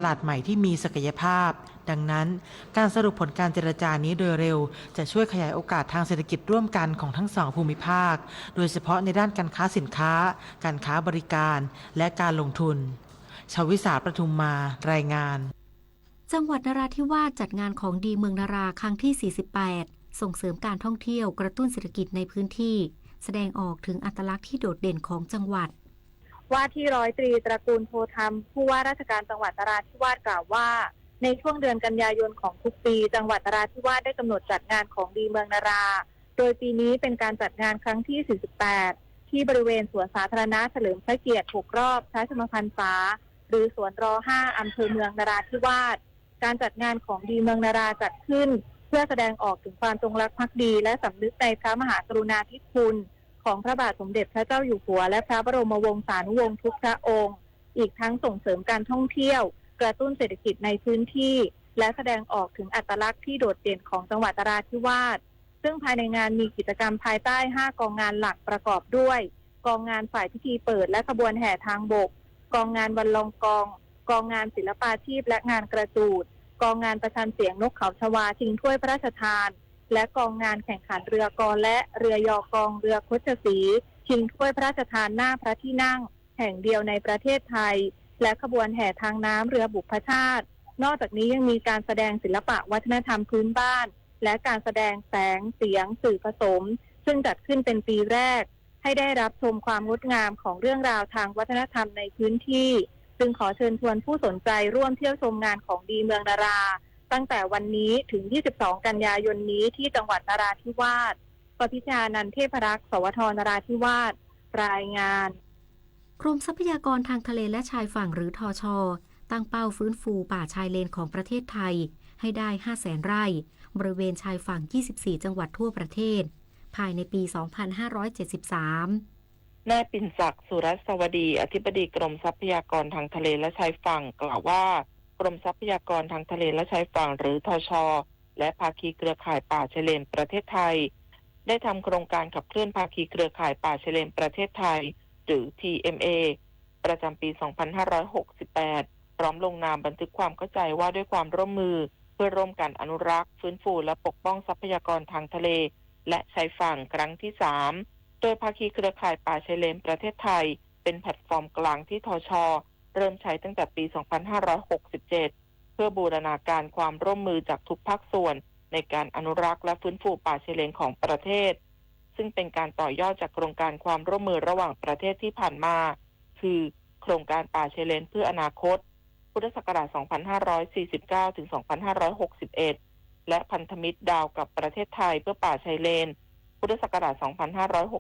ลาดใหม่ที่มีศักยภาพดังนั้นการสรุปผลการเจรจานี้โดยเร็วจะช่วยขยายโอกาสทางเศรษฐกิจร่วมกันของทั้งสองภูมิภาคโดยเฉพาะในด้านการค้าสินค้าการค้าบริการและการลงทุนชวิสาประทุมมารายงานจังหวัดนราธิวาสจัดงานของดีเมืองนาราครั้งที่ 48 ส่งเสริมการท่องเที่ยวกระตุ้นเศรษฐกิจในพื้นที่แสดงออกถึงอัตลักษณ์ที่โดดเด่นของจังหวัดว่าที่ร้อยตรีตระกูลโพธรรมผู้ว่าราชการจังหวัดนราธิวาสกล่าวว่าในช่วงเดือนกันยายนของทุกปีจังหวัดนราธิวาสได้กำหนดจัดงานของดีเมืองนาราโดยปีนี้เป็นการจัดงานครั้งที่ 48 ที่บริเวณสวนสาธารณะเฉลิมพระเกียรติ 6 รอบพระชนมพรรษาหรือสวนร5 อำเภอเมืองนราธิวาสการจัดงานของดีเมืองนาราจัดขึ้นเพื่อแสดงออกถึงความจงรักภักดีและสำนึกในพระมหากรุณาธิคุณของพระบาทสมเด็จพระเจ้าอยู่หัวและพระบรมวงศานุวงศ์ทุกพระองค์อีกทั้งส่งเสริมการท่องเที่ยวกระตุ้นเศรษฐกิจในพื้นที่และแสดงออกถึงอัตลักษณ์ที่โดดเด่นของจังหวัดนราธิวาสซึ่งภายในงานมีกิจกรรมภายใต้ 5 กองงานหลักประกอบด้วยกองงานฝ่ายพิธีเปิดและขบวนแห่ทางบกกองงานวันลองกองงานศิลปาชีพและงานกระจูดกองงานประชันเสียงนกเขาชวาชิงถ้วยพระราชทานและกองงานแข่งขันเรือกอและเรือยอกองเรือคชศรีชิงถ้วยพระราชทานหน้าพระที่นั่งแห่งเดียวในประเทศไทยและขบวนแห่ทางน้ำเรือบุพชาตินอกจากนี้ยังมีการแสดงศิลปะวัฒนธรรมพื้นบ้านและการแสดงแสงเสียงสื่อผสมซึ่งจัดขึ้นเป็นปีแรกให้ได้รับชมความงดงามของเรื่องราวทางวัฒนธรรมในพื้นที่จึงขอเชิญชวนผู้สนใจร่วมเที่ยวชมงานของดีเมืองนาราตั้งแต่วันนี้ถึง 22 กันยายนนี้ที่จังหวัดนราธิวาสปพิชานันท์เทพรักษ์สวทนราธิวาสรายงานกรมทรัพยากรทางทะเลและชายฝั่งหรือทช.ตั้งเป้าฟื้นฟูป่าชายเลนของประเทศไทยให้ได้ 500,000 ไร่บริเวณชายฝั่ง 24 จังหวัดทั่วประเทศภายในปี 2573 นายปิ่นศักดิ์สุรัสวดีอธิบดีกรมทรัพยากรทางทะเลและชายฝั่งกล่าวว่ากรมทรัพยากรทางทะเลและชายฝั่งหรือทช.และภาคีเครือข่ายป่าชายเลนประเทศไทยได้ทำโครงการขับเคลื่อนภาคีเครือข่ายป่าชายเลนประเทศไทยหรือ TMA ประจำปี 2568 พร้อมลงนามบันทึกความเข้าใจว่าด้วยความร่วมมือเพื่อร่วมกันอนุรักษ์ฟื้นฟูและปกป้องทรัพยากรทางทะเลและชายฝั่งครั้งที่ 3 โดยภาคีเครือข่ายป่าชายเลนประเทศไทยเป็นแพลตฟอร์มกลางที่ทช.เริ่มใช้ตั้งแต่ปี 2567 เพื่อบูรณาการความร่วมมือจากทุกภาคส่วนในการอนุรักษ์และฟื้นฟูป่าชายเลนของประเทศซึ่งเป็นการต่อยอดจากโครงการความร่วมมือระหว่างประเทศที่ผ่านมาคือโครงการป่าชายเลนเพื่ออนาคตพุทธศักราช 2549 ถึง 2561 และพันธมิตรดาวกับประเทศไทยเพื่อป่าชายเลนพุทธศักราช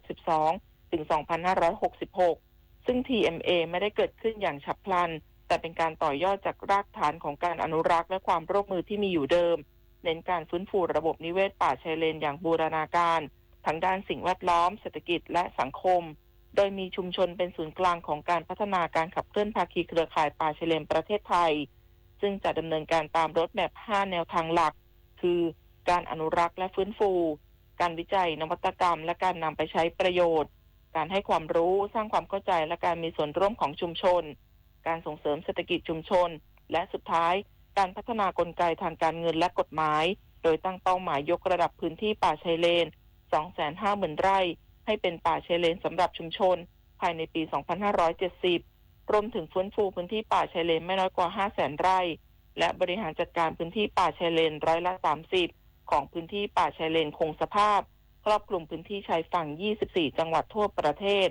2562 ถึง 2566 ซึ่ง TMA ไม่ได้เกิดขึ้นอย่างฉับพลันแต่เป็นการต่อยอดจากรากฐานของการอนุรักษ์และความร่วมมือที่มีอยู่เดิมเน้นการฟื้นฟูระบบนิเวศป่าชายเลนอย่างบูรณาการทั้งด้านสิ่งแวดล้อมเศรษฐกิจและสังคมโดยมีชุมชนเป็นศูนย์กลางของการพัฒนาการขับเคลื่อนภาคีเครือข่ายป่าชายเลนประเทศไทยซึ่งจะดำเนินการตามรถแมพ 5 แนวทางหลักคือการอนุรักษ์และฟื้นฟูการวิจัยนวัตกรรมและการนำไปใช้ประโยชน์การให้ความรู้สร้างความเข้าใจและการมีส่วนร่วมของชุมชนการส่งเสริมเศรษฐกิจชุมชนและสุดท้ายการพัฒนากลไกทางการเงินและกฎหมายโดยตั้งเป้าหมายยกระดับพื้นที่ป่าชายเลน 250,000 ไร่ให้เป็นป่าชายเลนสำหรับชุมชนภายในปี 2570 รวมถึงฟื้นฟูพื้นที่ป่าชายเลนไม่น้อยกว่า 500,000 ไร่และบริหารจัดการพื้นที่ป่าชายเลน30%ของพื้นที่ป่าชายเลนคงสภาพครอบคลุมพื้นที่ชายฝั่ง 24 จังหวัดทั่วประเทศ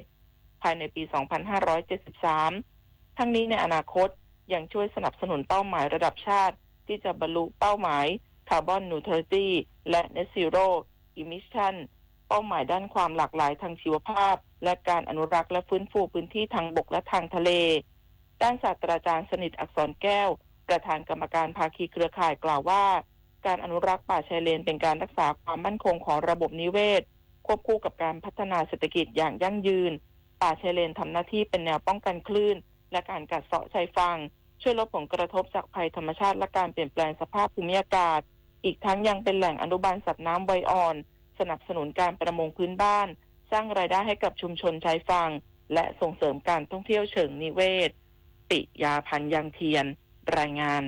ภายในปี 2573 ทั้งนี้ในอนาคตยังช่วยสนับสนุนเป้าหมายระดับชาติที่จะบรรลุเป้าหมายคาร์บอนนิวทรัลิตี้และ Net Zero Emission เป้าหมายด้านความหลากหลายทางชีวภาพและการอนุรักษ์และฟื้นฟูพื้นที่ทางบกและทางทะเลด้านศาสตราจารย์สนิทอักษรแก้วประธานกรรมการภาคีเครือข่ายกล่าวว่าการอนุรักษ์ป่าชายเลนเป็นการรักษาความมั่นคงของระบบนิเวศควบคู่กับการพัฒนาเศรษฐกิจอย่างยั่งยืนป่าชายเลนทำหน้าที่เป็นแนวป้องกันคลื่นและการกัดเซาะชายฝั่งช่วยลดผลกระทบจากภัยธรรมชาติและการเปลี่ยนแปลงสภาพภูมิอากาศอีกทั้งยังเป็นแหล่งอนุบาลสัตว์น้ำวัยอ่อนสนับสนุนการประมงพื้นบ้านสร้างรายได้ให้กับชุมชนชายฝั่งและส่งเสริมการท่องเที่ยวเชิงนิเวศปิยาพันธ์ยังเทียน รายงาน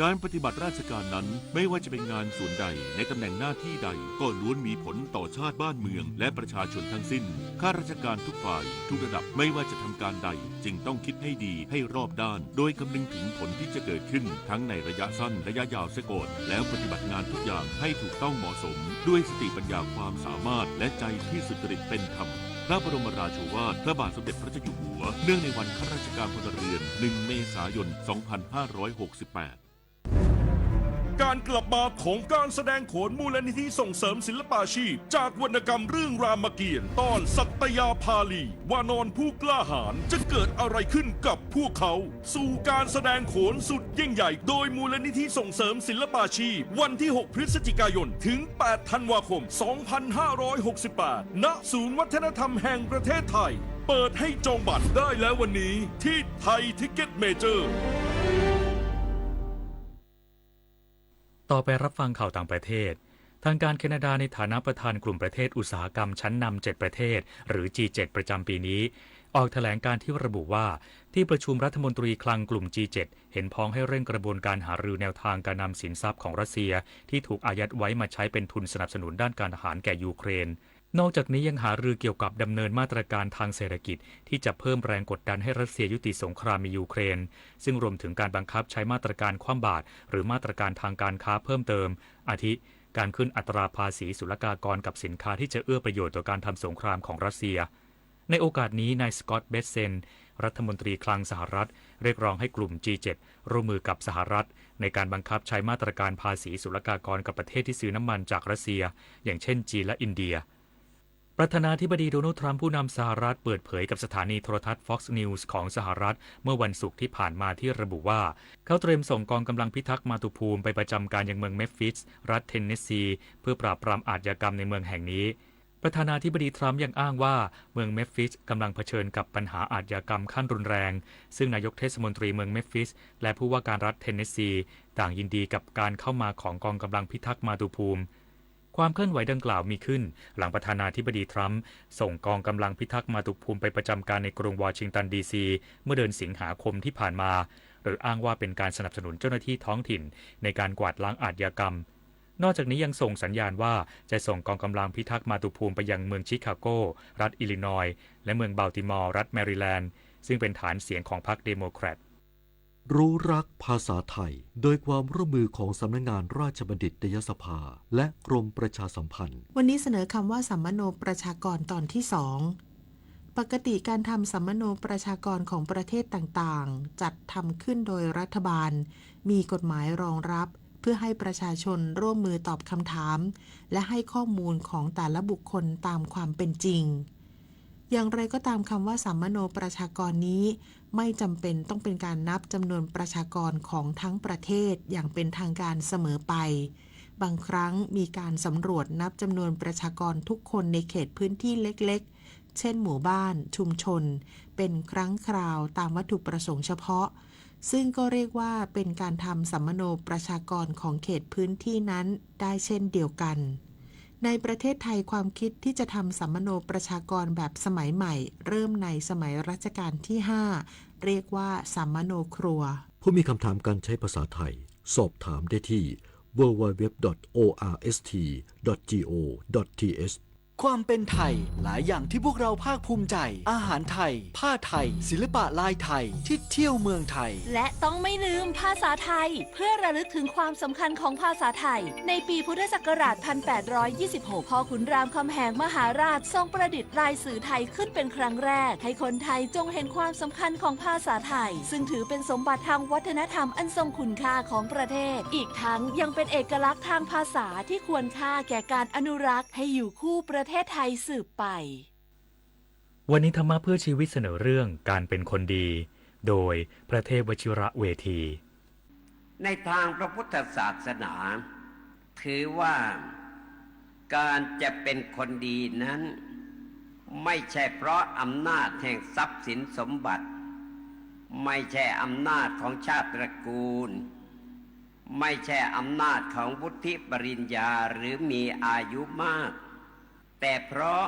การปฏิบัติราชการนั้นไม่ว่าจะเป็นงานส่วนใดในตำแหน่งหน้าที่ใดก็ล้วนมีผลต่อชาติบ้านเมืองและประชาชนทั้งสิ้นข้าราชการทุกฝ่ายทุกระดับไม่ว่าจะทำการใดจึงต้องคิดให้ดีให้รอบด้านโดยคำนึงถึงผลที่จะเกิดขึ้นทั้งในระยะสั้นระยะยาวเสียก่อนแล้วปฏิบัติงานทุกอย่างให้ถูกต้องเหมาะสมด้วยสติปัญญาความสามารถและใจที่สุจริตเป็นธรรมพระบรมราโชวาทพระบาทสมเด็จพระเจ้าอยู่หัวเนื่องในวันข้าราชการพลเรือน1 เมษายน 2568การกลับมาของการแสดงโขนมูลนิธิส่งเสริมศิลปาชีพจากวรรณกรรมเรื่องรามเกียรติ์ตอนสัตยาภาลีวานรผู้กล้าหาญจะเกิดอะไรขึ้นกับพวกเขาสู่การแสดงโขนสุดยิ่งใหญ่โดยมูลนิธิส่งเสริมศิลปาชีพวันที่ 6 พฤศจิกายนถึง 8 ธันวาคม 2568 ณ ศูนย์วัฒนธรรมแห่งประเทศไทยเปิดให้จองบัตรได้แล้ววันนี้ที่ไทยทิกเก็ตเมเจอร์ต่อไปรับฟังข่าวต่างประเทศทางการแคนาดาในฐานะประธานกลุ่มประเทศอุตสาหกรรมชั้นนำ7ประเทศหรือ G7 ประจำปีนี้ออกแถลงการที่ระบุว่าที่ประชุมรัฐมนตรีคลังกลุ่ม G7 เห็นพ้องให้เร่งกระบวนการหารือแนวทางการนำสินทรัพย์ของรัสเซียที่ถูกอายัดไว้มาใช้เป็นทุนสนับสนุนด้านการทหารแก่ยูเครนนอกจากนี้ยังหารือเกี่ยวกับดำเนินมาตรการทางเศรษฐกิจที่จะเพิ่มแรงกดดันให้รัสเซียยุติสงครามในยูเครนซึ่งรวมถึงการบังคับใช้มาตรการคว่ำบาตรหรือมาตรการทางการค้าเพิ่มเติมอาทิการขึ้นอัตราภาษีศุลกากรกับสินค้าที่จะเอื้อประโยชน์ต่อการทำสงครามของรัสเซียในโอกาสนี้นายสกอตต์ เบสเซนรัฐมนตรีคลังสหรัฐเรียกร้องให้กลุ่ม G7 ร่วมมือกับสหรัฐในการบังคับใช้มาตรการภาษีศุลกากรกับประเทศที่ซื้อน้ำมันจากรัสเซียอย่างเช่นจีนและอินเดียประธานาธิบดีโดนัลด์ทรัมป์ผู้นำสหรัฐเปิดเผยกับสถานีโทรทัศน์ Fox News ของสหรัฐเมื่อวันศุกร์ที่ผ่านมาที่ระบุว่าเขาเตรียมส่งกองกำลังพิทักษ์มาตุภูมิไปประจำการยังเมืองเมมฟิสรัฐเทนเนสซีเพื่อปราบปรามอาชญากรรมในเมืองแห่งนี้ประธานาธิบดีทรัมป์ยังอ้างว่าเมืองเมมฟิสกำลังเผชิญกับปัญหาอาชญากรรมขั้นรุนแรงซึ่งนายกเทศมนตรีเมืองเมมฟิสและผู้ว่าการรัฐเทนเนสซีต่างยินดีกับการเข้ามาของกองกำลังพิทักษ์มาตุภูมิความเคลื่อนไหวดังกล่าวมีขึ้นหลังประธานาธิบดีทรัมป์ส่งกองกำลังพิทักษ์มาตุภูมิไปประจำการในกรุงวอชิงตันดีซีเมื่อเดือนสิงหาคมที่ผ่านมาโดยอ้างว่าเป็นการสนับสนุนเจ้าหน้าที่ท้องถิ่นในการกวาดล้างอาชญากรรมนอกจากนี้ยังส่งสัญญาณว่าจะส่งกองกำลังพิทักษ์มาตุภูมิไปยังเมืองชิคาโกรัฐอิลลินอยส์และเมืองบัลติมอร์รัฐแมริแลนด์ซึ่งเป็นฐานเสียงของพรรคเดโมแครตรู้รักภาษาไทยโดยความร่วมมือของสำนักงานราชบัณฑิตยสภาและกรมประชาสัมพันธ์วันนี้เสนอคำว่าสัมมโนประชากรตอนที่ 2ปกติการทำสัมมโนประชากรของประเทศต่างๆจัดทำขึ้นโดยรัฐบาลมีกฎหมายรองรับเพื่อให้ประชาชนร่วมมือตอบคำถามและให้ข้อมูลของแต่ละบุคคลตามความเป็นจริงอย่างไรก็ตามคำว่าสัมมโนประชากรนี้ไม่จำเป็นต้องเป็นการนับจำนวนประชากรของทั้งประเทศอย่างเป็นทางการเสมอไปบางครั้งมีการสำรวจนับจำนวนประชากรทุกคนในเขตพื้นที่เล็กๆเช่นหมู่บ้านชุมชนเป็นครั้งคราวตามวัตถุประสงค์เฉพาะซึ่งก็เรียกว่าเป็นการทำสัมมโนประชากรของเขตพื้นที่นั้นได้เช่นเดียวกันในประเทศไทยความคิดที่จะทำสัมมโนประชากรแบบสมัยใหม่เริ่มในสมัยรัชกาลที่ 5เรียกว่าสัมมโนครัวผู้มีคำถามการใช้ภาษาไทยสอบถามได้ที่ www.orst.go.th ความเป็นไทยหลายอย่างที่พวกเราภาคภูมิใจอาหารไทยผ้าไทยศิลปะลายไทยที่เที่ยวเมืองไทยและต้องไม่ลืมภาษาไทยเพื่อระลึกถึงความสำคัญของภาษาไทยในปีพุทธศักราช 1826 พ่อขุนรามคำแหงมหาราชทรงประดิษฐ์ลายสื่อไทยขึ้นเป็นครั้งแรกให้คนไทยจงเห็นความสำคัญของภาษาไทยซึ่งถือเป็นสมบัติทางวัฒนธรรมอันทรงคุณค่าของประเทศอีกทั้งยังเป็นเอกลักษณ์ทางภาษาที่ควรค่าแก่การอนุรักษ์ให้อยู่คู่ประเทศไทยสืบไปวันนี้ธรรมะเพื่อชีวิตเสนอเรื่องการเป็นคนดีโดยพระเทพวชิระเวทีในทางพระพุทธศาสนาถือว่าการจะเป็นคนดีนั้นไม่ใช่เพราะอำนาจแห่งทรัพย์สินสมบัติไม่ใช่อำนาจของชาติตระกูลไม่ใช่อำนาจของวุฒิปริญญาหรือมีอายุมากแต่เพราะ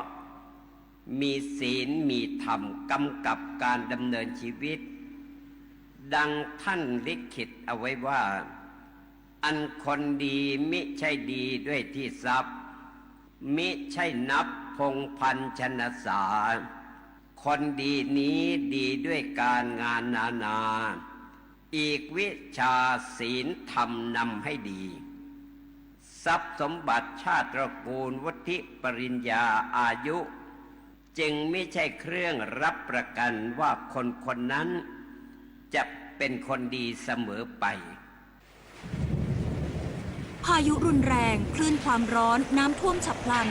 มีศีลมีธรรมกำกับการดำเนินชีวิต ดังท่านลิขิตเอาไว้ว่า อันคนดีมิใช่ดีด้วยที่ทรัพย์มิใช่นับพงพันชนสาคนดีนี้ดีด้วยการงานนาอีกวิชาศีลธรรมนำให้ดีทรัพย์สมบัติชาติตระกูลวุฒิปริญญาอายุจึงไม่ใช่เครื่องรับประกันว่าคนคนนั้นจะเป็นคนดีเสมอไปพายุรุนแรงคลื่นความร้อนน้ำท่วมฉับพลัน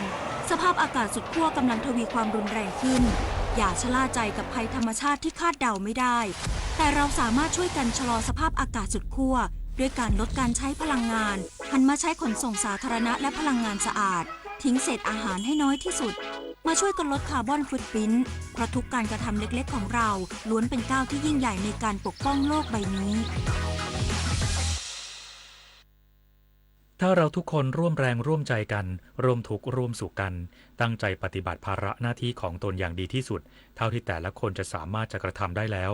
สภาพอากาศสุดขั้วกำลังทวีความรุนแรงขึ้นอย่าชะล่าใจกับภัยธรรมชาติที่คาดเดาไม่ได้แต่เราสามารถช่วยกันชะลอสภาพอากาศสุดขั้วด้วยการลดการใช้พลังงานหันมาใช้ขนส่งสาธารณะและพลังงานสะอาดทิ้งเศษอาหารให้น้อยที่สุดมาช่วยกันลดคาร์บอนฟุตพริ้นท์เพราะทุกการกระทำเล็กๆของเราล้วนเป็นก้าวที่ยิ่งใหญ่ในการปกป้องโลกใบนี้ถ้าเราทุกคนร่วมแรงร่วมใจกันร่วมทุกข์ร่วมสุขกันตั้งใจปฏิบัติภาระหน้าที่ของตนอย่างดีที่สุดเท่าที่แต่ละคนจะสามารถจะกระทำได้แล้ว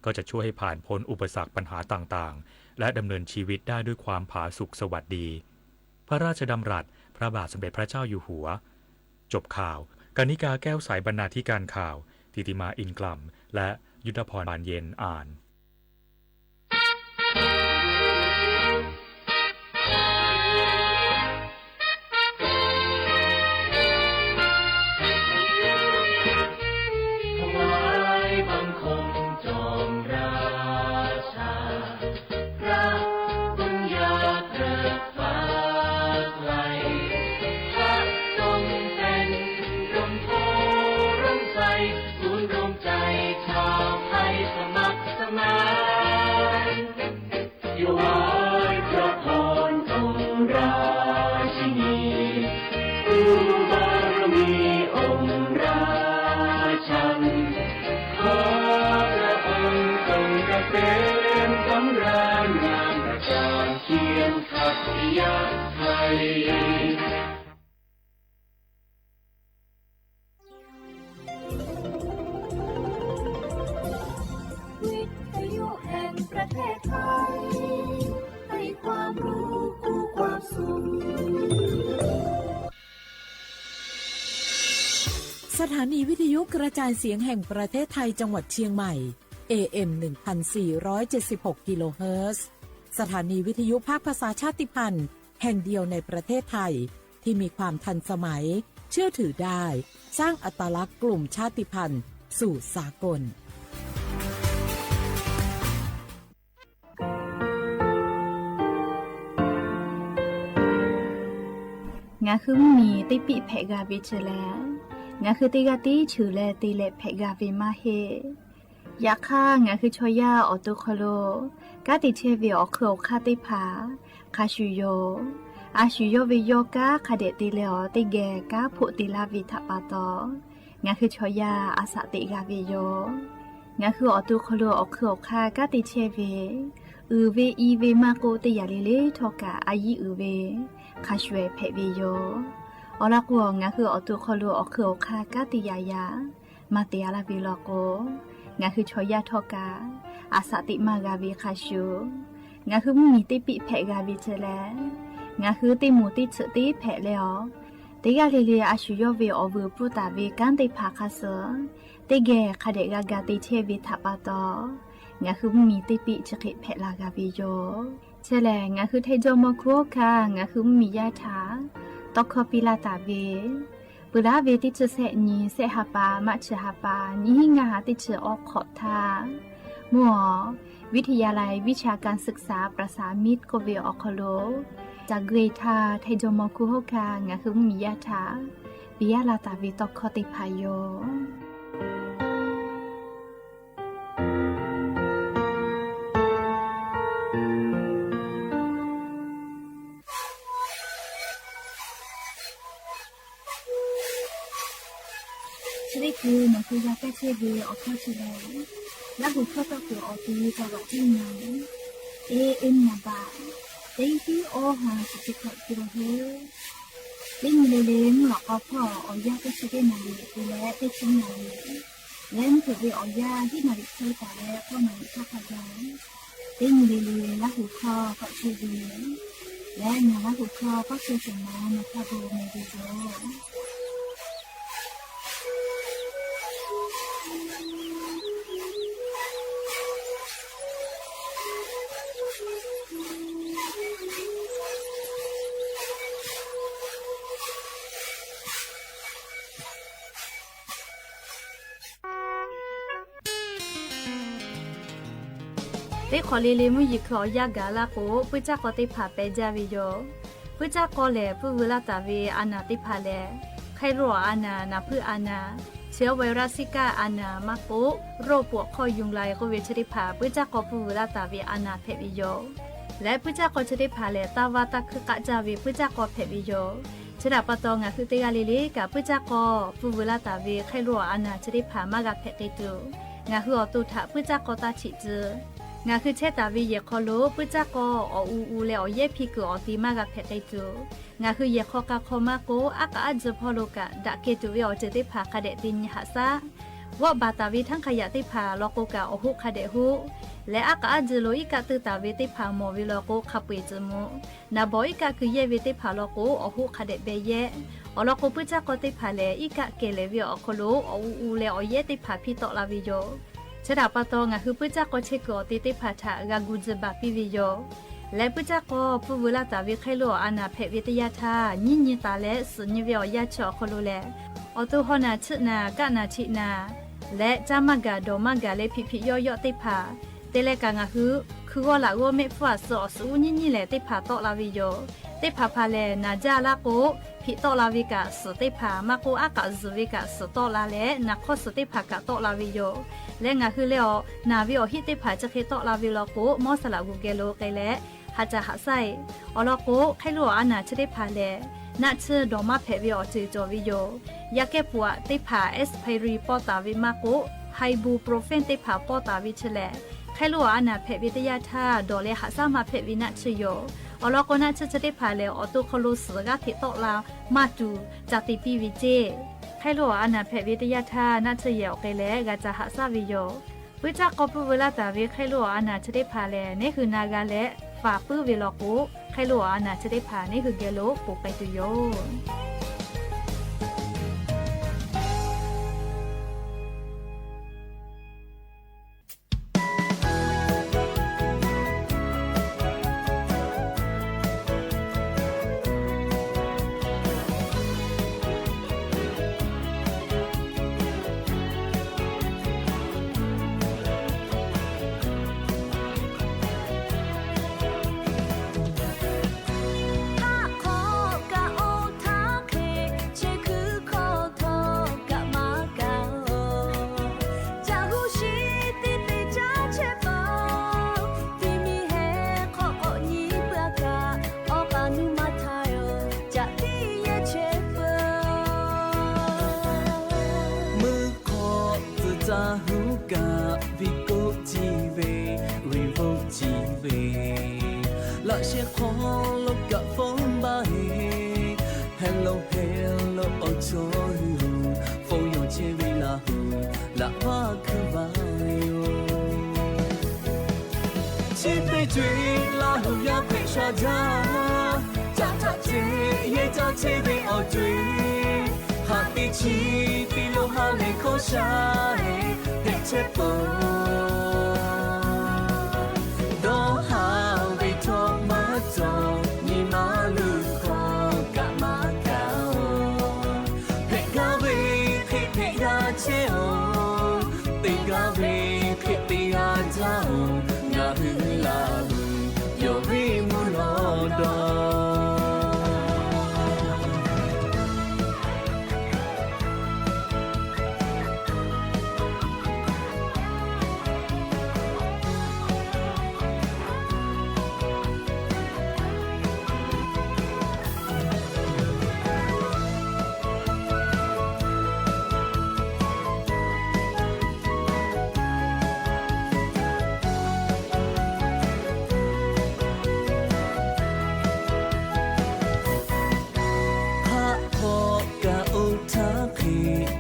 ก็จะช่วยให้ผ่านพ้นอุปสรรคปัญหาต่างๆและดำเนินชีวิตได้ด้วยความผาสุกสวัสดีพระราชดำรัสพระบาทสมเด็จพระเจ้าอยู่หัวจบข่าวกนิกาแก้วสายบรรณาธิการข่าวธิติมาอินกล่ำและยุทธพรบานเย็นอ่านวิทยุแห่งประเทศไทยให้ความรู้คู่ความสุขสถานีวิทยุกระจายเสียงแห่งประเทศไทยจังหวัดเชียงใหม่ AM 1476 กิโลเฮิรตซ์สถานีวิทยุภาคภาษาชาติพันธุ์แห่งเดียวในประเทศไทยที่มีความทันสมัยเชื่อถือได้สร้างอัตลักษณ์กลุ่มชาติพันธุ์สู่สากลงาคือมีติปิเพกาวิเชแลงาคือติกาติชูแลติเลเพกาวิมาเฮยาค่างาคือชอยาออตุคโลกาติเทวิออคโลคาติผาคาชูโยอาชูโยวิโยกาคาเดติเลอติแกกาพุติลาวิทัปาโตงาคือชอยาอาสติกาวิโยงาคือออตุคโลออคโลคากาติเทวิอือเวอีเวมาโกติยาลิเลทอกาอายิอือเวคาชเวเพวิโยอลากัวงาคือออตุคโลออคโลคากาติยายามาเตียลาวิโลโกงาคือชอยาทอกาอาสติมากาวิคาชูงาคือมีติปิเพกาวิเจแลงาคือติมูติฉติเพเลอติกาลิเลอาชูโยเวอวูปุตาเวกันติภาคาเซติเกคาเดกากาติเทวิทัปาโตงาคือมีติปิฉกิเพลากาวิโยเชแลงาคือเทโจโมโคคางาคือมียาถาตอกคอปิลาตาเวปุราเวติเชเสนีเสหปามัชหปานิหิงาติเชออกขอบทามัววิทยาลัยวิชาการศึกษาประสานมิตรโกเวออคโลจากเกรทาไทโจโมคุโฮคางาคือมียาถาปิยาลาตาวิตอกคติพายโยนี่คือมันคือยาแก้เชื้อวีออกข้อชิลและบุคคลตัวคือออกตีจังหวัดที่ไหนเอ็มนาบาเต็งที่โอหาสิบกว่ากิโลเมตรเล่นเลนหลอกเอาพ่อเอายาแก้เชื้อนาลีดูแลได้ชิ้นนาลี เล่นเกิดไปออกยาที่นาฬิกาแต่แล้วก็มาข้าพเจ้าติ้งลีลีและหูคอก็คือดีและเนื้อหูคอก็คือสมองนะคะโบเมดิโดได้ขอลีลีมุยิขอยากาลาโกปุจจาก็ติผาเปจาวิโยปุจจาก็แลปุเวลาตาวีอานาติผาแลไขรัวอานานาพือานาเชื้อไวรัสซิก้าอานามาโกโรคปวดคอยุงลายก็เวชติผาปุจจาก็ปุเวลาตาวีอานาเพวิโยและปุจจาก็ชติผาแลตาวาตะคือกะจาวีปุจจาก็เพวิโยชดาปะตองะคือเตกาลีลีกับปุจจาก็ปุเวลาตาวีไขรัวอานาชติผามากะเพติตุงะคืออตุถะปุจจาก็ตาฉิจืองาคือเชตาวีเยคอโลปุจักออูเลอเยพิกอติมากะเพไตจูงาคือเยคอกะคอมาโกอากะอัจพอโลกะดะเกตุเวอเจติผาคาเดตินหะซาวะบาตาวีทั้งขยะติผาโลโกกะอหุคาเดหุและอากะอัจโลอิกะตุตาเวติผาโมวิโลโกคาปุยจมุนาบออิกะคือเยเวติผาโลโกอหุคาเดเบเยอโลโกปุจักอติผาเลอิกะเกเลเวอคโลอูเลอเยติผาพิโตลาวิโยชดาปะตองะคือปุจักก็เชกอติติผาทะกากุจบะปิวิโยและปุจักก็ปุเวลาตาวิไคโลอานาเพวิทยาทาญิญิตาและสุญิเวอยาชอคโลแลอตุหนาชนากะนาชินาและจามกะดอมกะเลพิพิยอยอติผาเตเลกางะคือว่าละว่าเมฟัวสอสูญิญิแลติผาตอลาวิโยติผาพาเลนาจาลาโกพิตอลาวิกะสติผามาโกอากะซุวิกะสตอลาเลนักขสติผากะตอลาวิโยและงาคือเลอนาวิโอฮิติผาจะเคตอลาวิโลโกมอสละกุเกโลไกและหาจะหาไซอลโกไคโลอานาชติผาเลนัชดอมาเพวิโอจิจอวิโยยาเกปัวติผาเอสไพรีปอตาวิมาโกไฮบูโปรเฟนติผาปอตาวิเชเลไคโลอานาเพวิทยาทาดอเลหาซามาเพวินัชโยอลโกนัชจะได้ผาเลอตุคโลสกะติตอลามาตูจติปิวิเจไคโลอานาเพวิทยาทานัชเยอไกเลกะจะหาซาวิโยวิจักกอปุเวลาตาวิไคโลอานาจะได้ผาเลนี่คือนากาและฝาปื้อเวลโกไคโลอานาจะได้ผานี่คือเกโลปุไปตุโย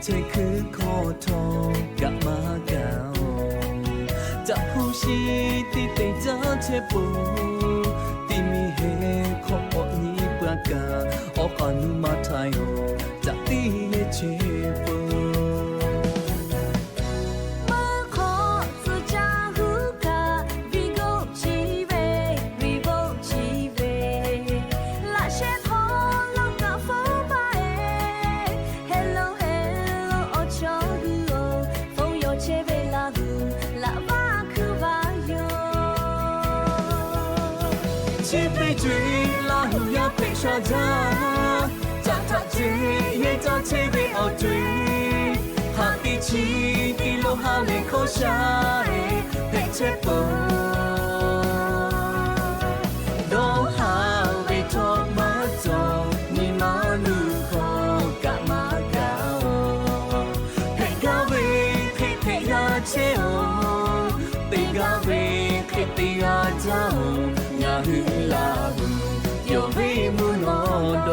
ใช่คือคอทองกะม切不地米黑可我你不干我干你妈太哦咋地也切不沙家，扎塔追也扎切被熬追，哈地起地路哈雷口下诶，被切不，都哈为托马走，你马路口干嘛搞？陪咖啡陪呀切哦，陪咖啡陪呀走，呀呼啦呼。有为木诺多，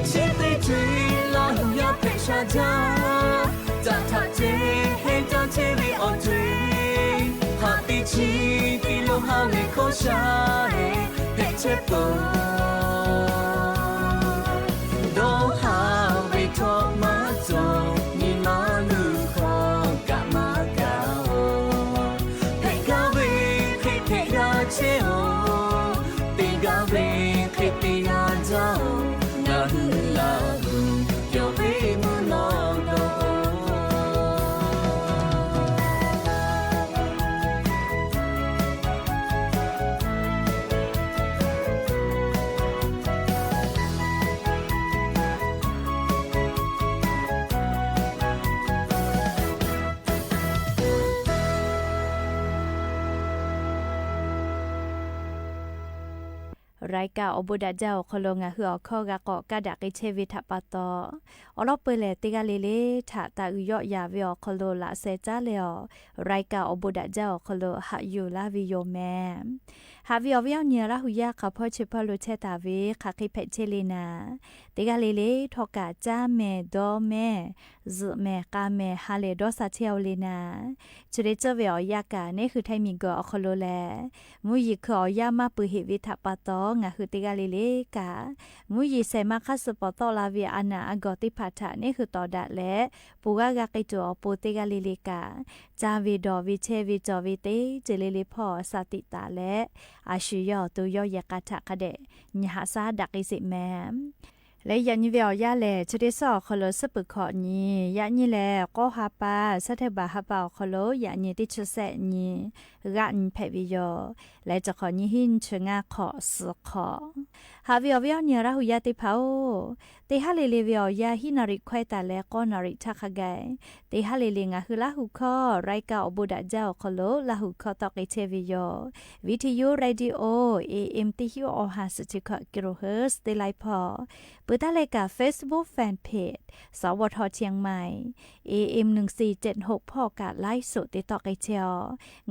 切对追拉路呀陪沙家，扎塔追黑扎切为奥追，哈地起地路哈雷口下诶，陪切不，都哈为托马走，你马路口干嘛搞？陪咖啡陪呀切哦。รายการอบุดาเจ้าคลงะหือข้อกะกอกะดักเชวิทปะตออลอเปเลติกาเลเลทะตาอุยอยาวิอคโลละเซจาเลอรายการอบุดาเจ้าคโลหะอยู่ลาวิโยแมฮาวิอวิอเนียระหุยาคาพ่อเชพโลเชตาเวคาคิเพเชเลนาติกาเลเลทอกะจาเมดอเมซึเมกาเมฮาเลดอซาเชลเลนาจุเรเจเวอยากะนี่คือไทมิงกอคโลแลมุยิคอยามาปุหิวิทปะตองะคือติกาเลเลกามุยิเซมาคัสปอตอลาวิอานาอากอติพัทธะนี่คือตอดะและปูกากะกิจอปูติกาเลเลกาจาวิดอวิเชวิจอวิเตเจเลเลพอสติตาและอาชิยอตุยอยากะทะคะเดญหาซาดักอิสิแมและยันยิเวอยาแลชดิสอคโลสปุขอนียันยิแลก็ฮาปาสะเทบาฮาปาคโลยันยิติชเสนีรันเพวิโยและจะขอยิหินชงาขอสขอฮาวิอวิอเนียระหุยาติเผาติฮาเลเลวิอยาหินาริควายตาและก็นาริทักไกติฮาเลเลงะคือละหุคอไรกาอบุดาเจ้าคโลละหุคอตอกเชวิโยวิทยุเรดิโอ AM ติฮิโอฮาสติคกิโลเฮิรตซ์ติไลพอเปิดรายการ Facebook Fanpage สวทเชียงใหม่ AM 1476พ่อกาดไลฟ์สดติดต่อไกเชียว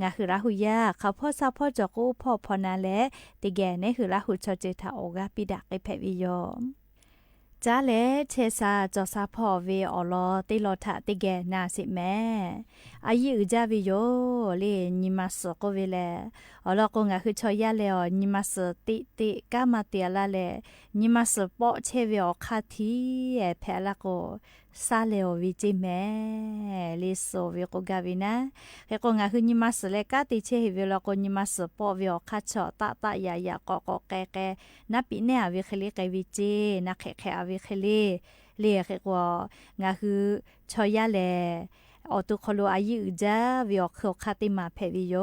งาคือราหุยาเขาพ่อซาพ่อจอกูพ่อพอนาและติแกในคือราหุชอเจทาโอกาปิดักไอแพวิโยจ้าเลเชซาจอซาพ่อเวอลอติลอทะติแกนาสิแม่อายุจาวิโยเลนิมัสโกเวเลอลอกงาคือชอยาเลอนิมัสติกามาเตียลาเลนิมัสปอเชเวอคาทีเอเพลาโกซาเลอวิจิแม่ลิโซเวโกกาวินะเฮโกงาคือนิมัสเลกาติเชเวลโกนิมัสปอเวอคาชอตะยายากอกแกนับปีเนอวิเคลิไกวิจินักแขวิเคลิเรียกว่างาคือชอยาเลอตุคโลอายุจาวิอคคาติมาเพวิโย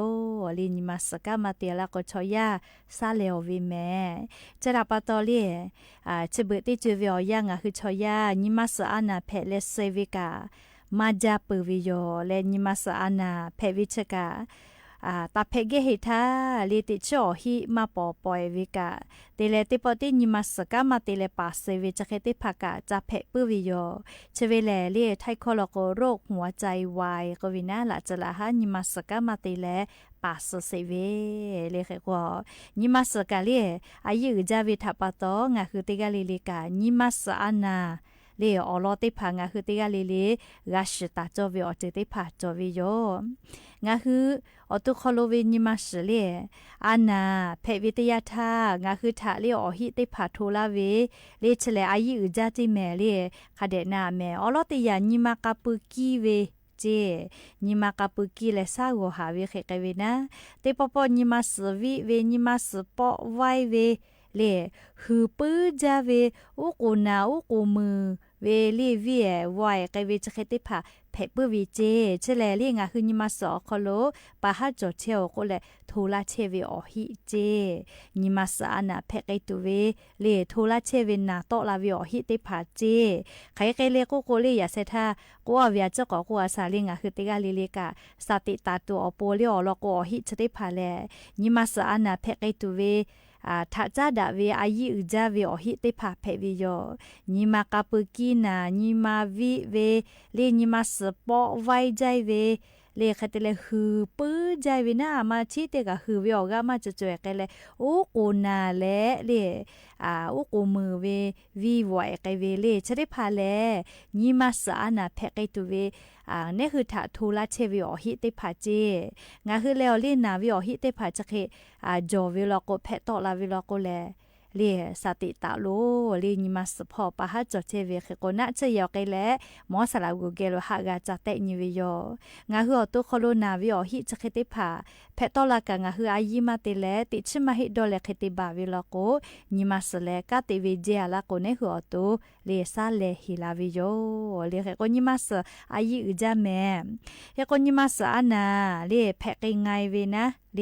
ลินิมัสกามาเตียลาโกชอยาซาเลอวิเมจราปตอลีเชเบติจูวิอยางาคือชอยานิมัสอานาเพเลเซวิกามาจาปวิโยเลนิมัสอานาเพวิชกาตาเพเกหิทาลิติโชหิมาปอปอยวิกาเตเลติปอตินิมัสกามาเตเลปาเซวิจเคติภากาจะเพปวิโยเชเวเลเลีไทโคโลโกโรคหัวใจวายกวินาละจละหานิมัสกามาเตเลปาสเซเวเลเขกว่านิมัสกาเลอายุจาวิทปะตองะคือติกาลิลิกานิมัสอานา เลออลอติผางาคือติกาเลกาชตาจอวิออจิติผาจอวิโยงาคืออตุคอโลเวนิมาสเลอานาเพวิทยาทางาคือทะเลออหิติผาโทลาเวเลเฉลอายิอุจาติแมเลคาเดนาแมออลอติยานิมากาปุกีเวเจนิมากาปุกีเลซาโกหาเวเขกเวนะเตปปอนิมาสวิเวนิมาสปอไวเวเลฮือปื้อจาเวอุกูนาอุกูมือเวลีเวียไวไกเวจะเคติผาเพปื้อวีเจเฉลเลียงาคือนิมาสอคโลปาฮาจอเชวโกเลโทลาเชเวออหิเจนิมาสอานาเพไกตุเวเลโทลาเชเวนาโตลาเวออหิติผาเจไคไกเลโกโกเลยาเซทากัวเวียจะก็กัวซาลิงาคือติกาลิเลกาสติตาตัวอโปเลอลอโกอหิจะติผาแลนิมาสอานาเพไกตุเวถ้าจะดาเวอายิอุจาเวอหิติผาเพวิโยนิมากาปุกีนานิมาวิเวเลนิมาสปอไวใจเวเลคตเลฮือปื้อใจเวนะมาชิเตกะฮือเวออกามาจะจวยกันเลโอกูนาเลโอกูมือเววีไวไกเวเลจะได้พาเลนิมาสอานาเพไกตุเวเนี่ยคือถ้าทูลาเชวิอหิติผาเจงาคือแล้วเล่นนาวิอหิติผาจะเคจอวิลโกเพตอลาวิลโกเลเลสติตาโลเลนิมาสพอปะฮะจอเชเวเคโกนะเชยอไกเลมอสลากูเกโลหากาจะเตนิวิโยงาคือตุโคโลนาวิอหิจะเคติผาเพตอลากางาคืออายิมาเตเลติชิมาฮิโดเลเคติบาวิลโกนิมาสเลกาติวิเจอาลาโกเนคือตุเลซาเลฮิลาวิโยเลเคโกนิมาสอายิอุจาเมเฮโกนิมาสอานาเลเพกไงเวนะเล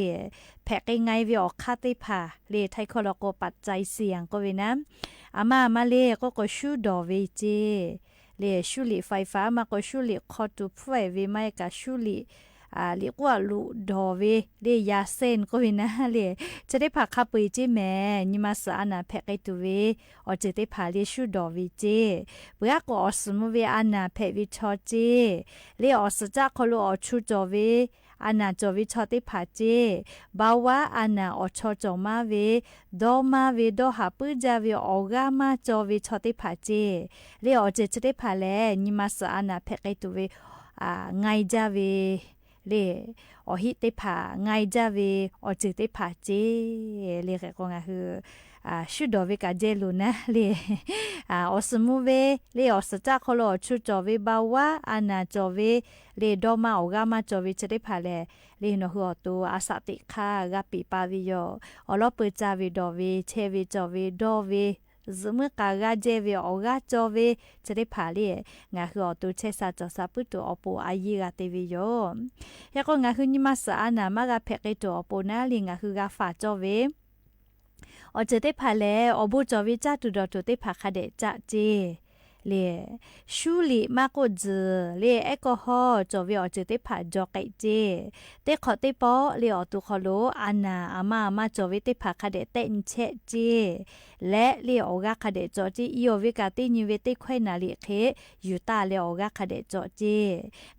แพกไงเวออกคาติผาเลไทคอลโกปัจจัยเสียงก็เวนะอามาเลก็ชูดอเวเจเลชูลิไฟฟ้ามาก็ชูลิคอตุพวยเวไม่กะชูลิเรียกว่าลูดอเวเลยาเซนก็เวนะเลจะได้ผักคาปุยเจแม่นิมาสอานาแพกไอตุเวอจะได้ผาเลชูดอเวเจเบื่อก็อสมเวอานาแพกวิชอเจเลอสจักคอลูอชูจอเวอานาจอวิชอติผาเจบาวาอานาอชอจอมาเวดอมาเวดอหาปื้จาเวออกามาจอวิชอติผาเจเลอเจจะได้ผาแลนิมาสอานาเพกไอตุเวไงจาเวเลอหิติผาไงจาเวอจิติผาเจเลก็ก็คือชุดดอเวกาเจลูนะเลอสมุเวเลอสจักคอลอชุจอเวบาวาอานาจอเวเลดอมาออกามาจอเวจะได้ผาแลเลนหัวตัวอาสติคากาปิปาวิโยอลอเปจาเวดอเวเชเวจอเวดอเวสมกากาเจเวออกาจอเวจะได้ผาเลงาคืออตัวเชซาจอซาปุตัวอปูอายิกาเตวิโยยาก็งาคือนิมาสานามากาเพกตัวอปูนาลิงาคือกาฝาจอเวอจะได้ผาแลอบุจอวิจาตุดอตุได้ผาคาเดจะเจเลชูลิมากดเจเลแอลกอฮอล์จอวิอจะได้ผาจอไกเจเตขอเตปอเลอตุคอโลอานาอามาจอวิได้ผาคาเดเตนเชเจและเลออกาคาเดจอจีอีโอวิกาตินิเวติควายนาลิเคยูตาเลออกาคาเดจอเจ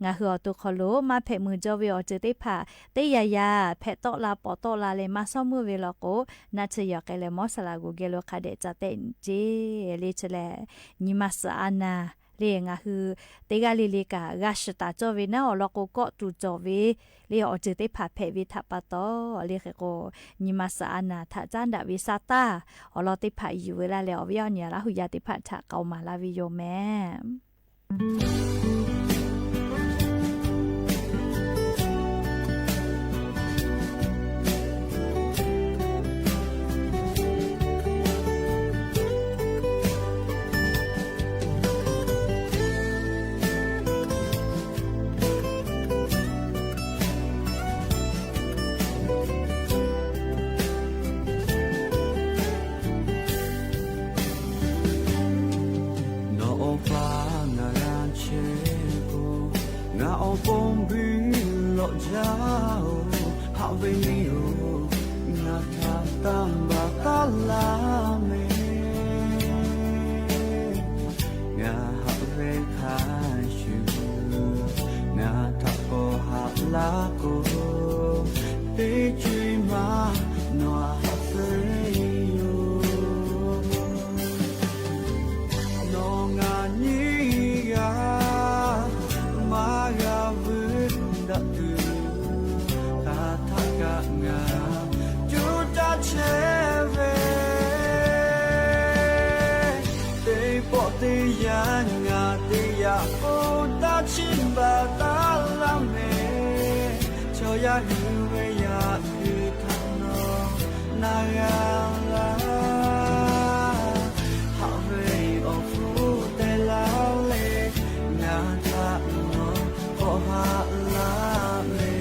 งาคืออตุคอโลมาเพมือจอวิอจะได้ผาเตยายาเพตอลาปอตอลาเลมาซอมือเวลโกนาเชยอไกเลมอสลากูเกโลคาเดจะเตนเจเลเชเลนิมาสอานาเลงาคือเตกาลิเลกากาชตาจอเวนะอลโกก็ตูจอเวเลอจะได้ผาเพวิทัปตอเลโกนิมาสอานาทะจันดาวิซาตาอลอติผาอยู่เวลาเลอวิอเนี่ยละหุยาติผาทะเกามาลาวิโยแม่No ngani te ya nga te ya o ta chin ba ta la me cho ya hu we ya ku ta no na ya la ha we of fu te la le na ta no o ha la me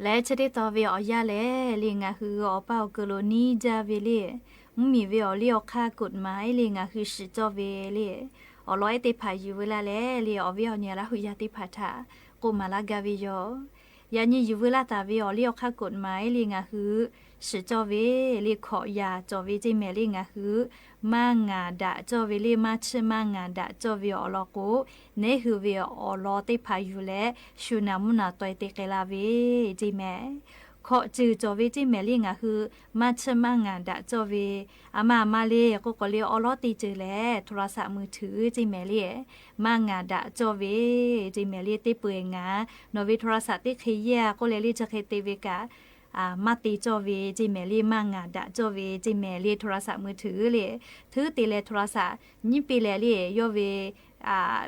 และจะได้ต่อเวออยาแลเลียงาคืออเป่ากโลนีจาเวเลมีเวอเลียวค่ากฎหมายเลียงาคือสิจอเวเลอร้อยติพาอยู่เวลาแลเลียอเวอเนี่ยละหุยาติพาทากุมาลากาเวยอยานี่อยู่เวลาตาเวอเลียวค่ากฎหมายเลียงาคือสิจอเวเลียขอยาจอเวจิเมเลียงาคือมางาดะจอเวเลมาชมางาดะจอเวอลอโกเนคือเวอลอติพาอยู่แลชูนามุนาตอยติเกลาเวจิเมขอจือจอเวจิเมเลียงาคือมาชมางาดะจอเวอามาเลก็เลียอลอติจือแลโทรศัพท์มือถือจิเมเลียมางาดะจอเวจิเมเลียติเปยงานอเวโทรศัพท์ติเคียก็เลยจะเคติเวกามาตีจอเวจิเมลีมางาดะจอเวจิเมลีโทรศัพท์มือถือเลยถือตีเลโทรศัพท์นี่ปีเลลียอเว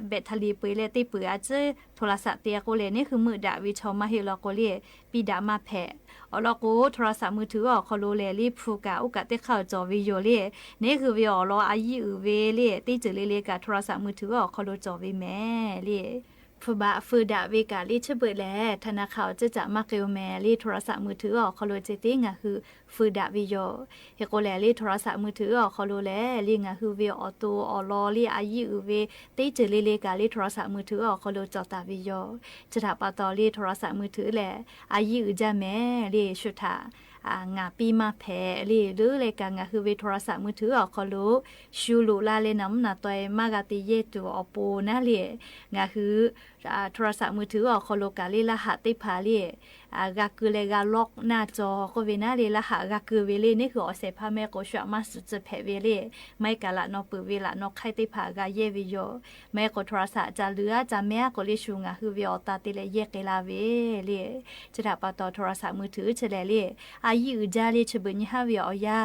แบตเตอรี่ปืนเลติปืนอาจจะโทรศัพท์เตียก็เลยนี่คือมือดาวิชอมาเฮลก็เลยปีดามาแพะเอาละกูโทรศัพท์มือถือออกคอโลเลลีพูกาอุกะติเข้าจอวิโยเลยนี่คือวิโอรออายุเวเลยติจือเลกับโทรศัพท์มือถือออกคอโลจอวิแม่เลยฟูบะฟูดาเวกาลีชเบิดแลธนาคารจะมาเกลแมลีโทรศัพท์มือถือออกคอโลเจติงคือฟูดาวิโยเฮโกแลลีโทรศัพท์มือถือออกคอโลแลลีคือวิออโตออลอลีอายุเวติจือเลกาลีโทรศัพท์มือถือออกคอโลจอตาวิโยจะถาปาตอลีโทรศัพท์มือถือแลอายุจะแม่ลีชุทางาปีมาแพลีหรือเลยกางาคือเวโทรศัพท์มือถือออกคอลูชูลูลาเลน้ำนาตัวมากาติเยตัวอโปนะเลยงาคือโทรศัพท์มือถือออกคอโลกาลีรหัสติพาลีกาคือเลกาล็อกหน้าจอก็เวน่าเลยรหัสกาคือเวลีนี่คืออเซพาแม่ก็ชวมาสุดจะแพเวลีไม่กาละนอปือเวละนอไข่ติพากาเยวิโยแม่ก็โทรศัพท์จะเหลือจะแม่ก็เลยชูงาคือเวอตาติเลเยกลาเวลีจะดับปาต่อโทรศัพท์มือถือเฉลลีอา ยีอือจาเลยฉะเบินยี่ห้าเวียอยา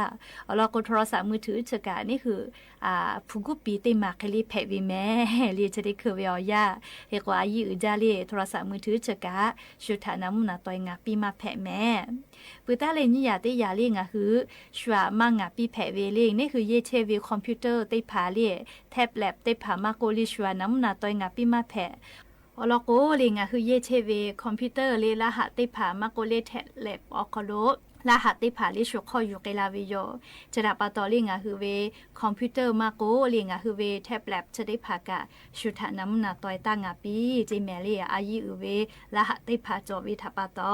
เราก็โทรศัพท์มือถือฉะกะนี่คือผู้กุปีเต็มมากเคลีแพะวีแม่เรียจะได้คือเวียอยาเฮกว่าอายีอือจาเลยโทรศัพท์มือถือฉะกะชุดฐานะมุนาตอยงาปีมาแพะแม่ปุตตาเลยนี่ยาเตยาเลี้ยงอ่ะคือชัวมางาปีแพะเวเลี้ยงนี่คือเยเชวีคอมพิวเตอร์เตพาเลียแท็บเล็ตเตพามาโกลิชัวน้ำนาตอยงาปีมาแพะอลโกเลงอ่ะคือเยเชวีคอมพิวเตอร์เลละหะเตพามาโกเลแท็บเล็ตออกโลละหัดติผาลิชุกข้ออยู่ไกลาวิโยจะดับปะตอลิงอ่ะคือเวคอมพิวเตอร์มาโกลิงอ่ะคือเวแท็บเล็ตจะได้ผากะชุดน้ำนาตอยตั้งอ่ะปีจิเมลีอายีอือเวละหัดติผาจอวิทัปะตอ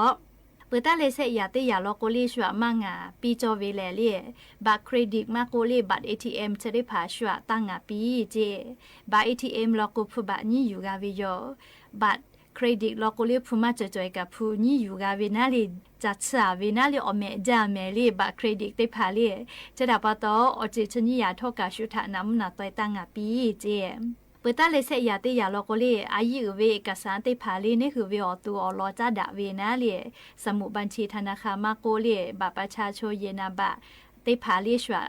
เปิดตาเลเซยาติยาโลโกลีชัวมังอ่ะปีจอเวเลเลียบัตรเครดิตมาโกลีบัตร ATM จะได้ผาชัวตั้งอ่ะปีเจบัตร ATM โลโกผู้บัตรนี้อยู่กาวิโยบัตรเครดิตโลโกลีผู้มาจอยกับผู้นี้อยู่กาวินาลีจัดสาวินาลีอเมจาเมลีบัตรเครดิตได้ผาเลียจะดับปะตออจิชนิยาทอกาชุดน้ำนาตอยตั้งอ่ะปีเจเปิดตาเลเซยาติยาโลโกลีอายีเวเอกสารติผาลีนี่คือเวอตัวอลอจาดะเวนะเลียสมุดบัญชีธนาคารมาโกเลียบัตรประชาชนเยนาบะติผาลีชัว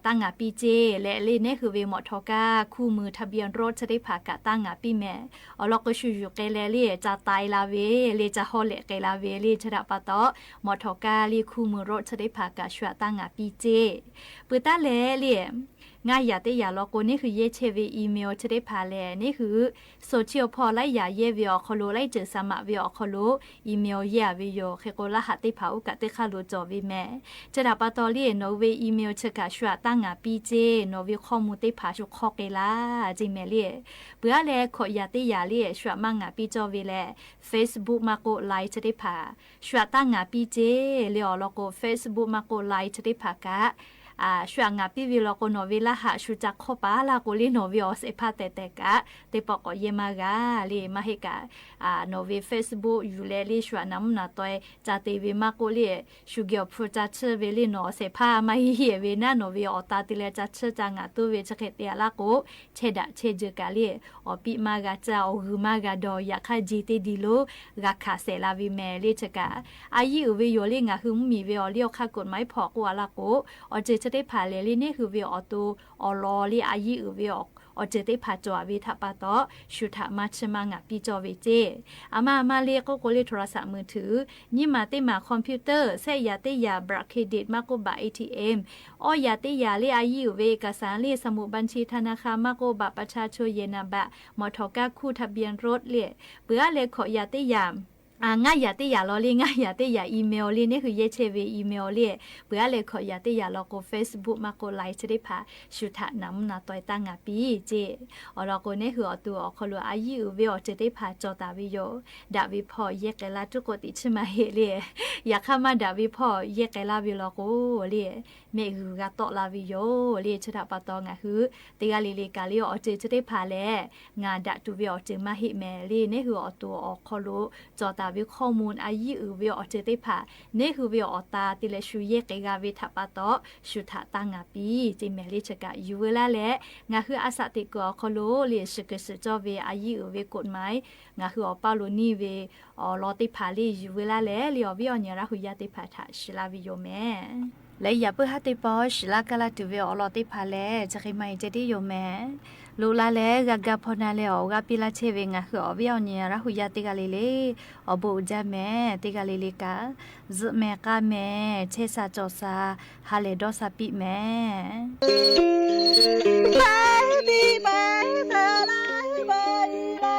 ตั้งปีเจและเลนี่คือเวหมอทอกาคู่มือทะเบียนรถจะได้ผากะตั้งปีแม่อลก็ชูอยู่เกลเลียจะตายลาเวเลจะฮอเลเกลาเวลีจะดับปะตอหมอทอกาลีคู่มือรถจะได้ผากะชัวตั้งปีเจเปิดตาเลเลียง่ายอย่าเตยาโลโกนี่คือเยเชวีอีเมลจะได้พาแลนี่คือโซเชียลพอไล่อย่าเยวิอคอโลไล่เจอสมัครวิอคอโลอีเมลเยวิโยเคโกละหัดติผาอุกะติคาโลจอวิแม่จะดับปะตอลีโนเวอีเมลเชกะชัวตั้งปีเจโนเวข้อมูลติผาชุคอเกลาจิเมเลียเบื่อแลขอยาติยาเลียชัวมังปีจอวิแล Facebook มาโกไลจะได้ผาชัวตั้งปีเจเลียโลโก Facebook มาโกไลจะได้ผากะช่วงปีวิลโกโนวิลาหาชุจักข้อปาลาโกลิโนวิอสเอพาเตเตกะเตปอกเยมากาลีมาเฮกาโนวิเฟซบุ๊กยูเลลิชวน้ำนาตอยจาเตวิมาโกลีชูเกียวพูจัดเชเวลิโนเซพามาเฮียเวนาโนวิออตาติเลจัดเชจังตัวเวจเกตยาลาโกเชดะเชจกาลีอปิมากาจาอกุมากาดอยาคาจีเตดิโลราคาเซลาวิเมลิจกาอายุเวโยลิงาหึมมีเวอเลียวคากฎหมายพอกว่าลาโกอเจจะได้ผาเลลีนี่คือเวอตูอลอลีอายุเวออเจได้ผาจอวิทัปะตอชุทามาชมังปีจอเวเจอามาเรียก็โกเลโทรศัพท์มือถือนี่มาติมาคอมพิวเตอร์เซยาติยาบัตรเครดิตมาโกบะ ATM อยาติยาลีอายุเวเอกสารลีสมุดบัญชีธนาคารมาโกบะประชาชนเยนาบะมอทอกาคู่ทะเบียนรถเลียเปื้อเลขอยาติยามง่ายอย่าติอย่าลอลีง่ายอย่าติอย่าอีเมลลีนี่คือเยเชวีอีเมลลีเบื่อเลยขออย่าติอย่าลอโก Facebook มาโกไลค์จะได้พาชุดน้ำนาตอยตั้งปีเจอลอโกนี่คือตัวอคอลอายุเวอจะได้พาจอตาวิโยดาวิพอเยกลาทุกติชมาเฮลีอยากเข้ามาดาวิพอเยกลาวิลอโกลีเมคือกาโตลาวิโยลีชดาปะตองคือติกาลีลีกาลีออจะได้พาแลงานดาตุวิอจะมาฮิเมลีนี่คือตัวอคอลจอตาวิข้อมูลอายุวิอเจติผานี่คือวิอตาติเลชูเยกกาวิทัปะตอชุทะตั้งปีจิเมลิชกะยูเวลาแลงาคืออาสติกอคโลเลชกสจอเวอายุเวกฎหมายงาคืออปาโลนีเวลอติผาลียูเวลาแลลีอวิอเนราหุยาติผาทะชิลาวิโยแม่และอย่าเพื่อให้ติปอชิลากาลาตุเวอลอติผาแลจะคิไม่จะได้โยแม่ลูลาเลกะพอนาเลอกะปิลาเชเวงะคืออวิอเนราหุยาติกาเลเลอบูจาแม่ติกาเลเลกาซึแม่กะแม่เชซาจอซาฮาเลดอซาปิแม่บายบีบายตาลายบายลา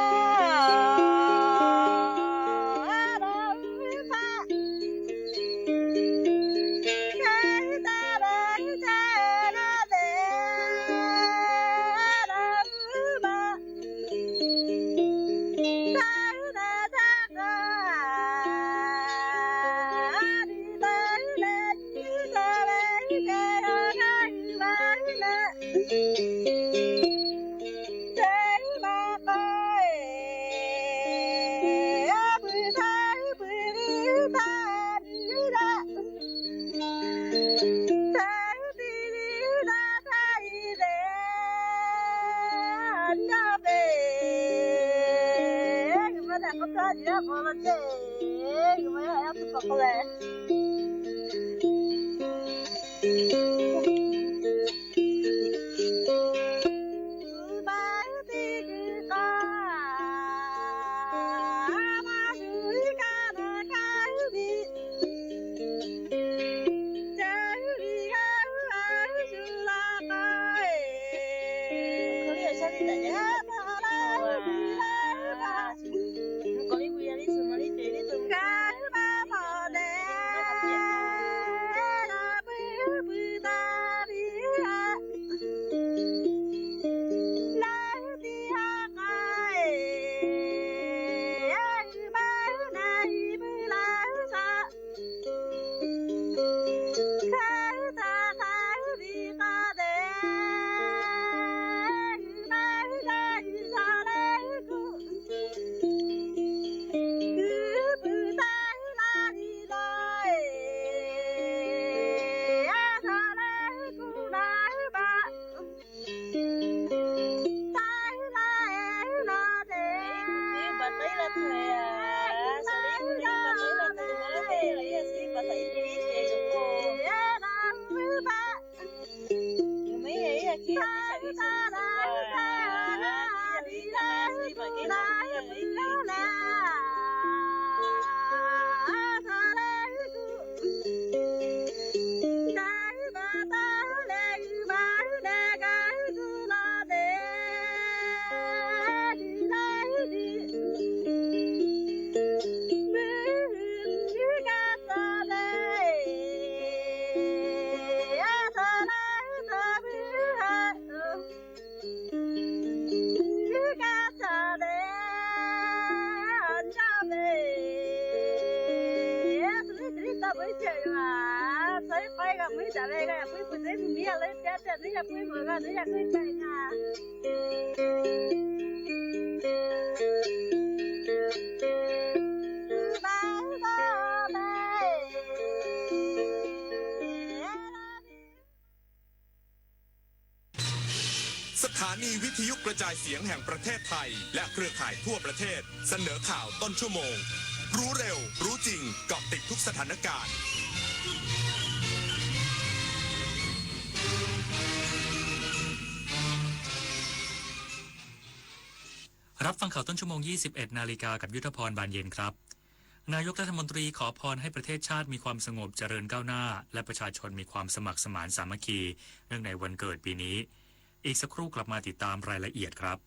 สถานีวิทยุกระจายเสียงแห่งประเทศไทยและเครือข่ายทั่วประเทศเสนอข่าวต้นชั่วโมงรู้เร็วรู้จริงเกาะติดทุกสถานการณ์รับฟังข่าวต้นชั่วโมง 21 นาฬิกากับยุทธพรบานเย็นครับนายกรัฐมนตรีขอพรให้ประเทศชาติมีความสงบเจริญก้าวหน้าและประชาชนมีความสมัครสมานสามัคคีเนื่องในวันเกิดปีนี้อีกสักครู่กลับมาติดตามรายละเอียดครับ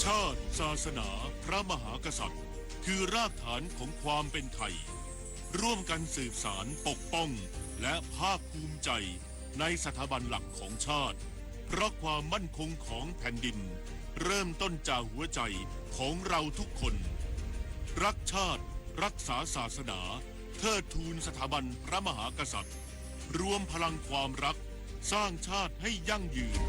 ชาติศาสนาพระมหากษัตริย์คือรากฐานของความเป็นไทยร่วมกันสืบสานปกป้องและภาคภูมิใจในสถาบันหลักของชาติเพราะความมั่นคงของแผ่นดินเริ่มต้นจากหัวใจของเราทุกคนรักชาติรักษาศาสนาเทิดทูนสถาบันพระมหากษัตริย์รวมพลังความรักสร้างชาติให้ยั่งยืน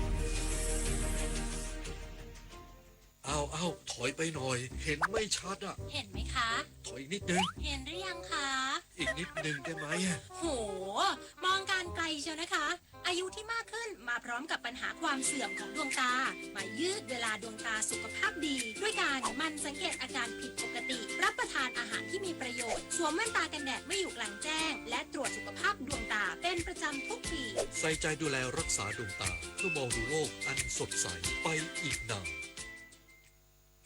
เอาถอยไปหน่อยเห็นไม่ชัดอ่ะเห็นไหมคะถอยนิดนึงเห็นหรือยังคะ อีกนิดนึงได้ไหมโหมองการไกลเชียวนะคะอายุที่มากขึ้นมาพร้อมกับปัญหาความเสื่อมของดวงตามายืดเวลาดวงตาสุขภาพดีด้วยการมันสังเกตอาการผิดปกติรับประทานอาหารที่มีประโยชน์สวมแว่นตากันแดดไม่อยู่กลางแจ้งและตรวจสุขภาพดวงตาเป็นประจำทุกปีใส่ใจดูแลรักษาดวงตาเพื่อมองดูโลกอันสดใสไปอีกนาน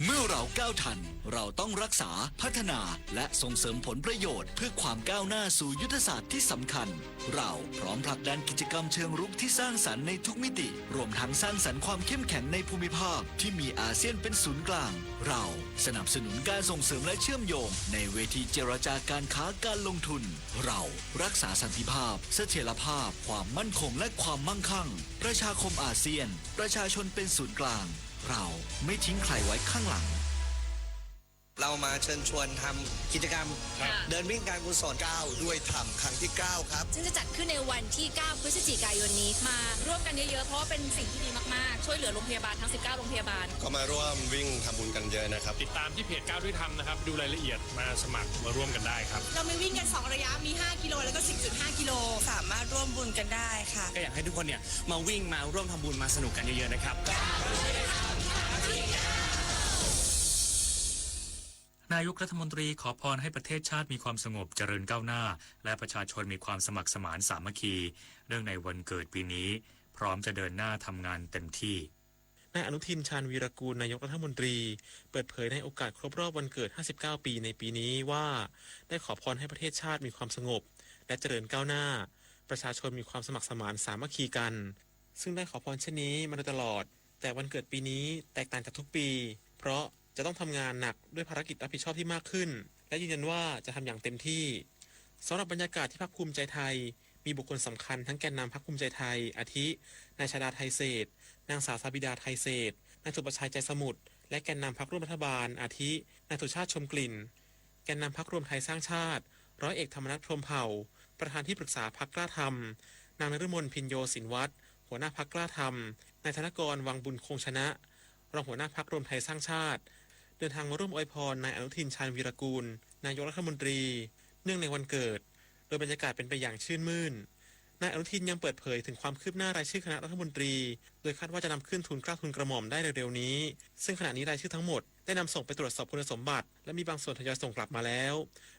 เมื่อเราก้าวทันเราต้องรักษาพัฒนาและส่งเสริมผลประโยชน์เพื่อความก้าวหน้าสู่ยุทธศาสตร์ที่สำคัญเราพร้อมผลักดันกิจกรรมเชิงรุกที่สร้างสรรค์ในทุกมิติรวมทั้งสร้างสรรค์ความเข้มแข็งในภูมิภาคที่มีอาเซียนเป็นศูนย์กลางเราสนับสนุนการส่งเสริมและเชื่อมโยงในเวทีเจรจาการค้าการลงทุนเรารักษาสันติภาพเสถียรภาพความมั่นคงและความมั่งคั่งประชาคมอาเซียนประชาชนเป็นศูนย์กลางเราไม่ทิ้งใครไว้ข้างหลังเรามาเชิญชวนทำกิจกรรมเดินวิ่งการกุศล9ด้วยธรรมครั้งที่9ครับซึ่งจะจัดขึ้นในวันที่9พฤศจิกายนนี้มาร่วมกันเยอะๆเพราะว่าเป็นสิ่งที่ดีมากๆช่วยเหลือโรงพยาบาลทั้ง19โรงพยาบาลก็มาร่วมวิ่งทำบุญกันเยอะนะครับติดตามที่เพจ9ด้วยธรรมนะครับดูรายละเอียดมาสมัครมาร่วมกันได้ครับเรามีวิ่งกัน2ระยะมี5กิโลแล้วก็ 10.5 กิโลสามารถร่วมบุญกันได้ค่ะก็อยากให้ทุกคนเนี่ยมาวิ่งมาร่วมทำบุญมาสนุกกันเยอะๆนะครับ นายกรัฐมนตรีขอพรให้ประเทศชาติมีความสงบเจริญก้าวหน้าและประชาชนมีความสมัครสมานสามัคคีเนื่องในวันเกิดปีนี้พร้อมจะเดินหน้าทำงานเต็มที่นายอนุทินชาญวีรกูลนายกรัฐมนตรีเปิดเผยในโอกาสครบรอบวันเกิด59ปีในปีนี้ว่าได้ขอพรให้ประเทศชาติมีความสงบและเจริญก้าวหน้าประชาชนมีความสมัครสมานสามัคคีกันซึ่งได้ขอพรเช่นนี้มาโดยตลอดแต่วันเกิดปีนี้แตกต่างจากทุกปีเพราะจะต้องทำงานหนักด้วยภารกิจรับผิดชอบที่มากขึ้นและยืนยันว่าจะทำอย่างเต็มที่สำหรับบรรยากาศที่พรรคภูมิใจไทยมีบุคคลสำคัญทั้งแกนนำพรรคภูมิใจไทยอาทินายชาดาไทยเศรษฐ์นางสาวสาบิดาไทยเศรษฐ์นายสุประชัยใจสมุทรและแกนนำพรรคร่วมรัฐบาลอาทินายสุชาติชมกลิ่นแกนนำพรรครวมไทยสร้างชาติร้อยเอกธรรมนัสพรหมเผ่าประธานที่ปรึกษาพรรคกล้าทำนางนฤมลพินโยสินวัฒน์หัวหน้าพรรคกล้าทำนายธนกรวังบุญคงชนะรองหัวหน้าพรรครวมไทยสร้างชาติเดินทางมาร่วมอวยพรนายอนุทินชาญวีรกูลนายกรัฐมนตรีเนื่องในวันเกิดโดยบรรยากาศเป็นไปอย่างชื่นมื่นนายอนุทินยังเปิดเผยถึงความคืบหน้ารายชื่อคณะรัฐมนตรีโดยคาดว่าจะนำขึ้นทุนเกล้าทุนกระหม่อมได้เร็วๆนี้ซึ่งขณะนี้รายชื่อทั้งหมดได้นำส่งไปตรวจสอบคุณสมบัติและมีบางส่วนทยอยส่งกลับมาแล้ว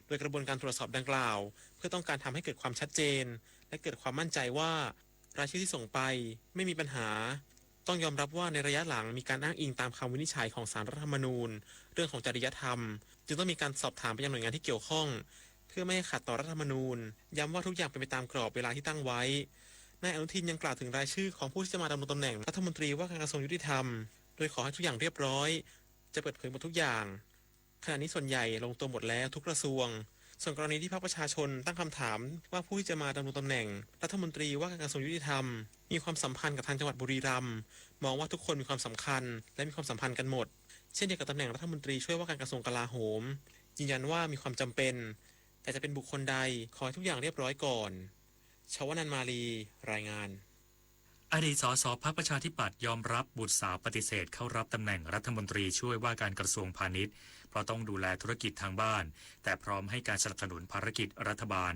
โดยกระบวนการตรวจสอบดังกล่าวเพื่อต้องการทำให้เกิดความชัดเจนและเกิดความมั่นใจว่ารายชื่อที่ส่งไปไม่มีปัญหาต้องยอมรับว่าในระยะหลังมีการอ้างอิงตามคำวินิจฉัยของศาลรัฐธรรมนูญเรื่องของจริยธรรมจึงต้องมีการสอบถามไปยังหน่วยงานที่เกี่ยวข้องเพื่อไม่ให้ขัดต่อรัฐธรรมนูญย้ำว่าทุกอย่างเป็นไปตามกรอบเวลาที่ตั้งไว้นายอนุทินยังกล่าวถึงรายชื่อของผู้ที่จะมาดำรงตำแหน่งรัฐมนตรีว่าการกระทรวงยุติธรรมโดยขอให้ทุกอย่างเรียบร้อยจะเปิดเผยหมดทุกอย่างขณะนี้ส่วนใหญ่ลงตัวหมดแล้วทุกกระทรวงส่วนกรณีที่พรรคประชาชนตั้งคำถามว่าผู้ที่จะมาดำรงตำแหน่งรัฐมนตรีว่าการกระทรวงยุติธรรมมีความสัมพันธ์กับทางจังหวัดบุรีรัมย์มองว่าทุกคนมีความสำคัญและมีความสัมพันธ์กันหมดเช่นเดียวกับตำแหน่งรัฐมนตรีช่วยว่าการกระทรวงกลาโหมยืนยันว่ามีความจำเป็นแต่จะเป็นบุคคลใดขอให้ทุกอย่างเรียบร้อยก่อนชวนันท์มาลีรายงานอดีตสสพรรคประชาธิปัตย์ยอมรับบุตรสาวปฏิเสธเข้ารับตำแหน่งรัฐมนตรีช่วยว่าการกระทรวงพาณิชย์เพราะต้องดูแลธุรกิจทางบ้านแต่พร้อมให้การสนับสนุนภารกิจรัฐบาล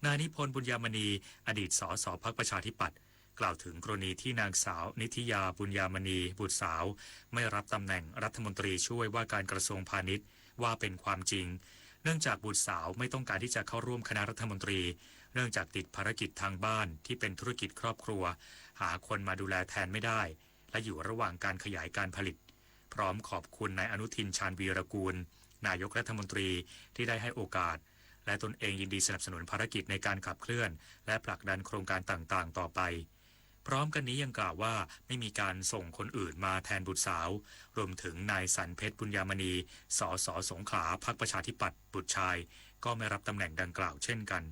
นายนิพนธ์บุญยามณีอดีตสสพรรคประชาธิปัตย์กล่าวถึงกรณีที่นางสาวนิธิยาบุญยามณีบุตรสาวไม่รับตำแหน่งรัฐมนตรีช่วยว่าการกระทรวงพาณิชย์ว่าเป็นความจริงเนื่องจากบุตรสาวไม่ต้องการที่จะเข้าร่วมคณะรัฐมนตรีเนื่องจากติดภารกิจทางบ้านที่เป็นธุรกิจครอบครัวหาคนมาดูแลแทนไม่ได้และอยู่ระหว่างการขยายการผลิตพร้อมขอบคุณนายอนุทินชาญวีรกูลนายกรัฐมนตรีที่ได้ให้โอกาสและตนเองยินดีสนับสนุนภารกิจในการขับเคลื่อนและผลักดันโครงการต่างๆต่อไปพร้อมกันนี้ยังกล่าวว่าไม่มีการส่งคนอื่นมาแทนบุตรสาวรวมถึงนายสันเพชรบุญยามณีสสสงขลาพรรคประชาธิปัตย์บุตรชายก็ไม่รับตำแหน่งดังกล่าวเช่นกัน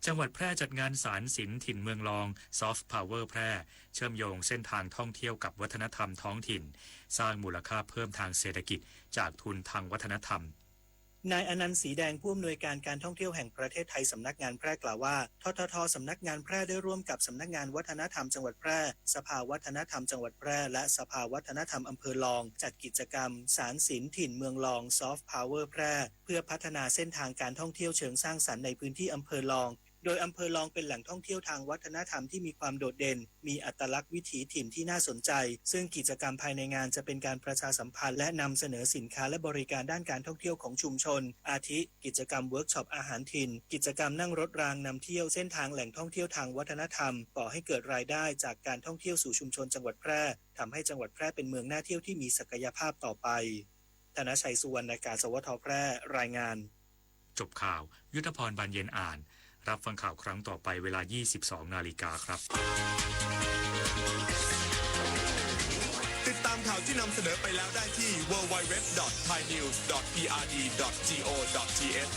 จังหวัดแพร่จัดงานศาลศิลป์ถิ่นเมืองรองซอฟต์พาวเวอร์แพร่เชื่อมโยงเส้นทางท่องเที่ยวกับวัฒนธรรมท้องถิ่นสร้างมูลค่าเพิ่มทางเศรษฐกิจจากทุนทางวัฒนธรรมนายอนันต์ศรีแดงผู้อำนวยการการท่องเที่ยวแห่งประเทศไทยสำนักงานแพร่กล่าวว่าททท.สำนักงานแพร่ได้ร่วมกับสำนักงานวัฒนธรรมจังหวัดแพร่สภาวัฒนธรรมจังหวัดแพร่และสภาวัฒนธรรมอำเภอรองจัดกิจกรรมศาลศิลป์ถิ่นเมืองรองซอฟต์พาวเวอร์แพร่เพื่อพัฒนาเส้นทางการท่องเที่ยวเชิงสร้างสรรค์ในพื้นที่อำเภอรองโดยอำเภอรองเป็นแหล่งท่องเที่ยวทางวัฒนธรรมที่มีความโดดเด่นมีอัตลักษณ์วิถีถิ่นที่น่าสนใจซึ่งกิจกรรมภายในงานจะเป็นการประชาสัมพันธ์และนำเสนอสินค้าและบริการด้านการท่องเที่ยวของชุมชนอาทิกิจกรรมเวิร์กช็อปอาหารถิ่นกิจกรรมนั่งรถรางนำเที่ยวเส้นทางแหล่งท่องเที่ยวทางวัฒนธรรมก่อให้เกิดรายได้จากการท่องเที่ยวสู่ชุมชนจังหวัดแพร่ทำให้จังหวัดแพร่เป็นเมืองน่าเที่ยวที่มีศักยภาพต่อไปธนชัยสุวรรณการสวทแพร่รายงานจบข่าวยุทธพรบานเย็นอ่านรับฟังข่าวครั้งต่อไปเวลา 22 นาฬิกาครับติดตามข่าวที่นำเสนอไปแล้วได้ที่ www.thainews.prd.go.th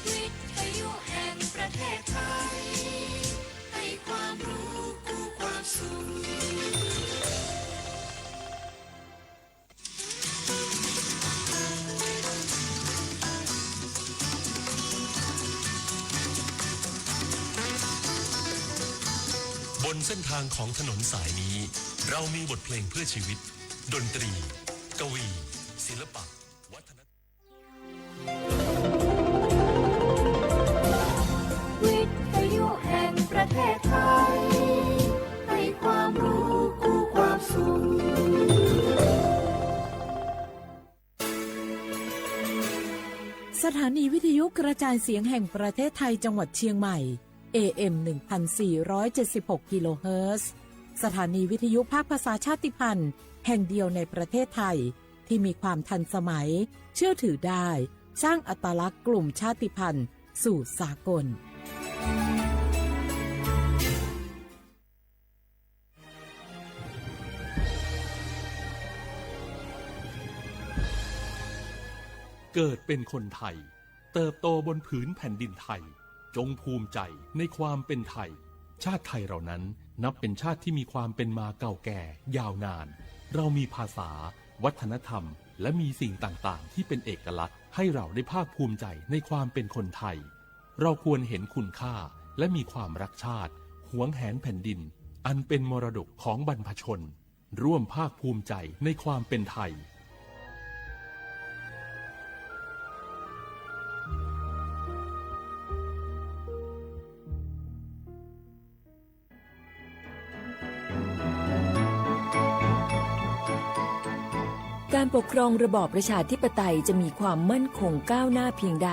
วิทยุแห่งประเทศไทยให้ความรู้กู้ความสุขบนเส้นทางของถนนสายนี้เรามีบทเพลงเพื่อชีวิตดนตรีกวีศิลปะวัฒนธรรมวิทยุแห่งประเทศไทยให้ความ ถานีวิทยุกระจายเสียงแห่งประเทศไทยจังหวัดเชียงใหม่ AM 1476 กิโลเฮิรตซ์สถานีวิทยุภาคภาษาชาติพันธุ์แห่งเดียวในประเทศไทยที่มีความทันสมัยเชื่อถือได้สร้างอัตลักษณ์กลุ่มชาติพันธุ์สู่สากลเกิดเป็นคนไทยเติบโตบนผืนแผ่นดินไทยจงภูมิใจในความเป็นไทยชาติไทยเรานั้นนับเป็นชาติที่มีความเป็นมาเก่าแก่ยาวนานเรามีภาษาวัฒนธรรมและมีสิ่งต่างๆที่เป็นเอกลักษณ์ให้เราได้ภาคภูมิใจในความเป็นคนไทยเราควรเห็นคุณค่าและมีความรักชาติหวงแหนแผ่นดินอันเป็นมรดกของบรรพชนร่วมภาคภูมิใจในความเป็นไทยการปกครองระบอบประชาธิปไตยจะมีความมั่นคงก้าวหน้าเพียงใด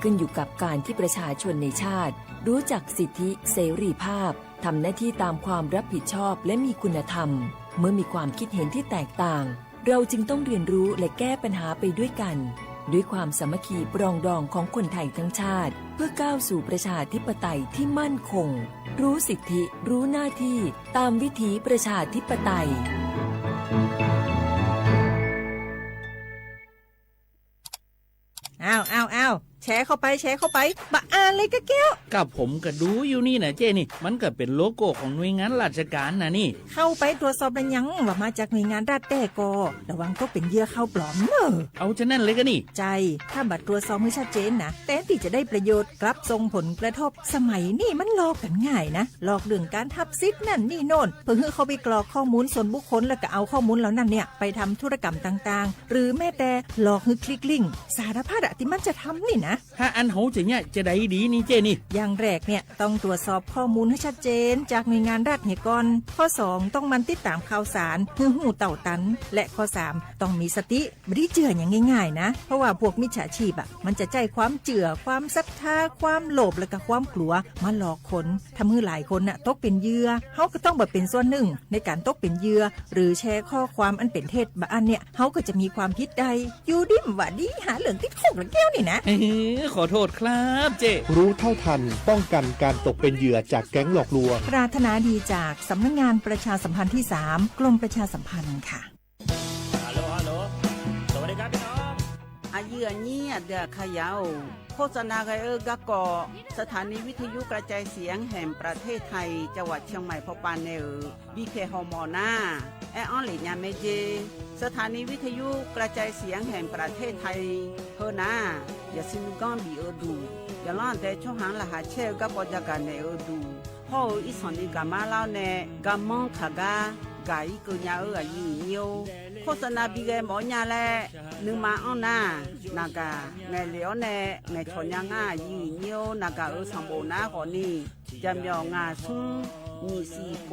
ขึ้นอยู่กับการที่ประชาชนในชาติรู้จักสิทธิเสรีภาพทำหน้าที่ตามความรับผิดชอบและมีคุณธรรมเมื่อมีความคิดเห็นที่แตกต่างเราจึงต้องเรียนรู้และแก้ปัญหาไปด้วยกันด้วยความสามัคคีปรองดองของคนไทยทั้งชาติเพื่อก้าวสู่ประชาธิปไตยที่มั่นคงรู้สิทธิรู้หน้าที่ตามวิถีประชาธิปไตยอ้าวแชร์เข้าไปบะอ่านเลยกะแก้วกับผมก็ดูอยู่นี่นะเจ้นี่มันก็เป็นโลโก้ของหน่วยงานราชการนะนี่เข้าไปตรวจสอบได้ยังว่ามาจากหน่วยงานรัฐแต่ก็ระวังก็เป็นเหยื่อเข้าปลอมเนอะเอาฉะนั้นเลยก็นี่ใจถ้าบัตรตรวจสอบให้ชัดเจนนะแต่ที่จะได้ประโยชน์กลับส่งผลกระทบสมัยนี่มันหลอกกันง่ายนะหลอกเรื่องการทับซิทนั่นนี่โน่นเพื่อให้เขาไปกรอกข้อมูลส่วนบุคคลแล้วก็เอาข้อมูลเหล่านั้นเนี่ยไปทำธุรกรรมต่างๆหรือแม้แต่หลอกให้คลิกลิงก์สารพัดที่มันจะทำนี่นะถ้าอันเขาจะเนี่ยจะได้ดีนี่เจนี่อย่างแรกเนี่ยต้องตรวจสอบข้อมูลให้ชัดเจนจากหน่วยงานรัฐเนี่ยก่อนข้อ2ต้องมันติดตามข่าวสารหื้อหูเต่าตันและข้อ3ต้องมีสติไม่ได้เจืออย่างง่ายๆนะเพราะว่าพวกมิจฉาชีพมันจะใจความเจือความศรัทธาความโลภและก็ความกลัวมาหลอกคนทำให้หลายคนตกเป็นเหยื่อเขาก็ต้องเป็นส่วนหนึ่งในการตกเป็นเหยื่อหรือแชร์ข้อความอันเป็นเท็จบางอันเนี่ยเขาก็จะมีความผิดใดอยู่ดิมว่าดีหาเหลืองติดคุกแล้วแก้วนี่นะขอโทษครับเจรู้เท่าทันป้องกันการตกเป็นเหยื่อจากแก๊งหลอกลวงปรารถนาดีจากสำนักงานประชาสัมพันธ์ที่3กรมประชาสัมพันธ์ค่ะฮัลโหลสวัสดีครับพี่น้องอายุนี้เดือขยาวโฆษณาไกกะกอสถานีวิทยุกระจายเสียงแห่งประเทศไทยจังหวัดเชียงใหม่พบปานเนอบีเคฮอมอนาแอออนหลิญาเมเจสถานีวิทยุกระจายเสียงแห่งประเทศไทยเฮนาอย่าซินก้อนบีดูอย่าล้อนแต่ช่วงหางละหาเชลกับปจักกันเนดูพ่ออีสานนี่กามาเล่าเนกามองขากากาอีกุญญาอายุเนียวโฆษณาบีเกหมอญาแลนึงมาอ้อนนานากาไงเหลียวเนไงชนยางายีเนียวนากาสัมโบนาขอนี่จำยองาซุงนี่สีโก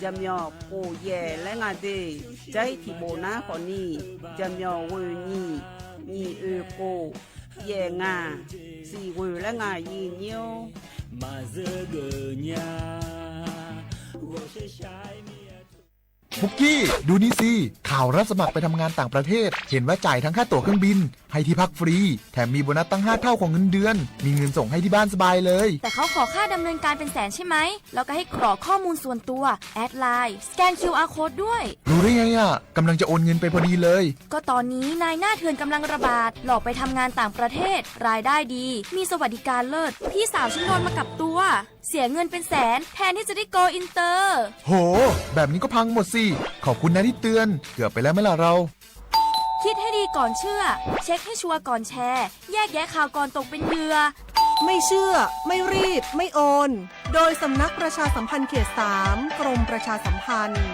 จำยอโกเย่และงาเดใจที่โบนาขอนี่จำยอเวนี่โกเย่งาสีเวและงายีเนียวมาเจอเกญาบุกกี้ดูนี่สิข่าวรับสมัครไปทำงานต่างประเทศเห็นว่าจ่ายทั้งค่าตั๋วเครื่องบินให้ที่พักฟรีแถมมีโบนัสตั้ง5 เท่าของเงินเดือนมีเงินส่งให้ที่บ้านสบายเลยแต่เขาขอค่าดำเนินการเป็นแสนใช่ไหมแล้วก็ให้กรอกข้อมูลส่วนตัวแอดไลน์สแกน QR Code ด้วยรู้ได้ไงกำลังจะโอนเงินไปพอดีเลยก็ตอนนี้นายหน้าเถื่อนกำลังระบาดหลอกไปทำงานต่างประเทศรายได้ดีมีสวัสดิการเลิศพี่สาวฉันโดนมากับตัวเสียเงินเป็นแสนแทนที่จะได้โกอินเตอร์โหแบบนี้ก็พังหมดสิขอบคุณนะที่เตือนเกือบไปแล้วไหมล่ะเราคิดให้ดีก่อนเชื่อเช็คให้ชัวร์ก่อนแชร์แยกแยะข่าวก่อนตกเป็นเหยื่อไม่เชื่อไม่รีบไม่โอนโดยสำนักประชาสัมพันธ์เขต3กรมประชาสัมพันธ์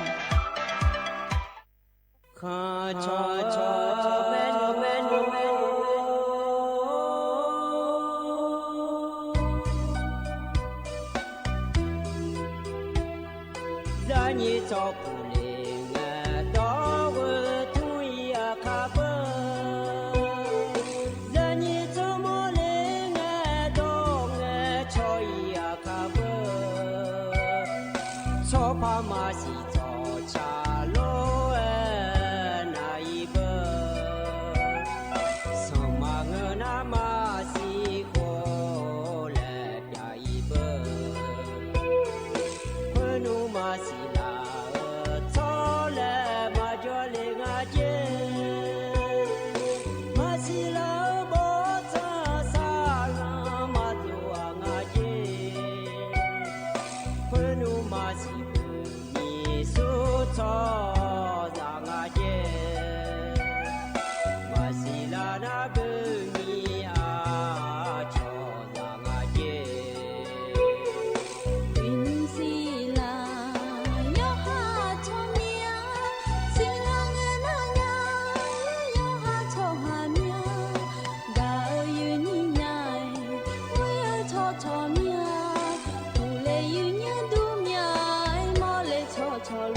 错怕嘛是做茶路的那一辈，什么个那嘛是过来呀一辈，困难嘛是那错来嘛就来啊接，嘛是老不咋啥啦嘛就啊接，困难嘛是。错让阿姐，马西拉那不米啊，错让阿姐。云西拉有哈错命，西拉个那呀有哈错哈命，高云你呀，我有错错命，土雷云呀都命，莫雷错错路。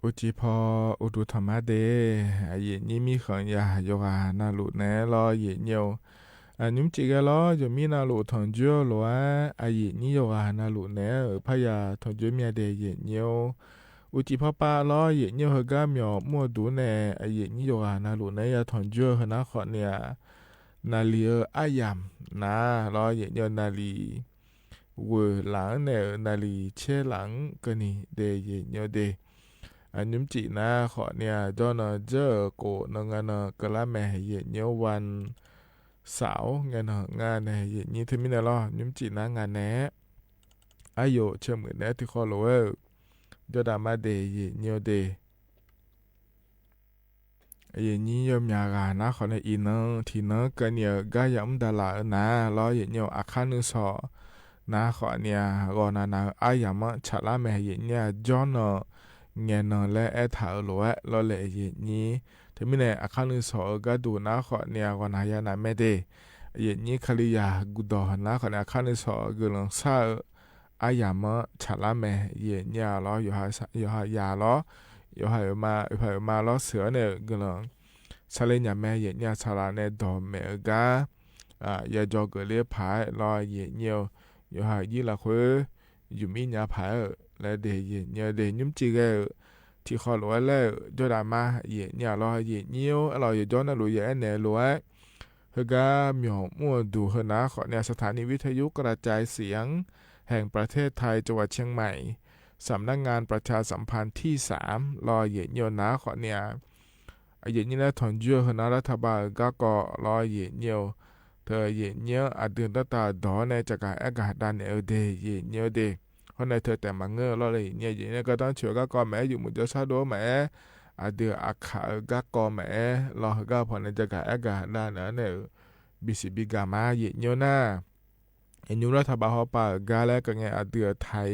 อุจิพออุดุธรรมะเดอาเยนี่มีขังยาโยกานาลุเนลอเยเนียวนุมจิกะลอจะมีนาลุทองจัวลัวอาเยนี่โยกานาลุเนพยาทองจัวเมียเดเยเนียวอุจิพอปาลอเยเนียวเฮกาเมียวมัวดูเนอาเยนี่โยกานาลุเนยาทองจัวหนาขอเนี่ยนาลีอายามนาลอเยเนียวนาลีเวหลังเนนาลีเชหลังกนี่เดเยเนียวเดอันยุมจีนะขอเนี่ยจอนเจอโกนงานกะละแม่เยเนียววันเสาร์งานในเยนี้ถึงมินาลอยุมจีนะงานแหนอายุเชื่อมือแหนที่ขอโลเวจอดามาเดเยเนียวเดเยนี้ยมยากานะขอในอีนที่นกันเนี่ยกายมดาลานะรอเยเนียวอาคานุสอนะขอเนี่ยรอนาอายามฉลาแม่เยเนี่ยจอนเงินและแอถาหลวะลอเลเยนี้ถึงมิเนอาคานุสอกดูนะขอเนี่ยกนายานาเมเดเยนี้คลียากุดอนะขอเนี่ยอาคานุสอกุลงซาอายามฉลาแม่เยเนี่ยลออยู่หายาลออยู่หายมาลอเสือเนี่ยกุลงซาเลญาแม่เยเนี่ยฉลาเนี่ยดอเมกายาจอกเลียผายลอเยเนี่ยอยู่หายยี่ละคุอยู่มีญาผายและเดเยเนี่ยเดยุมจีเกที่ขอรู้แล้วจอดามาเยเนี่ยรอเยเนี่ยเราอยู่จอนะรู้เยเนี่ยรู้เฮกาเมียวมัวดูเฮนะขอเนี่ยสถานีวิทยุกระจายเสียงแห่งประเทศไทยจังหวัดเชียงใหม่สำนักงานประชาสัมพันธ์ที่3รอเยเนี่ยนะขอเนี่ยเยเนี่ยนะถอนจัวเฮนะรัฐบาลก็รอเยเนี่ยเธอเยเนี่ยอาเดือนตาดอในจากการอากาศดันเอเดเยเนี่ยเดเพราะในเธอแต่มาเงอเราเลยเนี่ยก็ต้องเชื่อก็แม่อยู่มุจชาโดแม่อาเดืออาขาก็แม่เราก็พอในจะกะอากาศด้านนั้นเนี่ยบิสิบิกามาเยเนียวหน้าเอ็นยูรัฐบาลเขาปากาแล้วก็ไงอาเดือไทย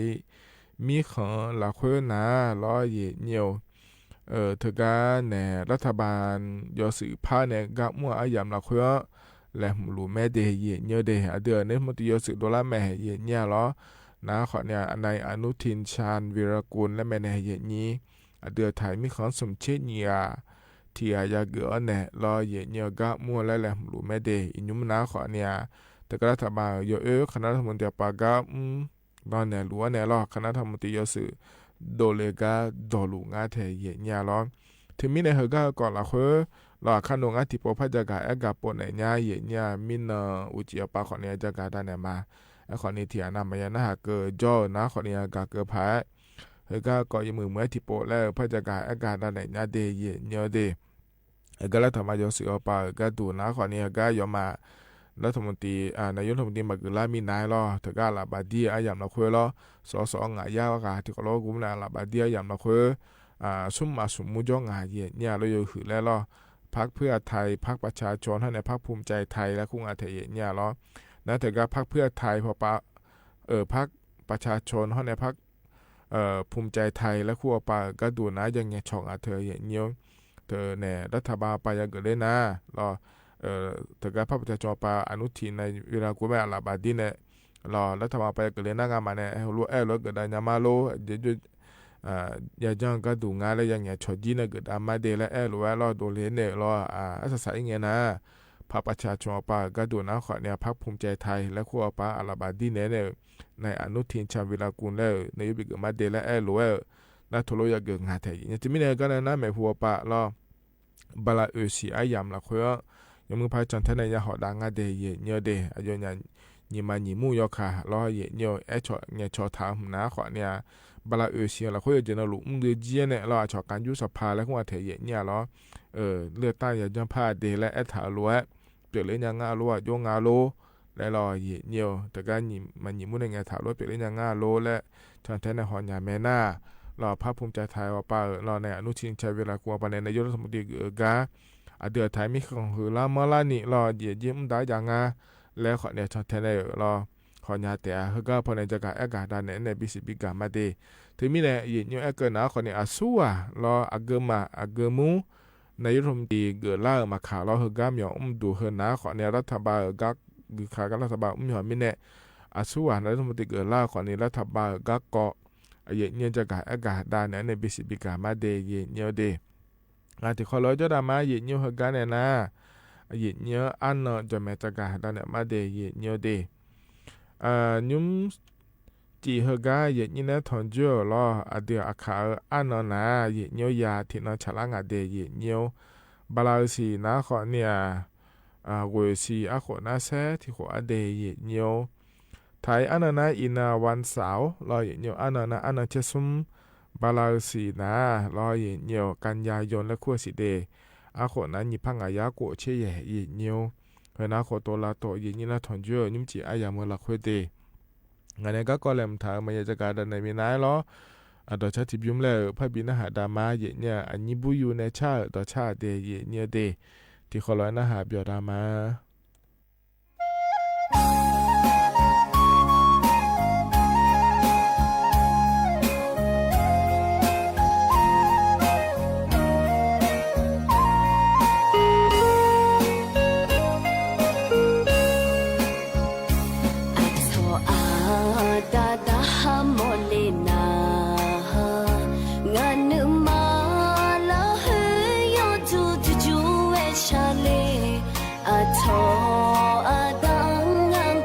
มีของหลักคุยนะล้อเยเนียวเธอก็เนี่ยรัฐบาลยอสื่อผ้าเนี่ยก็มั่วอายามหลักคุยและหลูแม่เดเยเนียวเดอาเดือเนี่ยมันติยอสื่อดอลลาร์แม่เยเนียล้อนะขอเนี่ยในอนุทินชาญวีรกุลและแม่ในเยนี้เดือไทยมีของสมเชษเนียที่อายาเกือเนี่ยรอเยเนียกะมัวและแหลมหลูแม่เดอินุมนะขอเนี่ยแต่ก็รัฐบาลยคณะรัฐมนตรีปากะตอนเนี่ยหลัวเนี่ยรอคณะรัฐมนตรียสื่อโดเลกาดอลูงาเทเยเนียรอถึงมีในเฮกะก่อนละคือรอคันงาที่ปพจะกะกะปนในญาเยเนียมินอุจิปาขอเนี่ยจะกะได้เนี่ยมาขอนี้ที่นำมานะหากเกิดจ่อนะขอนี้กาเกิดพายเฮก็ก่อมือเมื่อที่โปแล้วพระจักรอากาศด้านไหนนาเดเยเนียวเดก็รัฐมนตรียศิอปาก็ดูนะขอนี้ก็ยอมมารัฐมนตรีนายกรัฐมนตรีมากุลามีนายรอเธอก็ลาบาดีอายามละคุยรอสงายาวกาที่เขาโลกุมนาลาบาดีอายามละคุยสุ่มมาสุ่มมุจงอาเยเนี่ยเราอยู่หือแล้วรอพรรคเพื่อไทยพรรคประชาชนให้ในพรรคภูมิใจไทยและคุ้งอาเทเยเนี่ยรอนะแต่ก็พรรคเพื่อไทยพอปะพรรคประชาชนเขาในพรรคภูมิใจไทยและคู่ปะก็ดูนะยังไงช่องเธออย่างเงี้ยเธอเนี่ยรัฐบาลไปยังเกิดเลยนะรอแต่ก็พรรคประชาชนปะอนุทินในเวลากูไม่อาลาบาดีเนี่ยรอรัฐบาลไปเกิดเลยนะงานมาเนี่ยรู้รู้เกิดได้ยามาโลเดี๋ยว อย่าจังก็ดูงานแล้วยังชอจีนะเกิดอามาเดและหรือว่ารอดูเลนเนี่ยรอภาษาอย่างเงี้ยนะพรรคประชาชนป่าก็ดูนะขอเนี่ยพรรคภูมิใจไทยและขั้วป่าอาราบาดีเนี่ยในอนุทินชาญวีรกูลแล้วในยุคเกิดมาเดและหรือว่านัทโลยเกิดงานไทยเนี่ยจะมีเนี่ยก็นะแม่หัวป่ารอบลาสีอายามละคุยยังมึงพายจันทนายาหอดังงาเดยเนียเดอายเนี่ยยี่มายี่มูยอค่ะรอเยเนียชอเนี่ยชอถามนะขอเนี่ยบลาสีละคุยจะนลุมึงเดียจีเนี่ยรอชอการยุสภาและหัวไทยเนี่ยรอเลือดใต้อย่าจังพาเดและถาลัวเปลี่ยนเลยยังงาลัวโยงาโลและรอเยเนียแต่การยี่มันยี่มูในไงถาลัวเปลี่ยนเลยยังงาโลและจันทนายหอนยาแม่น่ารอภาคภูมิใจไทยว่าป่ารอในอนุทินชัยเวลากว่าปในนายกรัฐมนตรีกาเดือไทยมีของหือลาเมื่อลานี่รอเยี่ยมได้อย่างงาแล้วขอเนี่ยชอนเทนรอขอญาแต่เฮก็พอในจักรอากาศด้านในบิสิบิกามาเดถึงมีเนี่ยเยี่ยมเกินนะขอเนี่ยอาซัวรออเกมาอเกมูนายกรัฐมนตรีเกิดล่ามาข่าวรอเฮก็มีดูเฮนะขอเนี่ยรัฐบาลกักคือขากันรัฐบาลมีมีเนี่ยอาซัวนายกรัฐมนตรีเกิดล่าขอเนี่ยรัฐบาลกักเกาะเยี่ยมจักรอากาศด้านในบิสิบิกามาเดเยี่ยมเดงานที่ขอร้อยเจ้าดามาเยี่ยมเฮก็เนี่ยนะเยี่ยมอันเนาะจะแม่จักรด้านเนี่ยมาเดเยี่ยมเดยุมจีเฮกาเยี่ยมนะทอนจ่อรอเดียอาคาอันเนาะนะเยี่ยมยาที่นอนฉลางเดเยี่ยมบาลาสีนะขอเนี่ยเวสีอาขอนะเซที่ขอเดเยี่ยมไทยอันนั้นอินาวันเสาร์รอเยี่ยมอันนั้นอันนั้นเชซุมบาลาสีนะรอเยี่ยมกันยายนและขั้วสีเดอาขอนั้นยิพังอายาโกเชยเยี่ยมเฮนะขอตัวลาโตเยี่ยมนะทอนจ่อยุมจีอายามละขั้วเดงานนี้ก็แลมถามมาจากการในมีนายล้อดอชาติบิมแล้วพระบินหาดามาเยี่ยอันนี้บุยูในชาดอชาเดเยี่ยเดที่ขอร้อยนะหาเบียดามา a tho a dang ngang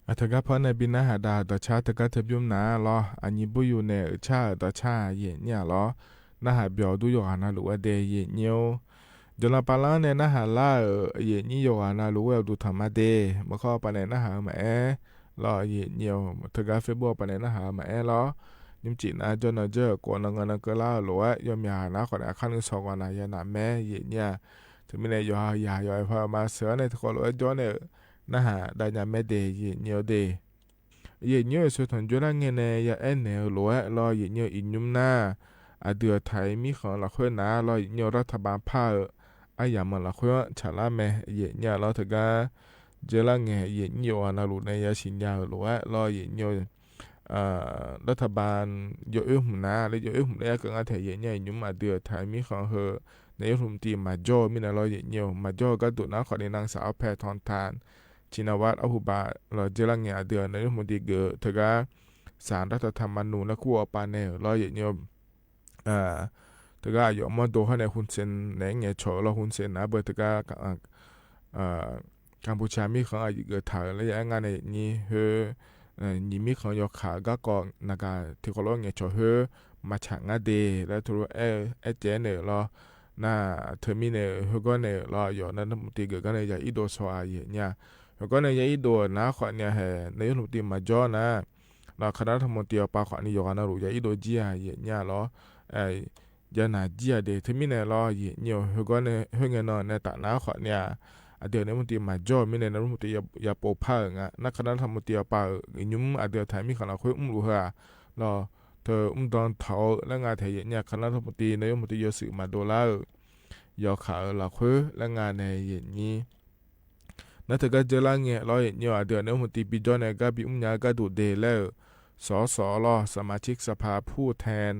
อัตกะพอในบินนาหาดาต่อชาตกะทบยุมนาลออันนี้บุอยู่ในชาต่อชาเย็นเนี่ยลอนาหาเบียวดูโยหานาหรือว่าเดเย็นเนียวจนละปาลาในนาหาล่าเย็นนี่โยหานาหรือว่าดูธรรมะเดมาเข้าไปในนาหาแม่ลอเย็นเนียวตกะเฟบัวไปในนาหาแม่ลอยิมจีนาจนเจอกวนงานก็ล่าหรือว่ายอมยานะขอในขั้นสองวันยานาแม่เย็นเนี่ยถึงไม่ในยอยายอยพอมาเสือในทุกคนเลยจนเนี่ยนะฮะได้ยาแม่เดเย็นเนียวเดเย็นเนียวสุดท้ายจุดนั้นเงี้ยเนี่ยยาเอ็นเนี่ยหรือว่ารอเย็นเนียวอินยุมนาเดือไทยมีของละคนนะรอเย็นเนียวรัฐบาลพาอย่างมันละคนฉลาดแม่เย็นเนี่ยเราถึงก็เจริญเงี้ยเย็นเนียวนะรู้ในยาสินยาหรือว่ารอเย็นเนียวรัฐบาลยกหุ่นนะและยกหุ่นได้ก็งานไทยเย็นเนี่ยยุ่งเดือไทยมีของเฮในรุ่มตีมาโจมีนะรอเย็นเนียวมาโจก็ดูนะขอในนางสาวแพทองทานชินวัตรอภุบาเราเจริญเงี้ยเดือในรุ่มตีเกิดถึงก็สารรัฐธรรมนูญและคู่อปานเนรอเย็นเนียวถึงก็อยู่มาดูให้ในหุ่นเซนในเงี้ยโฉเราหุ่นเซนนะเบอร์ถึงก็กัมพูชามีของอายุเกิดถ่ายและยังงานในนี้เฮนี่มีของยกขาก็ก่อนนักที่เขาเรียกเงี้ยโฉเฮมาฉางงาเดแล้วทุกเจเนอรอน่าเทอร์มิเนอร์เฮก็เนอรออยู่นั่นมุติเกิดกันในยาอิโดสวาเเนี่ยเฮก็ในยาอิโดนะขอเนี่ยเฮในมุติมาจ่อนะเราคณะรัฐมนตรีปาขอนี่อยู่กันนะรู้ยาอิโดจีอาเนี่ยรอยานาจีอาเดเทอร์มิเนอร์รอเนี่ยเฮก็ในเฮเงินในตานะขอเนี่ยเดือนในมุติมาจ่อมีในมุติยาโปพางะนักคณะธรรมติยาปายุ่มเดือนไทยมีขนาดคุยรู้เหรอรอเธอตอนเท่าและงานไทยเนี่ยคณะธรรมติในมุติยสื่อมาโดลายอขาเราคุยและงานในอย่างนี้นั่นถือก็เจริญเงี้ยรอเนี่ยเดือนในมุติปีจอในก็ปียาก็ดูเดแล้วสสรสมาชิกสภาผู้แทน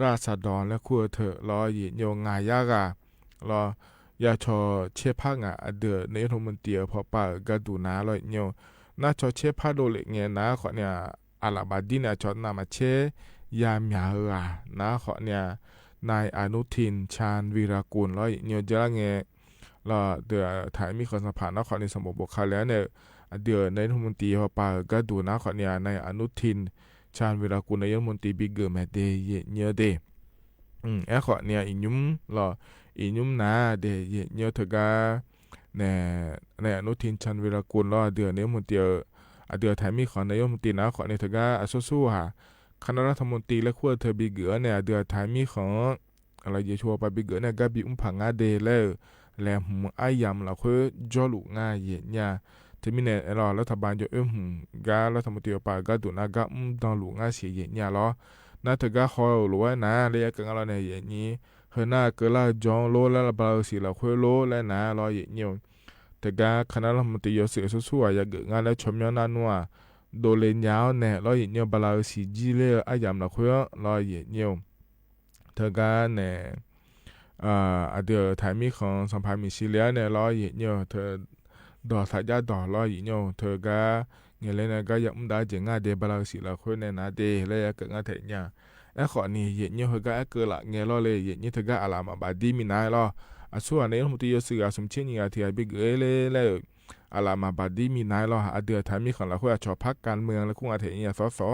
ราษฎรและคู่เธอรอเนี่ยงายากรอยาชอเชพังเดือในรัฐมนตรีพอปากระดูนาลอยเนี่ยน่าชอเชพาโดเล็กเนี่ยนะขอเนี่ยอาลาบาดินชอนามาเชยามยานะขอเนี่ยนายอนุทินชาญวีรกุลลอยเนี่ยจะละเงี้ยเราเดือถ่ายมีคนสัมผัสนะขอในสมบูรณ์คาแล้วเนี่ยเดือในรัฐมนตรีพอปากระดูนะขอเนี่ยนายอนุทินชาญวีรกุลนายรัฐมนตรีบิ๊กเกอร์แมเดย์เนี่ยเดขอเนี่ยยุ่มเราอีนุ่มนาเดยเยอะเถอะก็ในอนุทินชาญวีรกุลรอเดือนนี้มันเดียวเดือนไทยมีของนายกรัฐมนตรีนะขอในเถอะก็สู้ๆค่ะคณะรัฐมนตรีและขั้วเธอบีเกือเนี่ยเดือนไทยมีของอะไรเยอะชัวร์ไปบีเกือเนี่ยก็บีผังงาเดแล้วแหลมไอยำเราคือจอลุง่ายเย็นเนี่ยที่มีเนี่ยเรารัฐบาลจะก็รัฐมนตรีไปก็ดูนะก็ดองลุง่ายเสียเย็นเนี่ยหรอน่าเถอะก็คอยรู้ว่านะเรียกกันอะไรในเย็นนี้เฮน่าเกล่าจองโลและบาสิลาคุยโลและนะรอเย็นเนี่ยแต่ก็คณะรัฐมนตรียศสู้ๆอยากเกิดงานแล้วชมย้อนนัวโดเลนยาวเนี่ยรอเย็นเนี่ยบาลาสิจีเล่อายามละคุยรอเย็นเนี่ยเธอก็เนี่ยเดี๋ยวถ่ายมีของสัมภาระมิชิเลียเนี่ยรอเย็นเนี่ยเธอดอสัญญาดอรอเย็นเนี่ยเธอก็เงี้ยเลยนะก็ยังไม่ได้เจงานเดบาลาสิลาคุยเนี่ยนะเดแล้วอยากเกิดงานเถียงเนี่ยขอนี่เย็นเนี่ยเขาก็เกิดละเงี้ยรอเลยเย็นเนี่ยเธอก็อาลามาบาดีมีนายรอส่วนในเรื่องที่ยศสื่อสมเช่นอย่างที่ไอ้บิ๊กเลยแล้วอาลามาบาดีมีนายรอเดือดท้ายมีของเราคุยชอบพักการเมืองแล้วคงอาเถียงอย่างสอ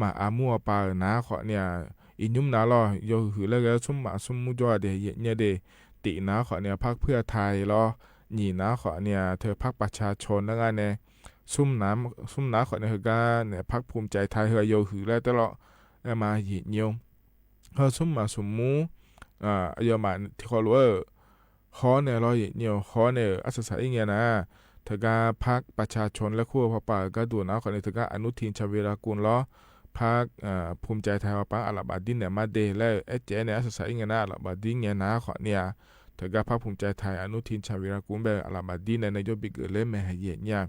มามัวปานะขอเนี่ยอินยุ่มนะรอโยหือแล้วก็สุ่มมุจอเดเย็นเนี่ยเดตินะขอเนี่ยพักเพื่อไทยรอนี่นะขอเนี่ยเธอพักประชาชนแล้วไงเนี่ยสุ่มน้ำขอเนี่ยก็เนี่ยพักภูมิใจไทยเฮยโยหือแล้วตลอดมาเย็นเนี่ยเขาสุ่มมูยอมาที่เขารู้ขอเนี่ยรอเย็นเนี่ยขอเนี่ยอาศัยอย่างเงี้ยนะเธอก็พักประชาชนและคู่พอปาก็ดูนะขอเนี่ยเธอก็อนุทินชาญวีรกุลล้อพักภูมิใจไทยว่าปังอาลาบาดินเนี่ยมาเดแล้วเจเนี่ยอาศัยอย่างเงี้ยนะอาลาบาดินเนี่ยนะขอเนี่ยเธอก็พักภูมิใจไทยอนุทินชาญวีรกุลแบบอาลาบาดินในนายกบิ๊กเล่มแม่เย็นเนี่ย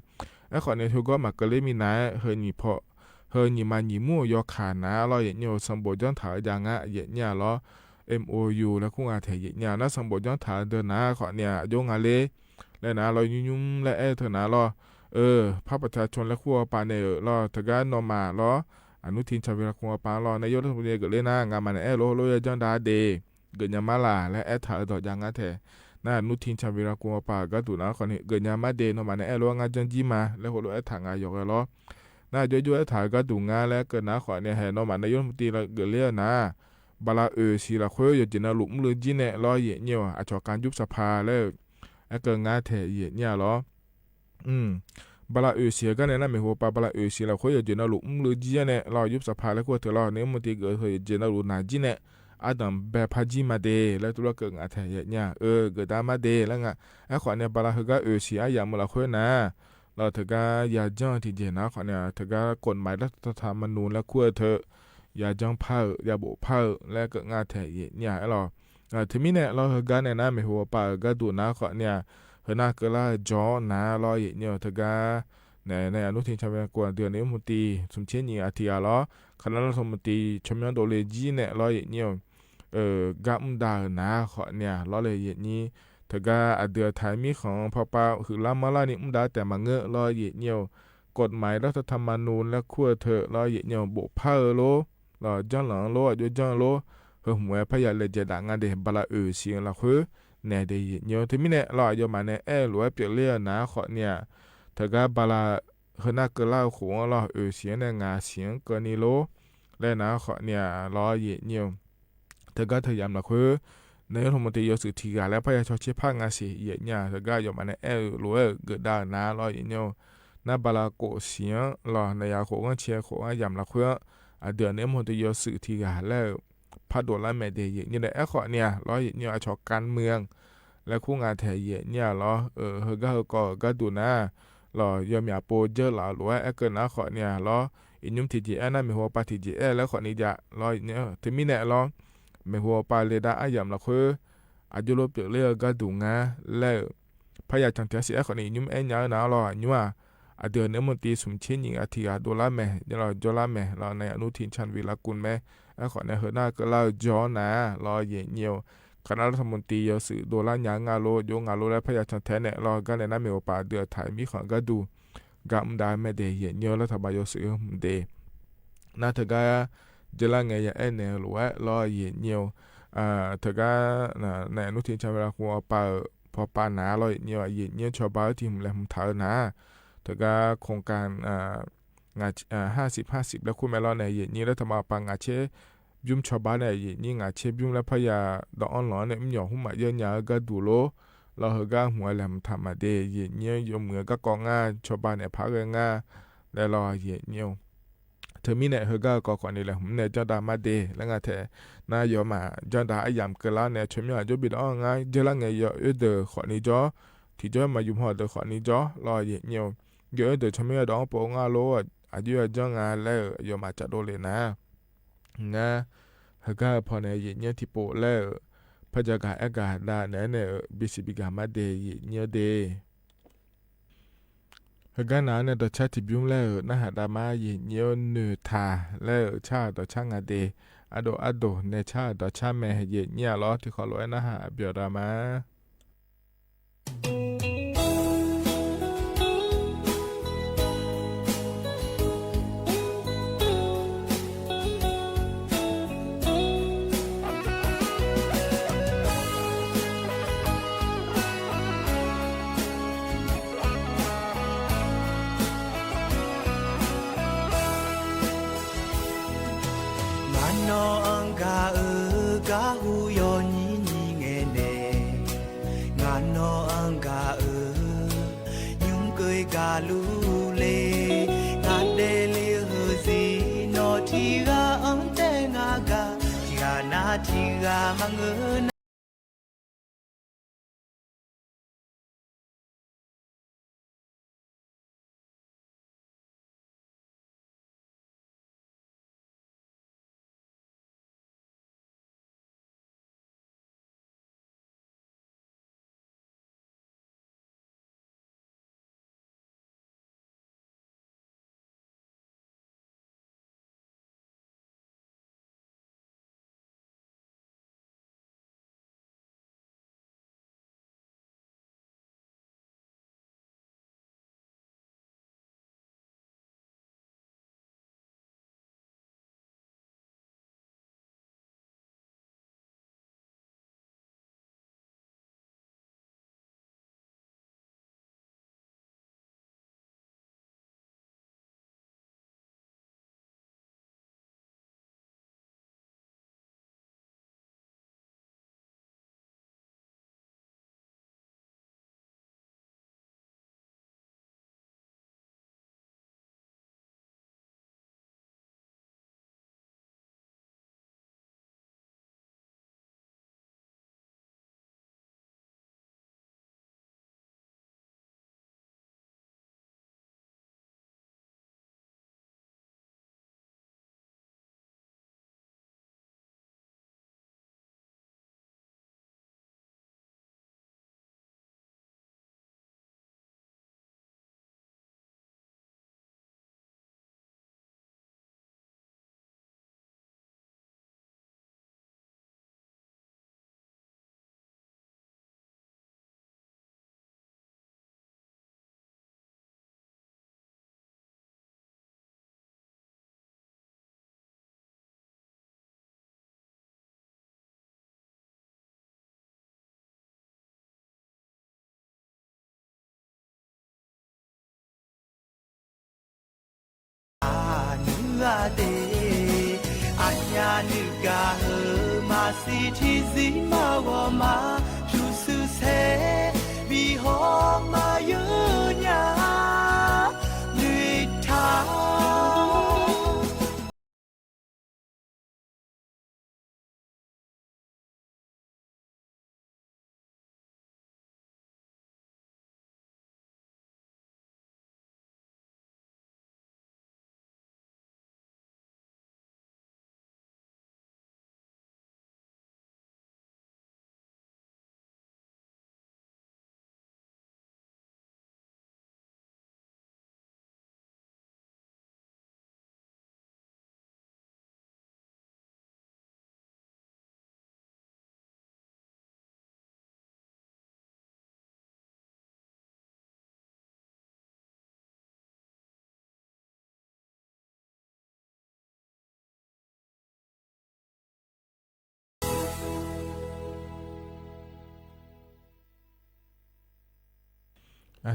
ขอเนี่ยเธอก็มาก็เลยมีนะเฮนี่พอเฮนี่มาหนีมู่ยอขานะรอเย็นเนี่ยสมบูรณ์ย้อนถ่ายอย่างเย็นเนี่ยล้อMOU แล้วคงอาเทียเนี่ยน่าสมบูรณ์ย้อนถ่ายเดินนะขอเนี่ยโยงอะไรแล้วนะเรายุ่มและเธอนะรอภาคประชาชนและขั้วปาเนี่ยรอเธอก็นอมารออนุทินชาญวีรกุลปารอนายกรัฐมนตรีเกิดเลยนะงานมันโลย้อนดาเดเกิดยามาลาและถ่ายดอกอย่างงั้นแท้ น่านุทินชาญวีรกูลปาก็ตุนะคนนี้เกิดยามาเดนมาในรัวงานจันจีมาแล้วหัวถางายกล้อน่าย่อยๆถ่ายก็ตุงาแล้วเกิดนะขอเนี่ยแห่นมาในยมตีละเกิดเลี้ยนะบาลาสีละคุยอยู่จีน่าลุมเลยจีเนี่ยรอเยี่ยวอาจจะการยุบสภาแล้วเกิดงานแถเยี่ยล้อบาลาเสียก็เนี่ยนะไม่หัวปาบาลาสีละคุยอยู่จีน่าลุมเลยจีเนี่ยรอยุบสภาแล้วก็เธอรอเนี่ยมันตีเกิดเหตุจีน่าลุนาจีเนี่ยอาดัมแบบพาจีมาเดแล้วตัวเกิดงานแถเนี่ยเกิดดามาเดแล้วไงขอเนี่ยบาลาเฮก็เสียอย่างมันละคุยนะเราเธอก็อย่าจ้องที่เจนะขอเนี่ยเธอก็กฎหมายรัฐธรรมนูญและขั้วเธออย่าจ้องเผ่าอย่าบุเผ่าและก็งานแถเนี่ยเราทีนี้เนี่ยเราเฮก็เนี่ยนะไม่หัวปาก็ดูนะขอเนี่ยเฮน่าก็ละจ้อนะรอเนี่ยเธอก็ในอนุทินชาญวีรกูลเดือนนี้มุตีสมเช่นนี้อาทิตย์ละคณะรัฐมนตรีชมยอนโดเลจีเนี่ยรอเนี่ยกัมดานะขอเนี่ยรอเลยนี้ถ้าก็เดือดท้ายมีของพอปาคือลามาลานี่มุดาแต่มาเงอะรอเนี่ยกฎหมายรัฐธรรมนูญและขั้วเธอรอเนี่ยบุพาโลรอจังหลังโลอยู่จังโลเฮหัวพยาเลเจดางานเดบลาเสียงละคือแน่เดเนี่ยที่มีเนี่ยรออยู่มาเนี่ยหรือว่าเปลี่ยนเลี้ยนะขอเนี่ยถ้าก็บลาเฮนักก็เล่าหัวรอเสียงในงาเสียงเกินนิโลและนะขอเนี่ยรอเนี่ยเธอก็พยายามละคือในรัฐมนตรียศทีกาและพยาชชิพางาสีเนี่ยเธอก็อยู่มาในหรือว่าเกิดได้นะรอเนี่ยนับบลาโกเสียงรอในยาโขงเชียโขงยามละคือเดือนนี้มันจะยศทีกาแล้วพัดโดนละแม่เดียนี่แหละขอเนี่ยรอเนี่ยชอการเมืองและคู่งานแถเนี่ยรอเฮก็ดูนะรอยามยาโปเจอหล่อหรือว่าเกินนะขอเนี่ยรออินุมทีจีนั่นมีหัวปาทีจีแล้วขอนี้จะรอเนี่ยที่มีเนี่ยรอไม่หัวปลาเลดาอายามละคืออายุลบเปลือกเลือก็ดูงาแล้วพยาจังเทียเสียคนนี้ยุ่มหนาหรอยัวเดือนนี้มันตีสมเช่นยิงอาทิตย์ดอลลาร์แม่เราดอลลาร์แม่เราในอนุทินชาญวีรกูลแม่ขอในเฮน่าก็เล่าย้อนนะรอเยี่ยวคณะรัฐมนตรียสื่อดอลลาร์ยางาโลยงาโลและพยาจังแท้เนี่ยรอก็ในนั้นมีโอปาเดือดถ่ายมีของก็ดูกำได้ไม่เดเยี่ยวรัฐบาลยสื่อเดน่าเถอะเจริญไงอย่างเนี่ยหรือว่ารอเยี่ยวเธอก็ในอนุทินชาญวีรกูลพอปาหนาเราเนี่ยชาวบ้านที่ผมเลยผมถามนะเธอก็โครงการงาน50แล้วคุณแม่เราในนี่รัฐบาลปังอาเชยุ่มชาวบ้านในนี่งาเชยุ่มแล้วพยาดอกอ่อนหลอเนี่ยมันหยอกหุ่มมาเยอะๆก็ดูโลเราเฮก็หัวแหลมทำมาเดยเนี่ยยมเหมือนก็กองงานชาวบ้านเนี่ยพักงานแล้วรอเนี่ยเธอมีเนี่ยเฮก็ก่อนนี่แหละผมเนี่ยจะดามาเดแล้วงาแท้นายมาจะดาอายามเกล้าเนี่ยชมยอดจะบิดอ้องไงเจริญไงเยอะเดอขอนี้จ่อที่จะมายุ่มหัวเดอขอนี้จ่อรอเนี่ยเยอะเดอชมยอดดองโปงาโลอายุจังงาแล้วยมาจัดโดเลยนะนะเฮก็พอเนี่ยเนี่ยที่โปแล้วพระจากอากาศได้เนี่ยบิสิบิกามาเดเนี่ยเดเฮก็นาเนี่ยต่อชาติบิมแล้วนะหาดามาเนี่ยเนื้อทาแล้วชาต่อช่างอาเดอโดในชาต่อชาแม่เนี่ยล้อที่ขอร้อยนะฮะเบียดามาลูเลงาเดลีเฮซีโนทีกาอังเตงากาทีกานาทีกามังเอ อาเดอัญญานุกาเฮมาสิที่สิมาวมาชูสุเซบีฮอมายุญาลุยทา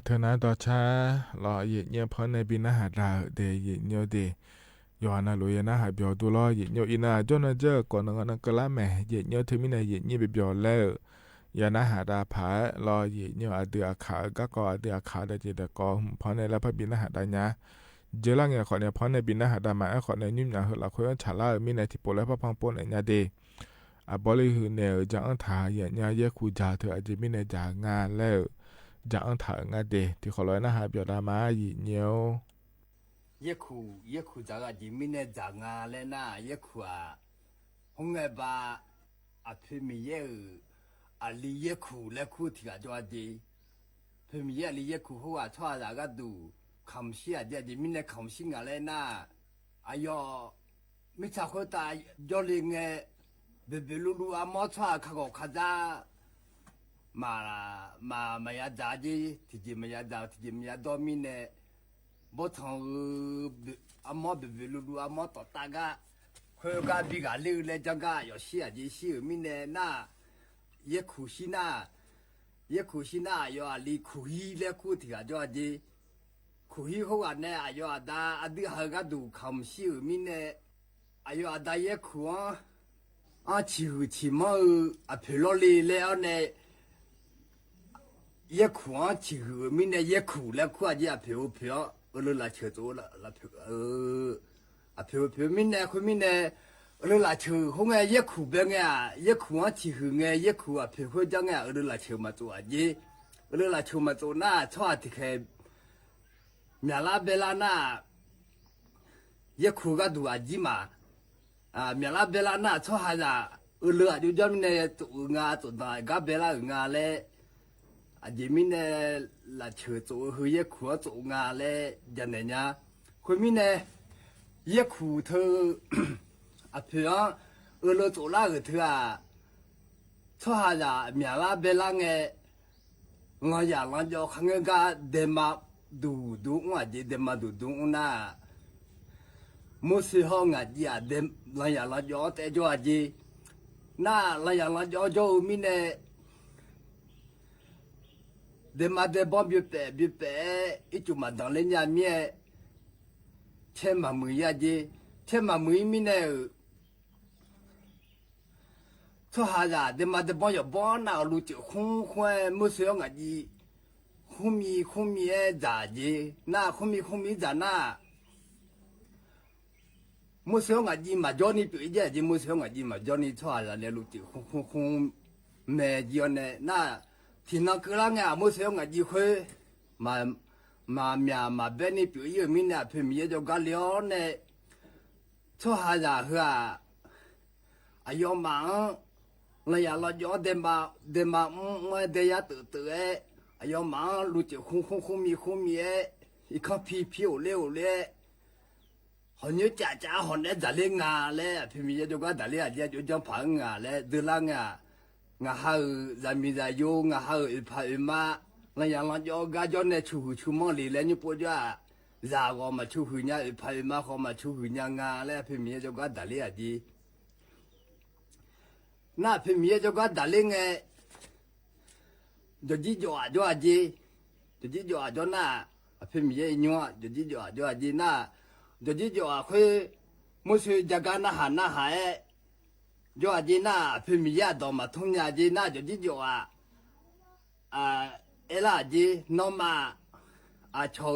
เธอนะต่อช้ารอเหยียดเงียบเพราะในบินอาหารดาเดเหยียดเงียวเดย้อนนะลุยนะหาเบียวดูรอเหยียดเงียวอินาจนเจอก่อนนั้นก็ละแม่เหยียดเงียวเธอมีในเหยียดเงียบเบียวแล้วยานะหาดาผารอเหยียดเงียวอาเดือขาก็อาเดือขาได้จีเดกอเพราะในละพบินอาหารดาญาเจอละเงียขอเนี่ยเพราะในบินอาหารดามาขอในนิ่มหนาเหละคุยฉาละมีในที่ปลแล้วพพังปนเนี่ยเดบริหือเนี่ยจะอังถาเหยียดเงียวเยคูจาเธออาจจะมีในจางานแล้วจะอังถางาเดที่ขอร้อยนะฮะเบียดามาหยีเนียวเยคูจากอาจิมิเนจางาเลนะเยคูอาหงเอบาอภิมิเยอลีเยคูและคูที่อาจว่าดีภิมิเยอลีเยคูหัวชอบจากาดูคำเสียเดียจิมิเนคำสิงาเลนะอายอมิชาโคตายอลิงเงเบเบลูลูอามอชอบข้าก็ข้าจ้ามายาดาจีที่จีมายาดาที่จีมายาดอมิเน่บทของอามอเบเบลูลูอามอต่อตากะเพื่อกาบิกาลือเลจังกะยอเสียจีสิมิเน่น่าเยคูชิน่ายออาลีคูฮีเลคูที่อาจว่าจีคูฮีเขาอันเนี่ยอายออาดาอดีหากาดูคำสิมิเน่อายออาดาเยคูชิมาอภิโลลีแล้วเนี่ยเยคูชิหือมินเยคูแล้วขั้วจีอภิวเพียวเลยละเชื่อตัวละเพียวอภิวเพียวมินคุณมินเลยละเชื่อหงเยคูเบงเยคูชิหือเยคูอภิวจังเลยละเชื่อมาตัวจีเลยละเชื่อมาตัวน่าชอบที่แค่เมียลาเบลาน่าเยคูก็ดูจีมาเมียลาเบลาน่าชอบหาเลยอยู่จำมินตัวงาตัวได้ก็เบลางาเลยอาจจะมีเนี่ยละเชื่อตัวเฮียขัวตัวงาเลยยันเนี่ยคุณมีเนี่ยเฮียขู่เธอเพื่อเราตัวละเธอชอบหาเมียละเบลังเงาอย่างนั้นจะขังก็เดมาดูว่าจะเดมาดูน่ะมุสลิมอาจจะเดมหลังอย่างนั้นจะแต่จะอาจจะน่าหลังอย่างนั้นจะมีเนี่ยเดมาเดบอมบิวเปอีจุมาดังเล่นยามีเช่นมามือยาจีเช่นมามือมีเนี่ยทุกหาจเดมาเดบอมอย่าบอน่ารู้จักคงมุสลิมอาจีคงมีจ่าจีน่าคงมีจ่าน่ามุสลิมอาจีมาจอนี่ปีเดียจีมุสลิมอาจีมาจอนี่ทุกหาจเนี่ยรู้จักคงแม่จีเนี่ยน่าที่นั่งกลางเนี่ยมุสลิมอาจีคุยมาเมียมาเบนี่ปีเยอะมีเนี่ยเพิ่มเยอะจะกันเลี้ยงเนี่ยทุกหาจเหรออายุมังเลยอยากเราย้อนเดมาไม่ได้ยาตื่นอายุมังรู้จักคงมีอีกข้าพี่เลี้ยวคนนี้จ้าคนนี้จะเลี้ยงงาเลยเพิ่มเยอะจะกันแต่เลี้ยงเดี๋ยวจะพังงาเลยเดือดร้อนงาหาจะมีจะโยงาหาพายมาเลยอย่างเราโยกาจนเนี่ยชูมอลีเลยนี่ปวดว่าจะก็มาชูหื้อพายมาเขามาชูหื้องาเลยเพิ่มเยอะจะกันแต่เลี้ยงดีน่าเพิ่มเยอะจะกันแต่เลี้ยงจะจีจ่อจีจะจีจ่อน่าเพิ่มเยอะนัวจะจีจ่อจีน่าจะจีจ่อคุย มุสจากการอาหารหายยอจีน่าพิมียาดอมาทุ่งยาจีน่าจะจิจวะเอล่าจีนอมาชอ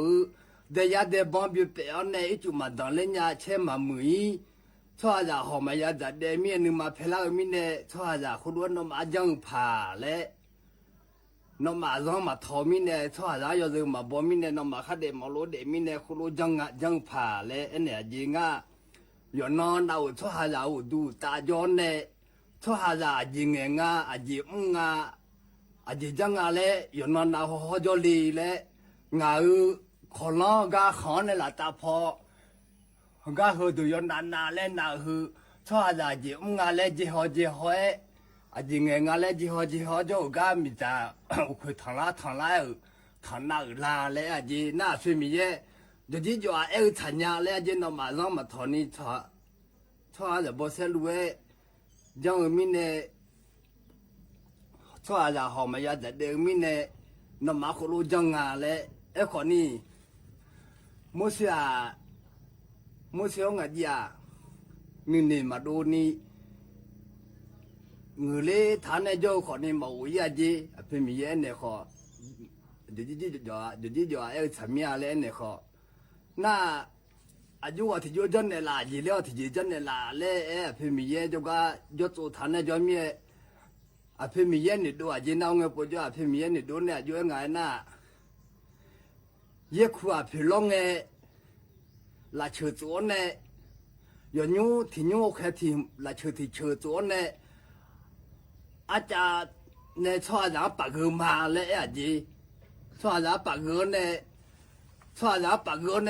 เดียเดบอมบิเปอเนอิจุมาดอนเลญาเชมามุยชอจะหอมายาดัดเดมีนึมาเพลามิเนชอจะคุดวนนมาจังผาเลนมาซองมาทอมิเนชอจะยอดมาบอมิเนนมาขัดเดมาโลเดมิเนคุโลจังผาเลเอเนจีงายอนนเอาชอจะดูตาจอนเนชอจะจิงงาจิงาจิจังเลยอนนเอาฮอจอลีเลงาขอลองกาขอนละตาพอกาฮือดูยอนนาเลนาฮือชอจะจิงาเลจิฮอจิงงาเลจิฮอจอกามิตาคุยทางนาลาเลจิน่าฟิมีเยจะจิจว่าทัญญาเลจินมาซองมาทอนี่ชอจะบอเซลุเอจังมิเนชอจะหอมายาเดมิเนนมาคุโลจังงาเลขอนี่มุสงาดียมินมาดูนี่เงือฐานเจ้าขอนี่มาอุยาจีเป็นมีเอ็นเนี่ยขอเดี๋ยวฉันมีอะไรเนี่ยขอน่าอายุว่าที่จันเนี่ยละยี่เลี้ยวที่จันเนี่ยละเล่เป็นมีเอ็นเจ้าก็ยศฐานเจ้ามีเป็นมีเอ็นนี่ดูจีน่าเงยปุ๊บเป็นมีเอ็นนี่ดูเนี่ยอยู่ยังไงน่ะเยอะขวาพิลงเอลาเชื่อตัวเนี่ยย้อนยูที่ยูแค่ที่ลาเชื่อตัวเนี่ยอาจารย์เนี่ยชอบจะปากเกอมาเลยจีชอบจะปากเกอเนี่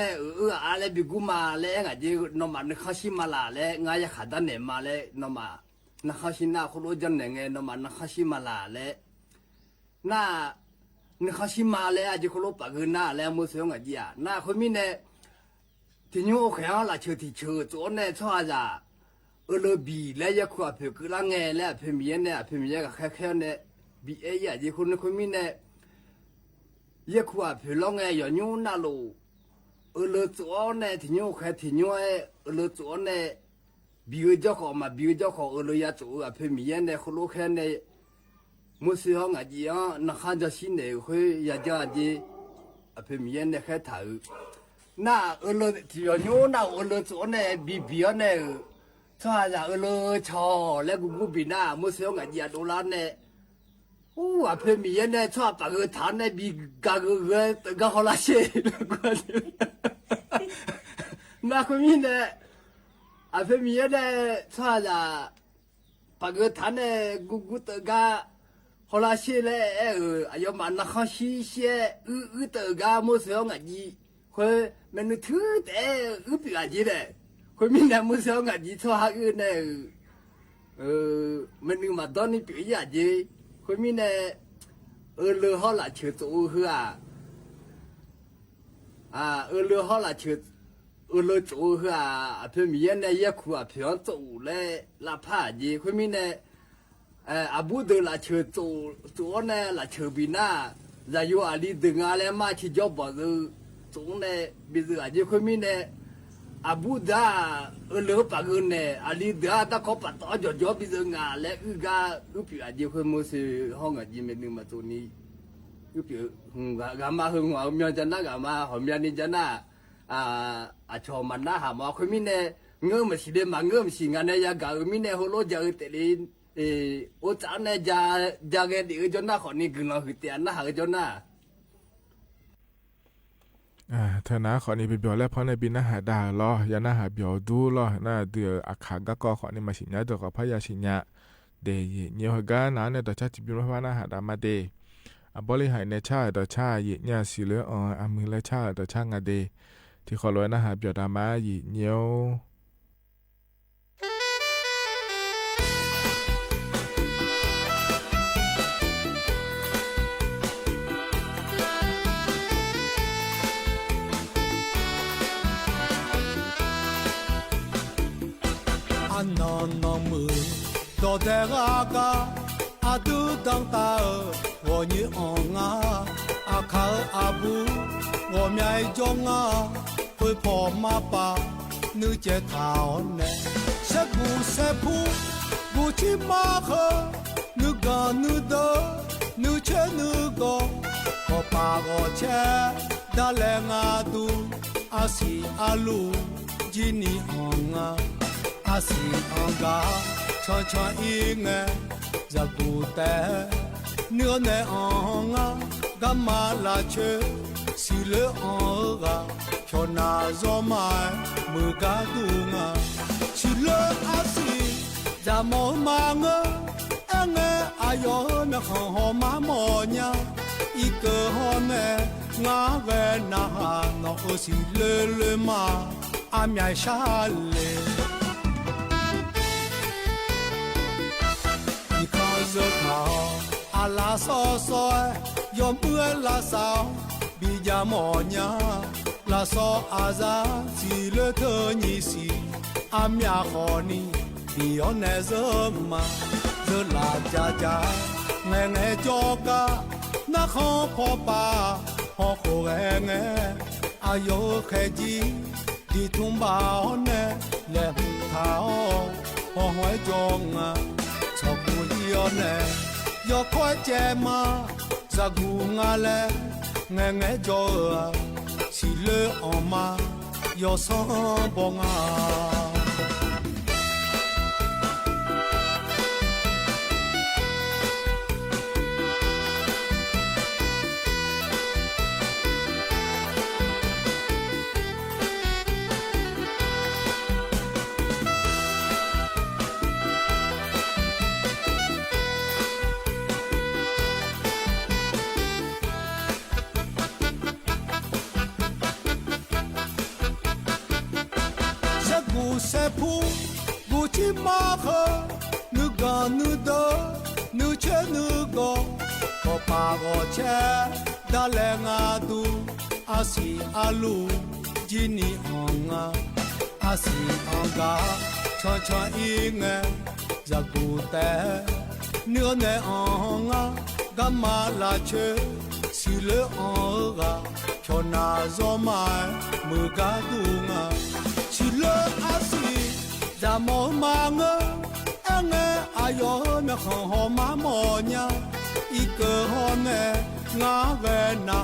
ยอะไรบิกุมาเลยจีนมาเนี่ยข้าชิมาลาเลยง่ายขัดเนี่ยมาเลยนมาเนี่ยข้าชิน่าคนรู้จักเนี่ยนมาเนี่ยข้าชิมาลาเลยน่าเนี่ยข้าชิมาเลยจีคนรู้ปากเกอน่าเลยมุสลิมจีน่าคนมีเนี่ยที่ยูแค่ละเชื่อตัวเนี่ยชอบจะเลบีแล้วยังขวบเพื่อกุลาเงยแล้วเพื่อมีเนี่ยเพื่อมีก็แค่เนี่ยบีเอยจีคนมีเนี่ยยังขวบเพื่อลงเงยย้อนยูน่าลูเลตัวเนี่ยที่ยูแค่ที่ยูเลตัวเนี่ยบีเจ้าของมาบีเจ้าของเลยยาตัวเพื่อมีเนี่ยคนรู้แค่เนี่ยมุสลิมจีนักขันจะสิเนี่ยคุยยาจ้าจีเพื่อมีเนี่ยแค่ถ่ายน่าเลที่ย้อนยูน่าเลตัวเนี่ยบีเนี่ยชาจะชอแล้วกูบิน่ามุสลิมจีดูแลเนี่ยโอ้เพื่อมีเนี่ยชอบปากฐานเนี่ยบีกากก็ฮอลาเช่น่าคนมีเนี่ยเพื่อมีเนี่ยชาจะปากฐานเนี่ยกูตกาฮอลาเช่เลยยอมนักข้าชีเช่ตกามุสลิมจีคนมันถือแต่ปีอาจีเลยคนมีเนี่ยมุสลิมจีชอบเนี่ยมันนึกมาตอนนี้ปีอาจีคนมีเนี่ยเรือฮอลาเชื่อตัวหัวเรือฮอลาเชื่อเรือตัวหัวเพื่อมีเนี่ยยักษ์หัวเพื่อนตัวเลยลาพาจีคนมีเนี่ยอาบูเดลาเชื่อตัวเนี่ยลาเชื่อบิน่าจะอยู่อาลีดึงอะไรมาที่จอบตัวเนี่ยบิดอาจีคนมีเนี่ยอาบูดาเลือปากเนี่ยอาลีดาตะเขาปัดต่อจอบบิดงาและปีอาจีคนมุสลิมห้องอาจีไม่นึกมาตัวนี้ปีกามาหึงว่าเมียจันนะกามาหอมยานิจันนะชอมันนะหามาคนมีเนี่ยเงื่อมสิเดมาเงื่อมสิงานเนี่ยยากามีเนี่ยฮัลโหลจะเตลินโอจานเนี่ยจะเกดิจนน่าขอนี่กึ่งเราหิตยันนะหาจนน่ะเธอนะขอนี่ไปเบียวแล้วเพราะในบินน่าหาดาล้อยาน่าหาเบียวดูล้อน่าเดืออาคากก็ขอนี่มาสิญญาเดือกับพระยาสิญญาเดยเนียวกันนะเนี่ยต่อชาติบินว่าน่าหาดามาเดบริหารในชาต่อชาเยเนี่ยสิเลอมือและชาต่อชางาเดที่ขอร้อยน่าหาเบียวดามาเยเนียวนอนมือตัวเด็กอาดูดังตา我女昂啊，阿卡阿布，我咪中啊，会破马巴， nữ chế thảo nè sẽ gu sẽ phu gu chi ma khờ nữ gà nữ đỡ nữ chế nữ gò có pa gò chế đã lẽ ngà tu asi alu jini onga asi onga cho y nghe za gu te nửa nè onga gamma la chê si le onga cho na zo mai mưa cá dunga si le asi za mo manga enge ayo na ho ma mo nya i cơ ho ne ngã về na nó si le ma am ya sha le i ka zo ka ala so so yom mưa la sao bi ja mo nya la so aza si le thơ nhị si am ya kho ni bi on ne zo ma zo la ja ja nghe nghe cho ca na kho pho pa ho kho nghe ayo khe ji đi thung bao ne le thao ho hoai jong a cho ku yo ne yo khoi che ma za gu nga le nghe nghe cho si le en ma yo son bon a sẽ phu gu chi ma khờ nữ gà nữ đỡ nữ chế nữ gò có pa gò che đã lẽ ngà tu asi alu jini onga asi onga cho y nghe za gu te nửa nè onga gamma la che si le onga cho na zo mai mưa cá dunga si le asi za mo manga enge ayo na ho ma mo nya i cơ ho ne ngã về na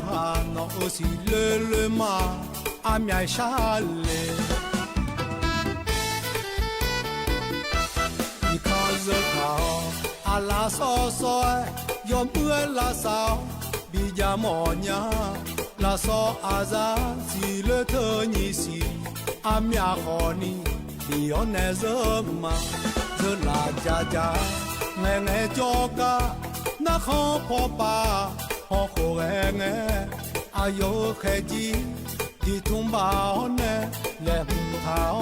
nó si le ma am ya sha le i ka zo ka ala so so yom mưa la sao bi ja mo nya la so aza si le thơ nhị si am ya kho ni bi on ne zo ma zo la ja ja nghe nghe cho ca na kho pho pa ho kho nghe ayo khe ji đi thung bao ne le thao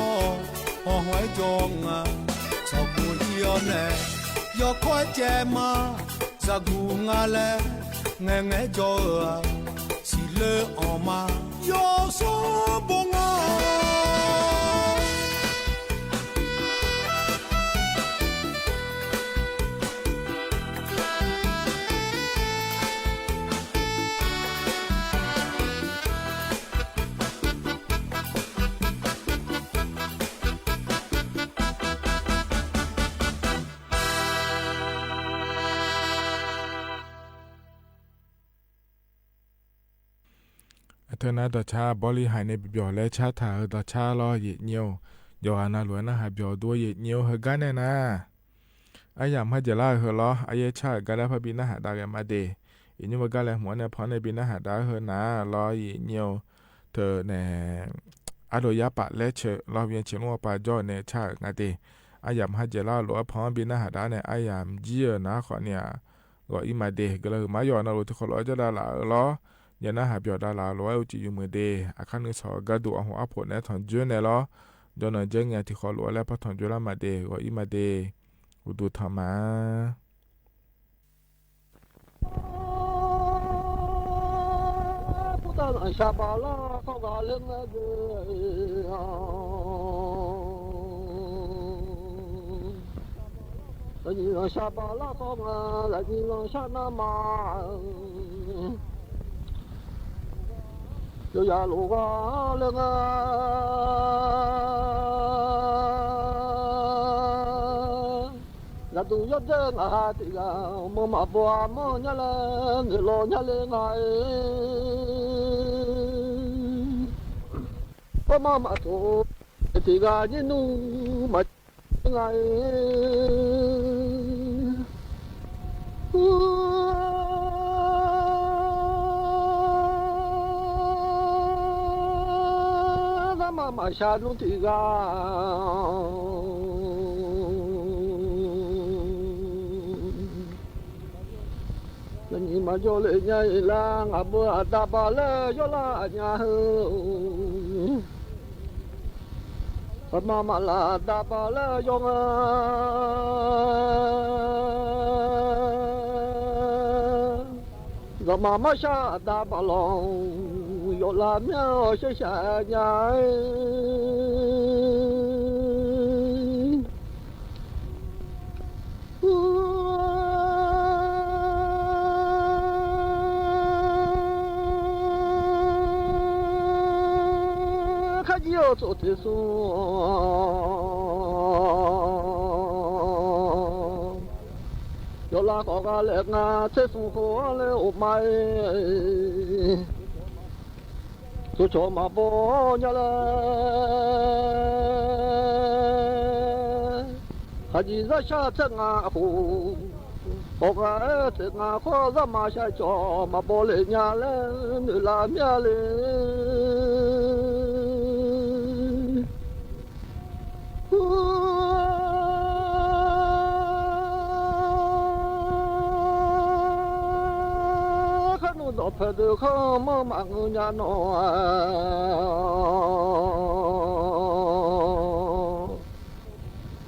ho hoai jong a cho ku yo ne yo khoi che ma za gu nga le nghe nghe cho si le en ma yo so bon aเธอนาดชาบริหารในบิบและชาถาดชาลอเยเนียวยอนาหลวนนะหาบิด้วยเยเนียวเฮกันเนี่ยนะอายามให้เจล่าเฮลออายชากันแล้วพบินหาดากันมาเดอินยูมากันแล้วหัวเนี่ยพอในบินหาดาเฮนะลอเยเนียวเธอเนี่ยอโดยาปะและเชลอเวียนเชลัวปาจอเนี่ยชางาเดอายามให้เจล่าหลวพอบินหาดาเนี่ยอายามเจียนะขอเนี่ยก็อิมาเดก็เลยมายอนะรู้ทุกคนรอจะได้ละลอยานะหาเปียวดาลาลอยอุจิยูมือเดอาคันนึกสอกระดูกหัวอัพผลเนี่ยถอนเจอเนี่ยล้อจนเจอเงี้ยที่ขอหลวแล้วพอถอนเจอแล้วมาเดก็อีมาเดอุดูธรรมะพุทธะชาบาลาเขากาเล่นเกอ你让下巴拉多嘛，来你让下那嘛。有呀路啊了啊，那都要这啊的呀，么嘛不啊么呀啦，你老呀嘞啊我妈妈说，这个你努嘛啊妈妈下路的个，那你妈就来伢啦，俺不打把了，要啦伢吼，我妈妈啦打把了用啊，我妈妈下打把龙。有拉苗下下呀，看你要做的说，有拉高个来啊，才生活了我买。就叫嘛不伢嘞，还是在下正啊湖，我个正啊湖在马下叫嘛不嘞伢嘞，你拉咩嘞？到拍的好么忙伢喏，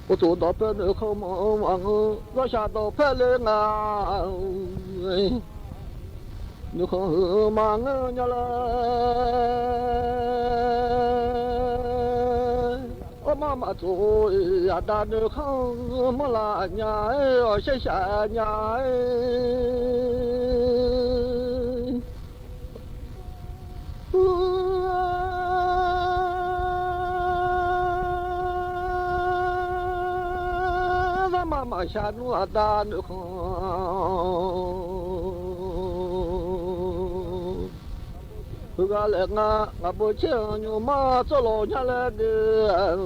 我做到拍的好么忙，我下到拍的啊，你看忙伢嘞，我妈妈做呀打的好么啦伢哎，谢谢伢哎。妈妈下路啊打的好，这个来我不请牛妈做老家来的，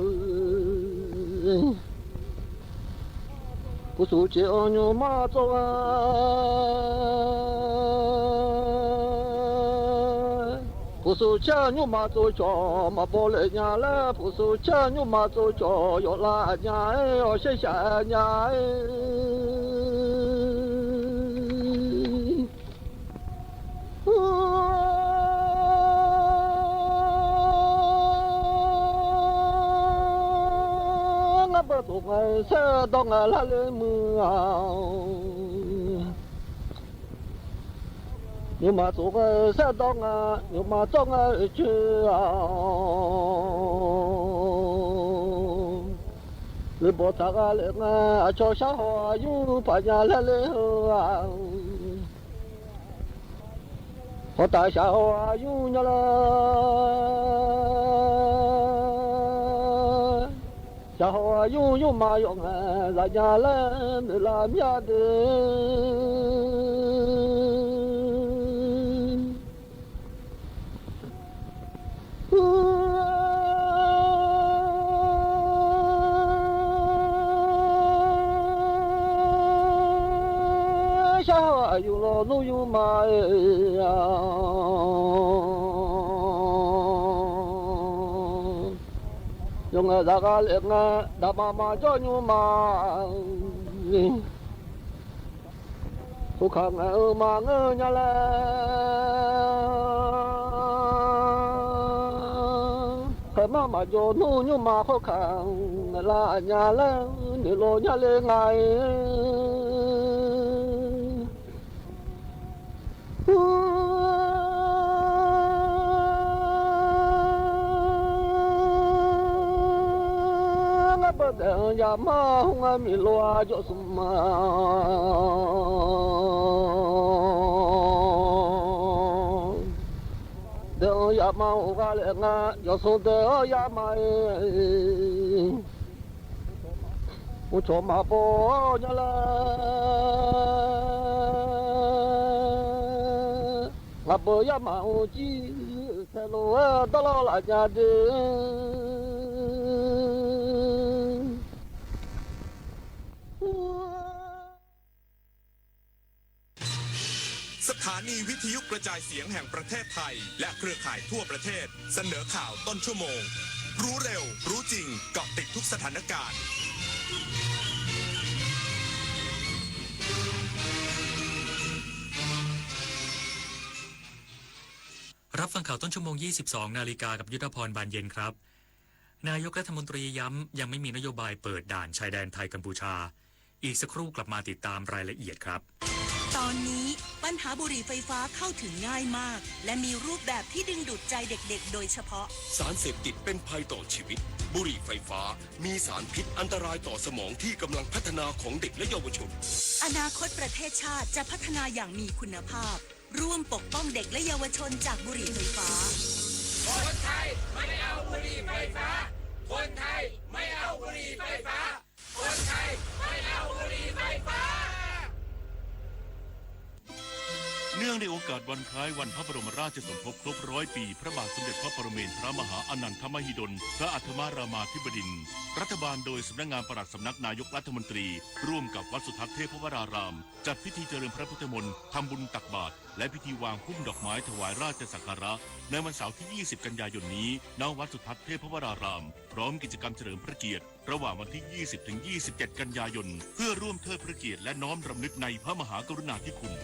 不是请牛妈做啊。不是请牛妈做脚，嘛不来伢嘞；不是请牛妈做脚，要拉伢哎，要谢谢伢哎。我不懂哎，谁懂哎拉嘞么啊？牛马做个山东啊，牛马种啊去啊，你不查个嘞啊，叫小花有把伢来嘞啊，我大小花有伢啦，小花有马用啊，拉伢来你拉咩的。下有了路有马呀，用个那个嘞个，那妈妈叫牛马，不看俺马俺家嘞。妈妈就弄牛马好看，拉伢嘞，你老伢嘞爱。我不等呀嘛，我米罗叫什么？等 ya ma ga le nga yo so de ya ma u cho ma po nya la nga po ya ma u ji se lo da lo la ja deสถานีวิทยุกระจายเสียงแห่งประเทศไทยและเครือข่ายทั่วประเทศเสนอข่าวต้นชั่วโมงรู้เร็วรู้จริงเกาะติดทุกสถานการณ์รับฟังข่าวต้นชั่วโมง 22 นาฬิกากับยุทธพรบานเย็นครับนายกรัฐมนตรีย้ำยังไม่มีนโยบายเปิดด่านชายแดนไทยกัมพูชาอีกสักครู่กลับมาติดตามรายละเอียดครับตอนนี้ปัญหาบุหรี่ไฟฟ้าเข้าถึงง่ายมากและมีรูปแบบที่ดึงดูดใจเด็กๆโดยเฉพาะสารเสพติดเป็นภัยต่อชีวิตบุหรี่ไฟฟ้ามีสารพิษอันตรายต่อสมองที่กำลังพัฒนาของเด็กและเยาวชนอนาคตประเทศชาติจะพัฒนาอย่างมีคุณภาพร่วมปกป้องเด็กและเยาวชนจากบุหรี่ไฟฟ้าคนไทยไม่เอาบุหรี่ไฟฟ้าคนไทยไม่เอาบุหรี่ไฟฟ้าคนไทยไม่เอาบุหรี่ไฟฟ้าเนื่องในโอกาสวันคล้ายวันพระบรมราชสมภพครบ100 ปีพระบาทสมเด็จพระปรเมนทรมหาอนันทมหิดลพระอัฏฐมารามาธิบดินทร์รัฐบาลโดยสำนักงานปลัดสำนักนายกรัฐมนตรีร่วมกับวัดสุทัศน์เทพวรารามจัดพิธีเจริญพระพุทธมนต์ทำบุญตักบาตรและพิธีวางพุ่มดอกไม้ถวายราชสักการะในวันเสาร์ที่ 20 กันยายนนี้ณวัดสุทัศน์เทพวรารามพร้อมกิจกรรมเฉลิมพระเกียรติระหว่างวันที่ 20 ถึง 27 กันยายนเพื่อร่วมเทิดพระเกียรติและน้อมรำลึกในพระมหากรุณาธิคุณ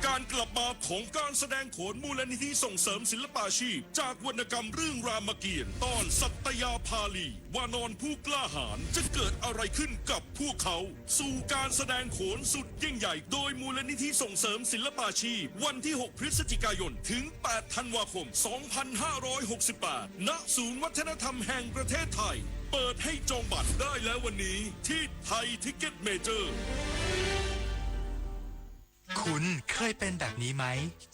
การกลับมาของการแสดงโขนมูลนิธิส่งเสริมศิลปาชีพจากวรรณกรรมเรื่องรามเกียรติ์ตอนสัตยาภาลีวานอนผู้กล้าหาญจะเกิดอะไรขึ้นกับพวกเขาสู่การแสดงโขนสุดยิ่งใหญ่โดยมูลนิธิส่งเสริมศิลปาชีพวันที่ 6 พฤศจิกายนถึง 8 ธันวาคม 2568 ณ ศูนย์วัฒนธรรมแห่งประเทศไทยเปิดให้จองบัตรได้แล้ววันนี้ที่ไทยทิกเก็ตเมเจอร์คุณเคยเป็นแบบนี้ไหม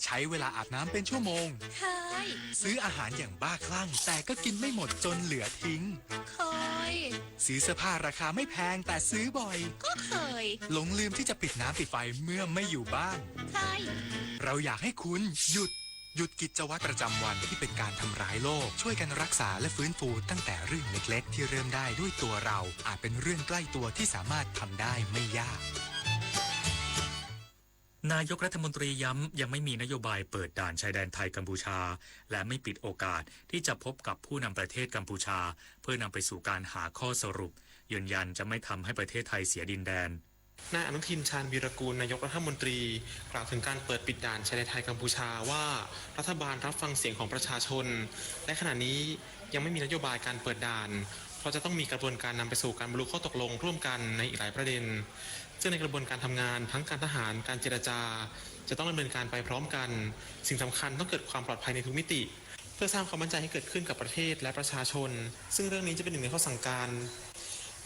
ใช้เวลาอาบน้ำเป็นชั่วโมงเคยซื้ออาหารอย่างบ้าคลั่งแต่ก็กินไม่หมดจนเหลือทิ้งเคยซื้อเสื้อผ้าราคาไม่แพงแต่ซื้อบ่อยก็เคยหลงลืมที่จะปิดน้ำปิดไฟเมื่อไม่อยู่บ้านเคยเราอยากให้คุณหยุดกิจวัตรประจำวันที่เป็นการทำร้ายโลกช่วยกันรักษาและฟื้นฟูตั้งแต่เรื่องเล็กๆที่เริ่มได้ด้วยตัวเราอาจเป็นเรื่องใกล้ตัวที่สามารถทำได้ไม่ยากนายกรัฐมนตรีย้ำยังไม่มีนโยบายเปิดด่านชายแดนไทยกัมพูชาและไม่ปิดโอกาสที่จะพบกับผู้นำประเทศกัมพูชาเพื่อนำไปสู่การหาข้อสรุปยืนยันจะไม่ทำให้ประเทศไทยเสียดินแดนนายอนุทินชาญวีรกูลนายกรัฐมนตรีกล่าวถึงการเปิดปิดด่านชายแดนไทยกัมพูชาว่ารัฐบาลรับฟังเสียงของประชาชนและขณะนี้ยังไม่มีนโยบายการเปิดด่านเพราะจะต้องมีกระบวนการนำไปสู่การบรรลุข้อตกลงร่วมกันในอีกหลายประเด็นซึ่งในกระบวนการทำงานทั้งการทหารการเจรจาจะต้องดำเนินการไปพร้อมกันสิ่งสำคัญต้องเกิดความปลอดภัยในทุกมิติเพื่อสร้างความมั่นใจให้เกิดขึ้นกับประเทศและประชาชนซึ่งเรื่องนี้จะเป็นหนึ่งในข้อสั่งการ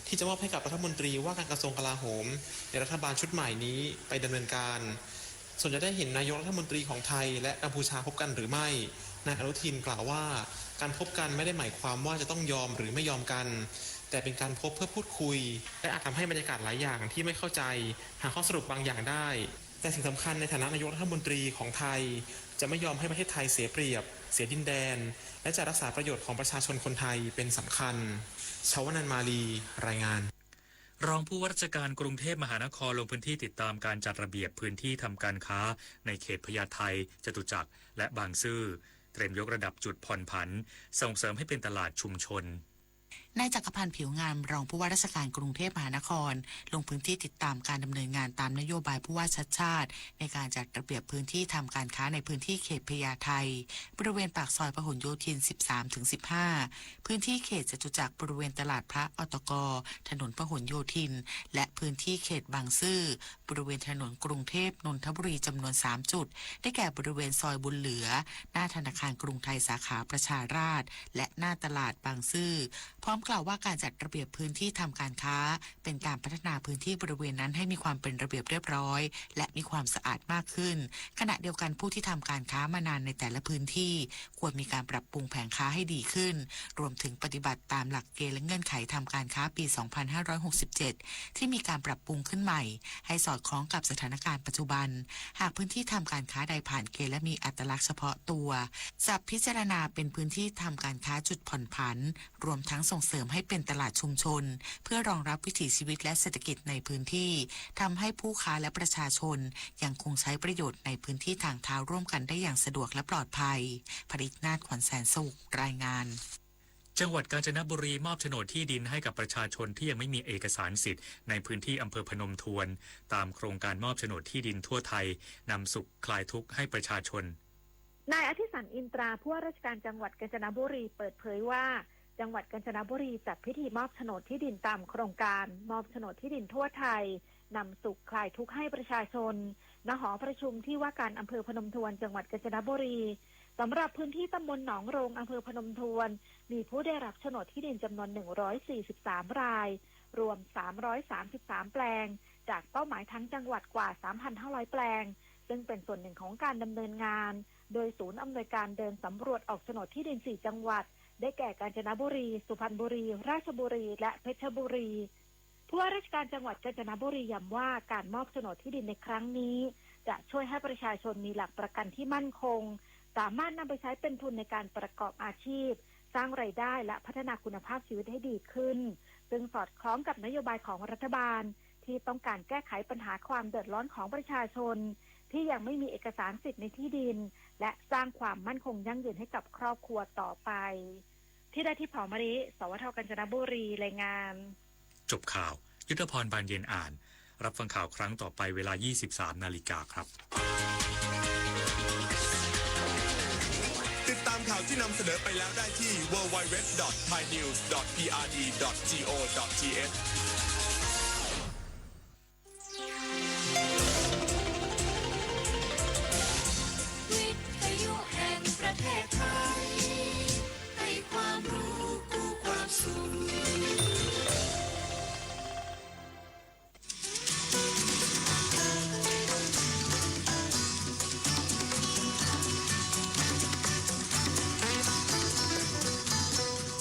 ที่จะมอบให้กับรัฐมนตรีว่าการกระทรวงกลาโหมในรัฐบาลชุดใหม่นี้ไปดำเนินการส่วนจะได้เห็นนายกรัฐมนตรีของไทยและกัมพูชาพบกันหรือไม่นายอนุทินกล่าวว่าการพบกันไม่ได้หมายความว่าจะต้องยอมหรือไม่ยอมกันแต่เป็นการพบเพื่อพูดคุยและอาจทำให้บรรยากาศหลายอย่างที่ไม่เข้าใจหาข้อสรุปบางอย่างได้แต่สิ่งสำคัญในฐานะนายกรัฐมนตรีของไทยจะไม่ยอมให้ประเทศไทยเสียเปรียบเสียดินแดนและจะรักษาประโยชน์ของประชาชนคนไทยเป็นสำคัญชวนันท์มาลีรายงานรองผู้ว่าราชการกรุงเทพมหานครลงพื้นที่ติดตามการจัดระเบียบพื้นที่ทำการค้าในเขตพญาไทจตุจักรและบางซื่อเตรียมยกระดับจุดผ่อนผันส่งเสริมให้เป็นตลาดชุมชน นายจักรพันธ์ผิวงามรองผู้ว่าราชการกรุงเทพมหานครลงพื้นที่ติดตามการดำเนินงานตามนโยบายผู้ว่าชัดชาติในการจัดระเบียบพื้นที่ทำการค้าในพื้นที่เขตพญาไทบริเวณปากซอยพหลโยธิน 13-15 พื้นที่เขตจตุจักรบริเวณตลาดพระอตกถนนพหลโยธินและพื้นที่เขตบางซื่อบริเวณถนนกรุงเทพนนทบุรีจำนวน3จุดได้แก่บริเวณซอยบุญเหลือหน้าธนาคารกรุงไทยสาขาประชาราษฎร์และหน้าตลาดบางซื่อพร้อม กล่าวว่าการจัดระเบียบพื้นที่ทำการค้าเป็นการพัฒนาพื้นที่บริเวณนั้นให้มีความเป็นระเบียบเรียบร้อยและมีความสะอาดมากขึ้นขณะเดียวกันผู้ที่ทำการค้ามานานในแต่ละพื้นที่ควรมีการปรับปรุงแผงค้าให้ดีขึ้นรวมถึงปฏิบัติตามหลักเกณฑ์และเงื่อนไขทำการค้าปี 2567 ที่มีการปรับปรุงขึ้นใหม่ให้สอดคล้องกับสถานการณ์ปัจจุบันหากพื้นที่ทำการค้าใดผ่านเกณฑ์และมีอัตลักษณ์เฉพาะตัวจะพิจารณาเป็นพื้นที่ทำการค้าจุดผ่อนผันรวมทั้งส่งเสริมให้เป็นตลาดชุมชนเพื่อรองรับวิถีชีวิตและเศรษฐกิจในพื้นที่ทำให้ผู้ค้าและประชาชนยังคงใช้ประโยชน์ในพื้นที่ทางเท้าร่วมกันได้อย่างสะดวกและปลอดภัยผลิตนาฏขวัญแสนสุขรายงานจังหวัดกาญจนบุรีมอบโฉนดที่ดินให้กับประชาชนที่ยังไม่มีเอกสารสิทธิ์ในพื้นที่อำเภอพนมทวนตามโครงการมอบโฉนดที่ดินทั่วไทยนำสุขคลายทุกข์ให้ประชาชนนายอธิสันต์อินตราผู้ว่าราชการจังหวัดกาญจนบุรีเปิดเผยว่าจังหวัดกาญจนบุรีจัดพิธีมอบโฉนดที่ดินตามโครงการมอบโฉนดที่ดินทั่วไทยนำสุขคลายทุกข์ให้ประชาชนณหอประชุมที่ว่าการอำเภอพนมทวนจังหวัดกาญจนบุรีสำหรับพื้นที่ตำบลหนองโรงอำเภอพนมทวนมีผู้ได้รับโฉนดที่ดินจำนวน143รายรวม333แปลงจากเป้าหมายทั้งจังหวัดกว่า 3,500 แปลงซึ่งเป็นส่วนหนึ่งของการดำเนินงานโดยศูนย์อำนวยการเดินสำรวจออกโฉนดที่ดิน4จังหวัดได้แก่กาญจนบุรีสุพรรณบุรีราชบุรีและเพชรบุรีผู้ว่าราชการจังหวัดกาญจนบุรีย้ำว่าการมอบโฉนดที่ดินในครั้งนี้จะช่วยให้ประชาชนมีหลักประกันที่มั่นคงสามารถนำไปใช้เป็นทุนในการประกอบอาชีพสร้างรายได้และพัฒนาคุณภาพชีวิตให้ดีขึ้นซึ่งสอดคล้องกับนโยบายของรัฐบาลที่ต้องการแก้ไขปัญหาความเดือดร้อนของประชาชนที่ยังไม่มีเอกสารสิทธิ์ในที่ดินและสร้างความมั่นคงยั่งยืนให้กับครอบครัวต่อไปที่ได้ที่เผามะริสวทกาญจนบุรีรายงานจบข่าวยุทธพรบานเย็นอ่านรับฟังข่าวครั้งต่อไปเวลา 23:00 น.ครับติดตามข่าวที่นำเสนอไปแล้วได้ที่ www.thainews.prd.go.thวิทยุแห่งประเทศไทยให้ความรู้กู้ความสุข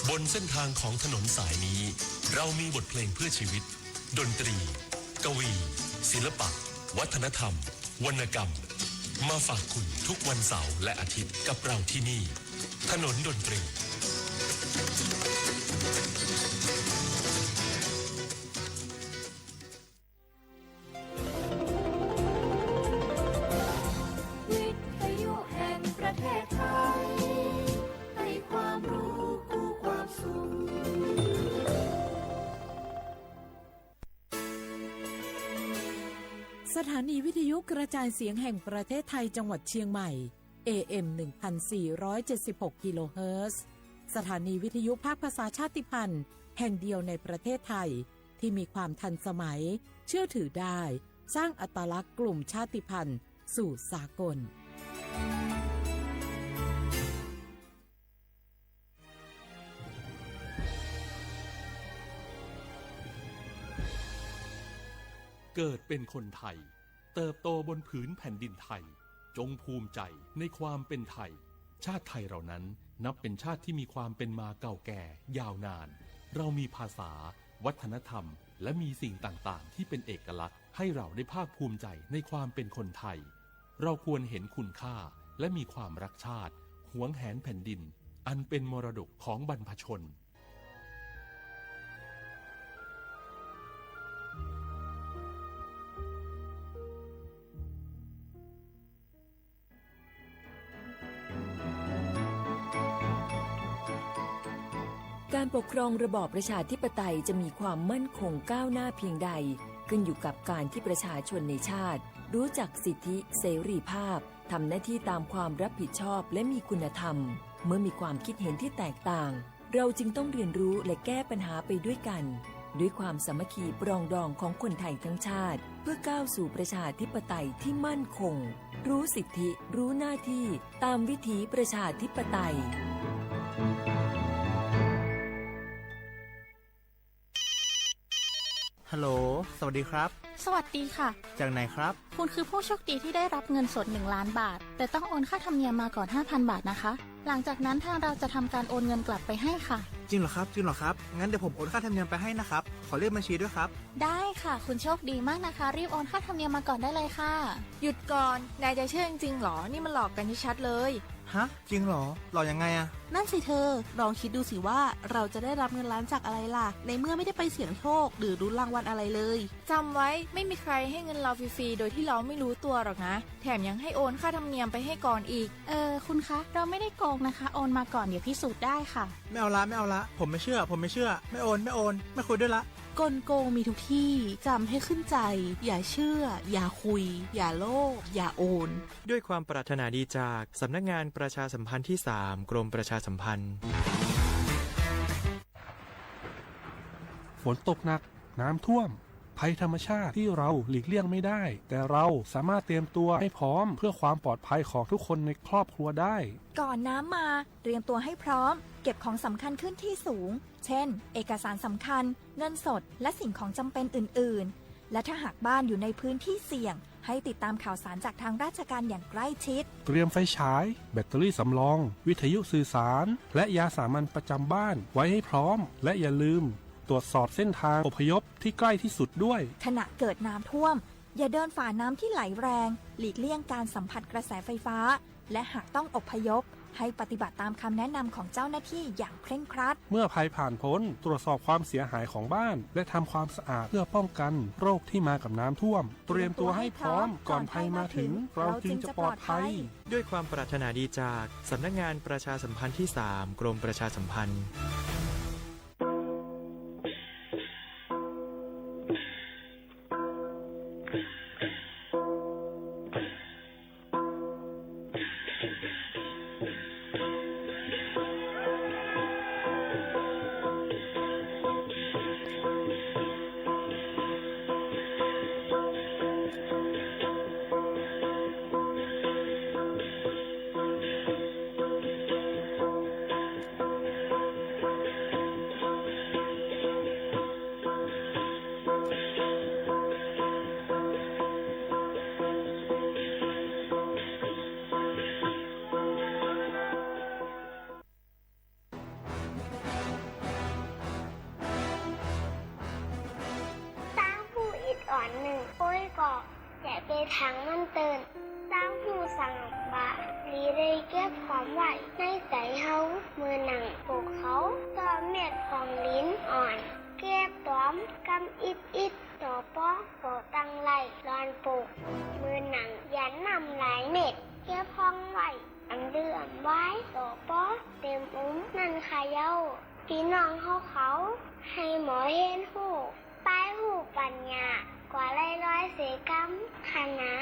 บนเส้นทางของถนนสายนี้เรามีบทเพลงเพื่อชีวิตดนตรีกวีศิลปะวัฒนธรรมวรรณกรรมมาฝากคุณทุกวันเสาร์และอาทิตย์กับเราที่นี่ถนนดนตรีวิทยุแห่งประเทศไทยให้ความรู้กู้ความสุขสถานีวิทยุกระจายเสียงแห่งประเทศไทยจังหวัดเชียงใหม่ AM 1476 กิโลเฮิรตซ์สถานีวิทยุภาคภาษาชาติพันธุ์แห่งเดียวในประเทศไทยที่มีความทันสมัยเชื่อถือได้สร้างอัตลักษณ์กลุ่มชาติพันธุ์สู่สากลเกิดเป็นคนไทยเติบโตบนผืนแผ่นดินไทยจงภูมิใจในความเป็นไทยชาติไทยเรานั้นนับเป็นชาติที่มีความเป็นมาเก่าแก่ยาวนานเรามีภาษาวัฒนธรรมและมีสิ่งต่างๆที่เป็นเอกลักษณ์ให้เราได้ภาคภูมิใจในความเป็นคนไทยเราควรเห็นคุณค่าและมีความรักชาติหวงแหนแผ่นดินอันเป็นมรดกของบรรพชนการปกครองระบอบประชาธิปไตยจะมีความมั่นคงก้าวหน้าเพียงใดขึ้นอยู่กับการที่ประชาชนในชาติรู้จักสิทธิเสรีภาพทำหน้าที่ตามความรับผิดชอบและมีคุณธรรมเมื่อมีความคิดเห็นที่แตกต่างเราจึงต้องเรียนรู้และแก้ปัญหาไปด้วยกันด้วยความสามัคคีปรองดองของคนไทยทั้งชาติเพื่อก้าวสู่ประชาธิปไตยที่มั่นคงรู้สิทธิรู้หน้าที่ตามวิถีประชาธิปไตย ฮัลโหลสวัสดีครับสวัสดีค่ะจากไหนครับคุณคือผู้โชคดีที่ได้รับเงินสด1 ล้านบาทแต่ต้องโอนค่าธรรมเนียมมาก่อน 5,000 บาทนะคะหลังจากนั้นทางเราจะทำการโอนเงินกลับไปให้ค่ะจริงเหรอครับงั้นเดี๋ยวผมโอนค่าธรรมเนียมไปให้นะครับขอเลขบัญชีด้วยครับได้ค่ะคุณโชคดีมากนะคะรีบโอนค่าธรรมเนียมมาก่อนได้เลยค่ะหยุดก่อนนายจะเชื่อจริงๆหรอนี่มันหลอกกันชัดๆเลยฮะจริงเหรอหลอกยังไงอะนั่นสิเธอลองคิดดูสิว่าเราจะได้รับเงินล้านจากอะไรล่ะในเมื่อไม่ได้ไปเสี่ยงโชคหรือลุ้นรางวัลอะไรเลยจำไว้ไม่มีใครให้เงินเราฟรีๆโดยที่เราไม่รู้ตัวหรอกนะแถมยังให้โอนค่าธรรมเนียมไปให้ก่อนอีกคุณคะเราไม่ได้โกงนะคะโอนมาก่อนเดี๋ยวพิสูจน์ได้ค่ะไม่เอาละผมไม่เชื่อไม่โอนไม่คุยด้วยละกลโกงมีทุกที่จำให้ขึ้นใจอย่าเชื่ออย่าคุยอย่าโลภอย่าโอนด้วยความปรารถนาดีจากสำนักงานประชาสัมพันธ์ที่ 3 กรมประชาสัมพันธ์ฝนตกหนักน้ำท่วมภัยธรรมชาติที่เราหลีกเลี่ยงไม่ได้แต่เราสามารถเตรียมตัวให้พร้อมเพื่อความปลอดภัยของทุกคนในครอบครัวได้ก่อนน้ำมาเตรียมตัวให้พร้อมเก็บของสำคัญขึ้นที่สูงเช่นเอกสารสำคัญเงินสดและสิ่งของจำเป็นอื่นๆและถ้าหากบ้านอยู่ในพื้นที่เสี่ยงให้ติดตามข่าวสารจากทางราชการอย่างใกล้ชิดเตรียมไฟฉายแบตเตอรี่สำรองวิทยุสื่อสารและยาสามัญประจำบ้านไว้ให้พร้อมและอย่าลืมตรวจสอบเส้นทางอพยพที่ใกล้ที่สุดด้วยขณะเกิดน้ำท่วมอย่าเดินฝ่าน้ำที่ไหลแรงหลีกเลี่ยงการสัมผัสกระแสไฟฟ้าและหากต้องอพยพให้ปฏิบัติตามคำแนะนำของเจ้าหน้าที่อย่างเคร่งครัดเมื่อภัยผ่านพ้นตรวจสอบความเสียหายของบ้านและทำความสะอาดเพื่อป้องกันโรคที่มากับน้ำท่วมเตรียมตัวให้พร้อมก่อนภัยมาถึงเราจึงจะปลอดภัยด้วยความปรารถนาดีจากสำนักงานประชาสัมพันธ์ที่ 3 กรมประชาสัมพันธ์ทางมันเตือนตั้งหูสังบะลีได้เก็บความไหวในใจเฮามือหนังปลูกเขาต่อเม็ดของลิ้นอ่อนเก็บต้อมกำอิดต่อป้อโปตั้งไหลรอนปลูกมือหนังยันนำหลายเม็ดเก็บห้องไหวอันเดือมไว้ต่อป้อเต็มนั่นขะเย้าพี่น้องเขาให้หมอเห็นหูป้ายหูปัญญากว่าร้อยเสกรรมคณะ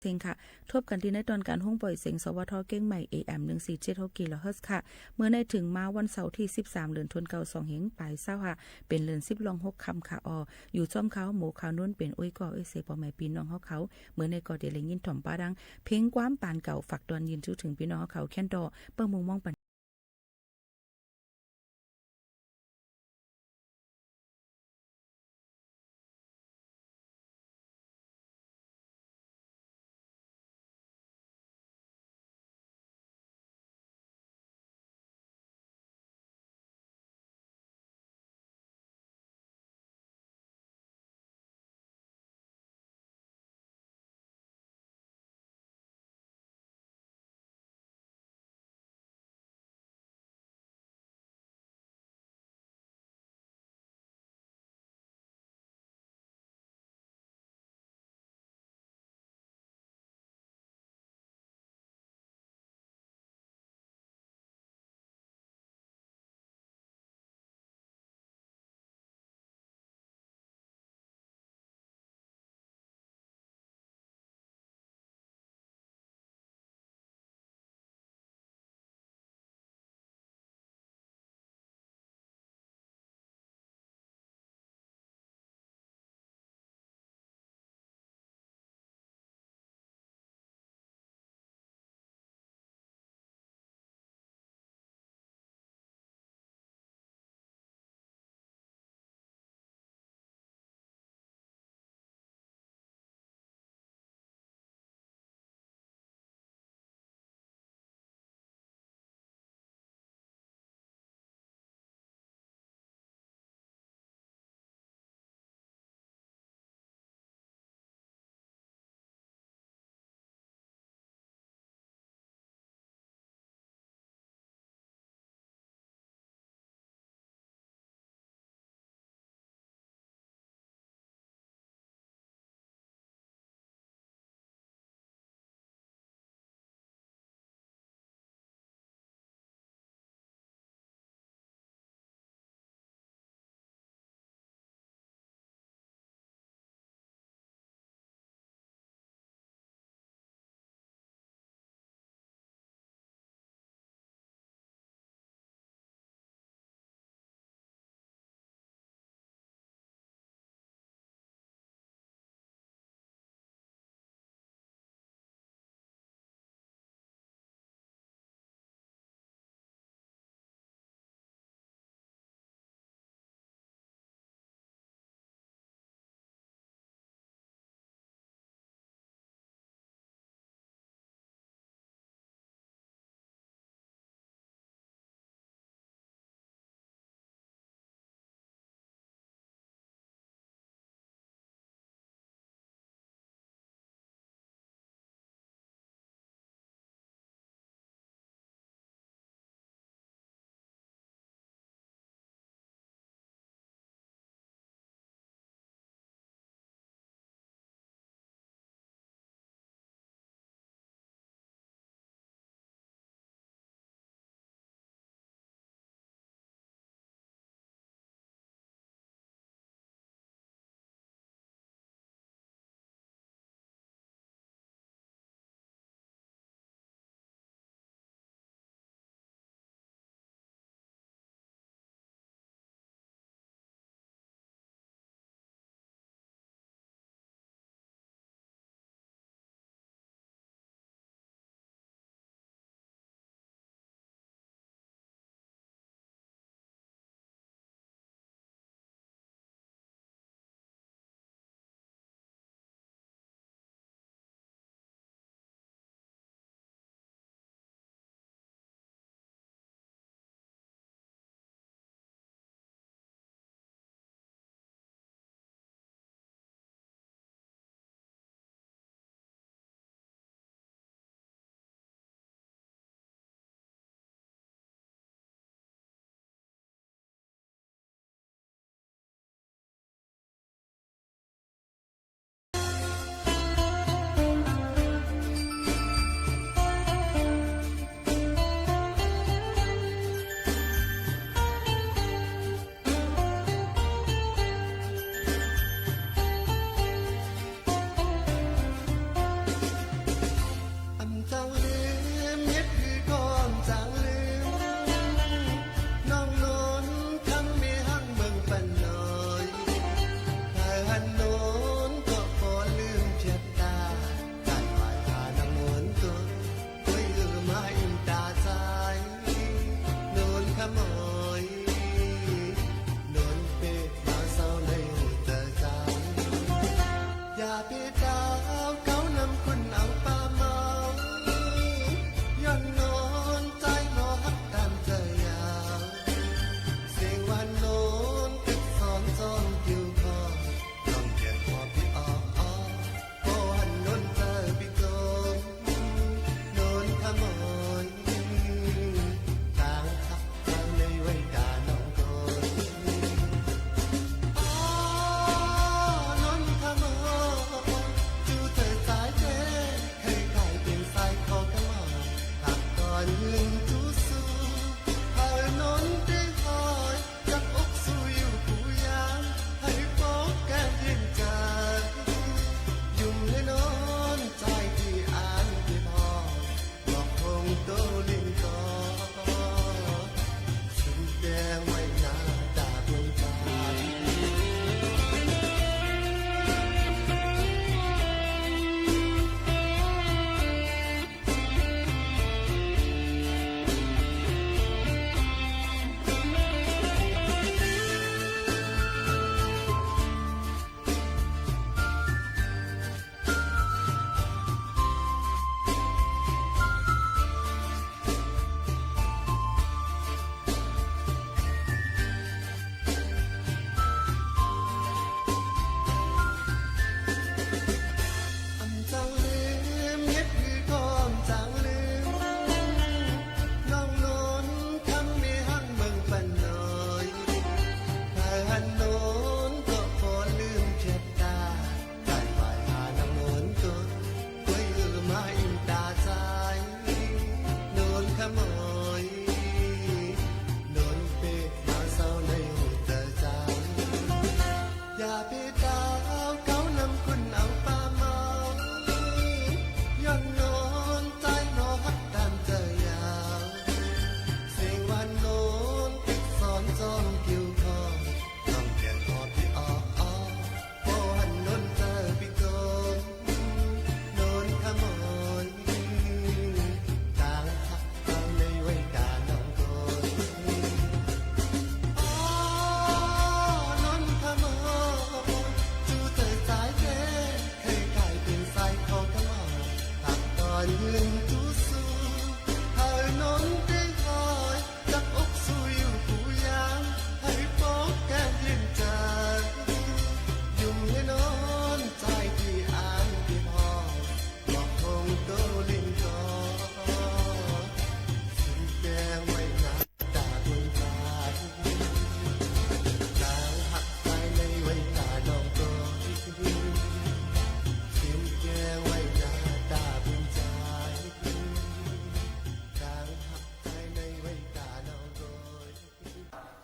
เทงค่ะทบกันที่ในตอนการห้องปล่อยเสียงสวทเก้งใหม่ AM 1476กิโลเฮิรตซ์ค่ะเมื่อในถึงมาวันเสาร์ที่13เดือนธันวาคม2เฮงปลายเศร้าค่ะเป็นเดือน10ลอง6ค่ำค่ะอยู่จ้อมเขาหมู่เขานุ่นเป็นอ้ยก่อเสปอใหม่พี่น้องเฮาเขาเมื่อในก่อเดลยินถ่อมป้าดังเพลงความปานเก่าฝากตอนยินถึงพี่น้องเฮาเขาแค่นดอเปิ้งมุงมองปัน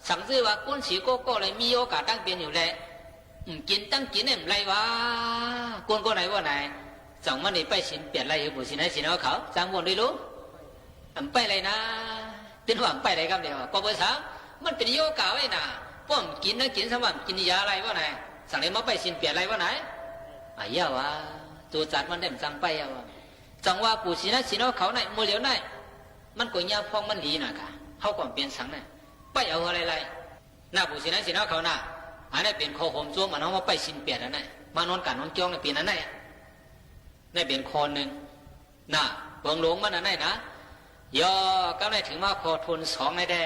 甚至話嗰時個個嚟咪我架當邊อยู่เลย唔見當見咧唔嚟話官個嚟ว่าไหนจังมันนี่ไปสินเปลี่ยนอะไรอยู่บุสินให้สินเอาเขาจังวนได้รู้ไปเลยนะเป็นหวังไปเลยครับเดี๋ยวก็ภาษามันเป็นโยกาไว้น่ะป้อมกินนะกินสมบัติกินยาอะไรว่าไหนสั่งเลยมาไปสินเปลี่ยนอะไรว่าไหนอายาวะตัวจัดมันเด่มจังไปยาวะจังว่าบุสินให้สินเอาเขาไหนมือเหลียวไหนมันก็ยาพองมันดีนะค่ะเขาก่อนเปลี่ยนสังเนี่ยไปเอาอะไรๆน่าบุสินให้สินเอาเขาน่ะอันนี้เป็นโคหมจ้วมันเอามาไปสินเปลี่ยนนั่นแหละมานอนกันนอนจ้องเนี่ยเป็นนั่นแหละนี่เป็นคนหนึ่งน่ะเบิ่งหลวงมันนั่นแหละนะย่อก็ได้ถึงมาขอทุนสองในแด่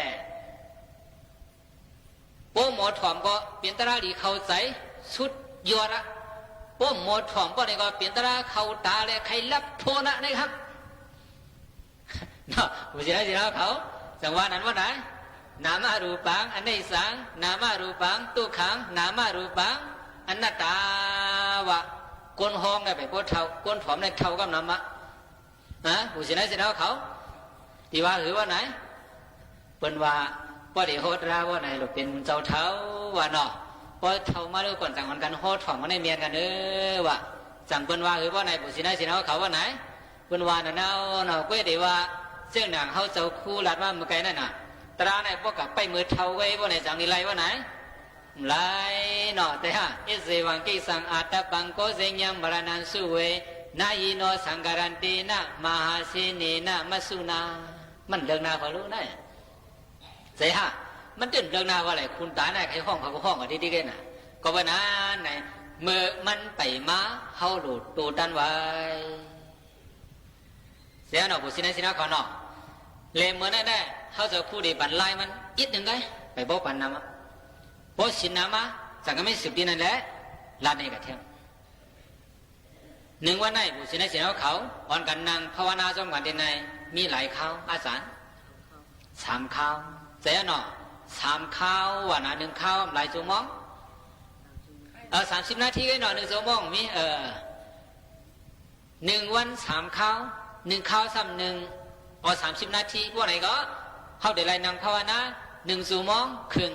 โป้หมอถ่อมก็เปลี่ยนตราดีเข้าใจสุดยอดละโป้หมอถ่อมก็นี่ก็เปลี่ยนตราเข้าตาเลยใครรับโทษนะครับน่ะบุสินให้สินเอาเขาจังหวะนั้นว่าไหนนามารูปังอันนี้สังนามารูปังตุขังนามารูปังอนัตตาวะก้นห้องได้ไปก้นเท่าก้นผอมได้เท่ากับน้ำมะนะผู้สินให้สินเอาเขาที่ว่าหรือว่าไหนเป็นว่าป้อดีโหดราว่าไหนหรือเป็นเจ้าเท้าว่าเนาะป้อเท่ามาด้วยก่อนจังคนกันโหดถ่อมมาในเมียนกันว่าจังเป็นว่าหรือว่าไหนผู้สินให้สินเอาเขาว่าไหนเป็นว่าเนาะก็ดีว่าเจ้าหนังเขาเจ้าคู่หลัดว่าเมื่อไงนั่นน่ะตราไหนพวกกับไปมือเท่าไว้ว่าไหนจังนี่ไรว่าไหนไรเนาะแต่ฮะอิเสวังกิสังอาตปังโกเซญังมรณันสุเวนายิโนสังการันตินะมหาเสนีนะมัสุนามันเดินหน้าพอรู้ได้ใช่ฮะมันเดินเน้าว่าอะไรคุณตาไหนใครห้องเขาก็ห้องกันดีๆกันน่ะก็ว่านั้นไหนเมื่อมันไปมาเขาหลุดตัวดันไว้เสียเนาะบุษสินะเขาเนาะเลยเมื่อนั้นได้เขาจะคู่ดีบันไล่มันอีกหนึ่งไงไปบอกปันน้ำบอกสินน้ำมาสังก็ไม่สืบดีนั่นแหละลาดในกระเทียมหนึ่งวันไหนบุษสินะเขาอ่อนกันนางภาวนาจอมกันเดนในมีหลายข้าวอาสาร3 ข้าวเสียเนาะ3 ข้าววันน่ะ1 ข้าวหลายชั่วโมง30 นาทีก็หน่อย1 ชั่วโมงมี1 วัน 3 ข้าว1 ข้าวซ้ำ1 อ๋อ30 นาทีพวกไหนก็เขาได้ไล่นั่งภาวนา1 ชั่วโมงครึ่ง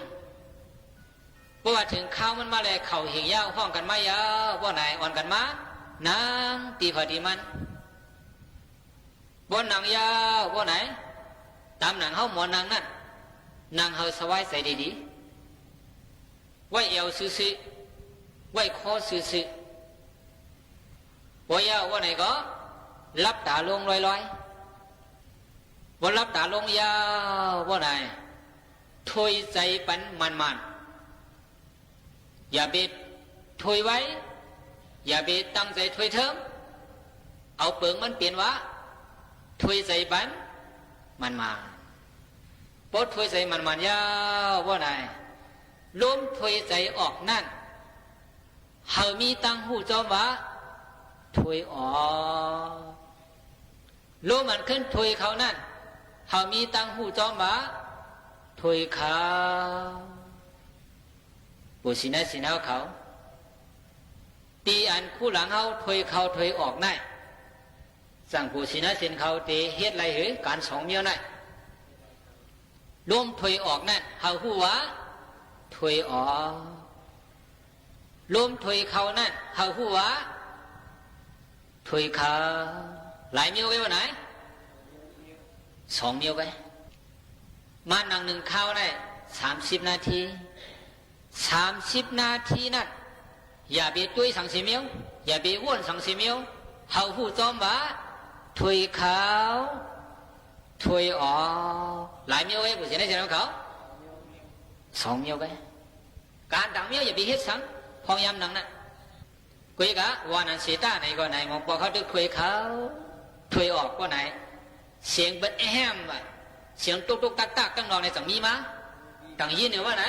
เพราะว่าถึงข้าวมันมาเลยเข่าเหี่ยวยาวห้องกันมายาวพวกไหนอ่อนกันมานั่งตีพอดีมันบนหนังยาวพวกไหนตามหนังเขาหมอนหนังนั่นนางเฮาสบายใส่ดีๆไว้เอวซื่อๆไว้คอซื่อๆบ่ยาวว่าไหนก็ลับตาลงลอยๆบ่ลับตาลงยาวว่าไหนถอยใจปันมันๆอย่าไปถอยไว้อย่าไปตั้งใจถอยเถิมเอาเปลืองมันเปลี่ยนว่าถอยใจปันมันมาปดถอยใจมันยาวว่าไหนลมถอยใจออกนั่นเฮามีตั้งหูจอมว่าถอยออกลมมันขึ้นถอยเขานั่นเฮามีตั้งหูจอมว่าถอยเขาบุษินะสินเขาตีอันคู่หลังเขาถอยเขาถอยออกนั่นสั่งบุษินะสินเขาตีเฮ็ดไรเหรอการสองเมียวนั่นลมถอยออกนั่นเฮาหูว่าถอยออกลมถอยเขานั่นเฮาหูว่าถอยเขาหลายเมียวไปวันไหน2 เมียวไปมานั่ง1ข้าวได้30 นาที30 นาทีนั่นอย่าไปตุ้ย30 เมียวอย่าไปอ้วน30 เมียวเฮาหูจอมว่าถอยเขาถอยออกหลายเมียวไปผู้เสียในใจของเขา2 เมียวไปการดังเมียวอย่าไปเฮ็ดซ้ำพองยำหนังน่ะกุยกะวานันเสียตาไหนก็ไหนมองพอเขาดึกถวยเขาถวยออกก็ไหนเสียงเบิดแอมอ่ะเสียงตุกตุกตักตักตั้งนอนในสังมีมาต่างยินเนี่ยว่าไหน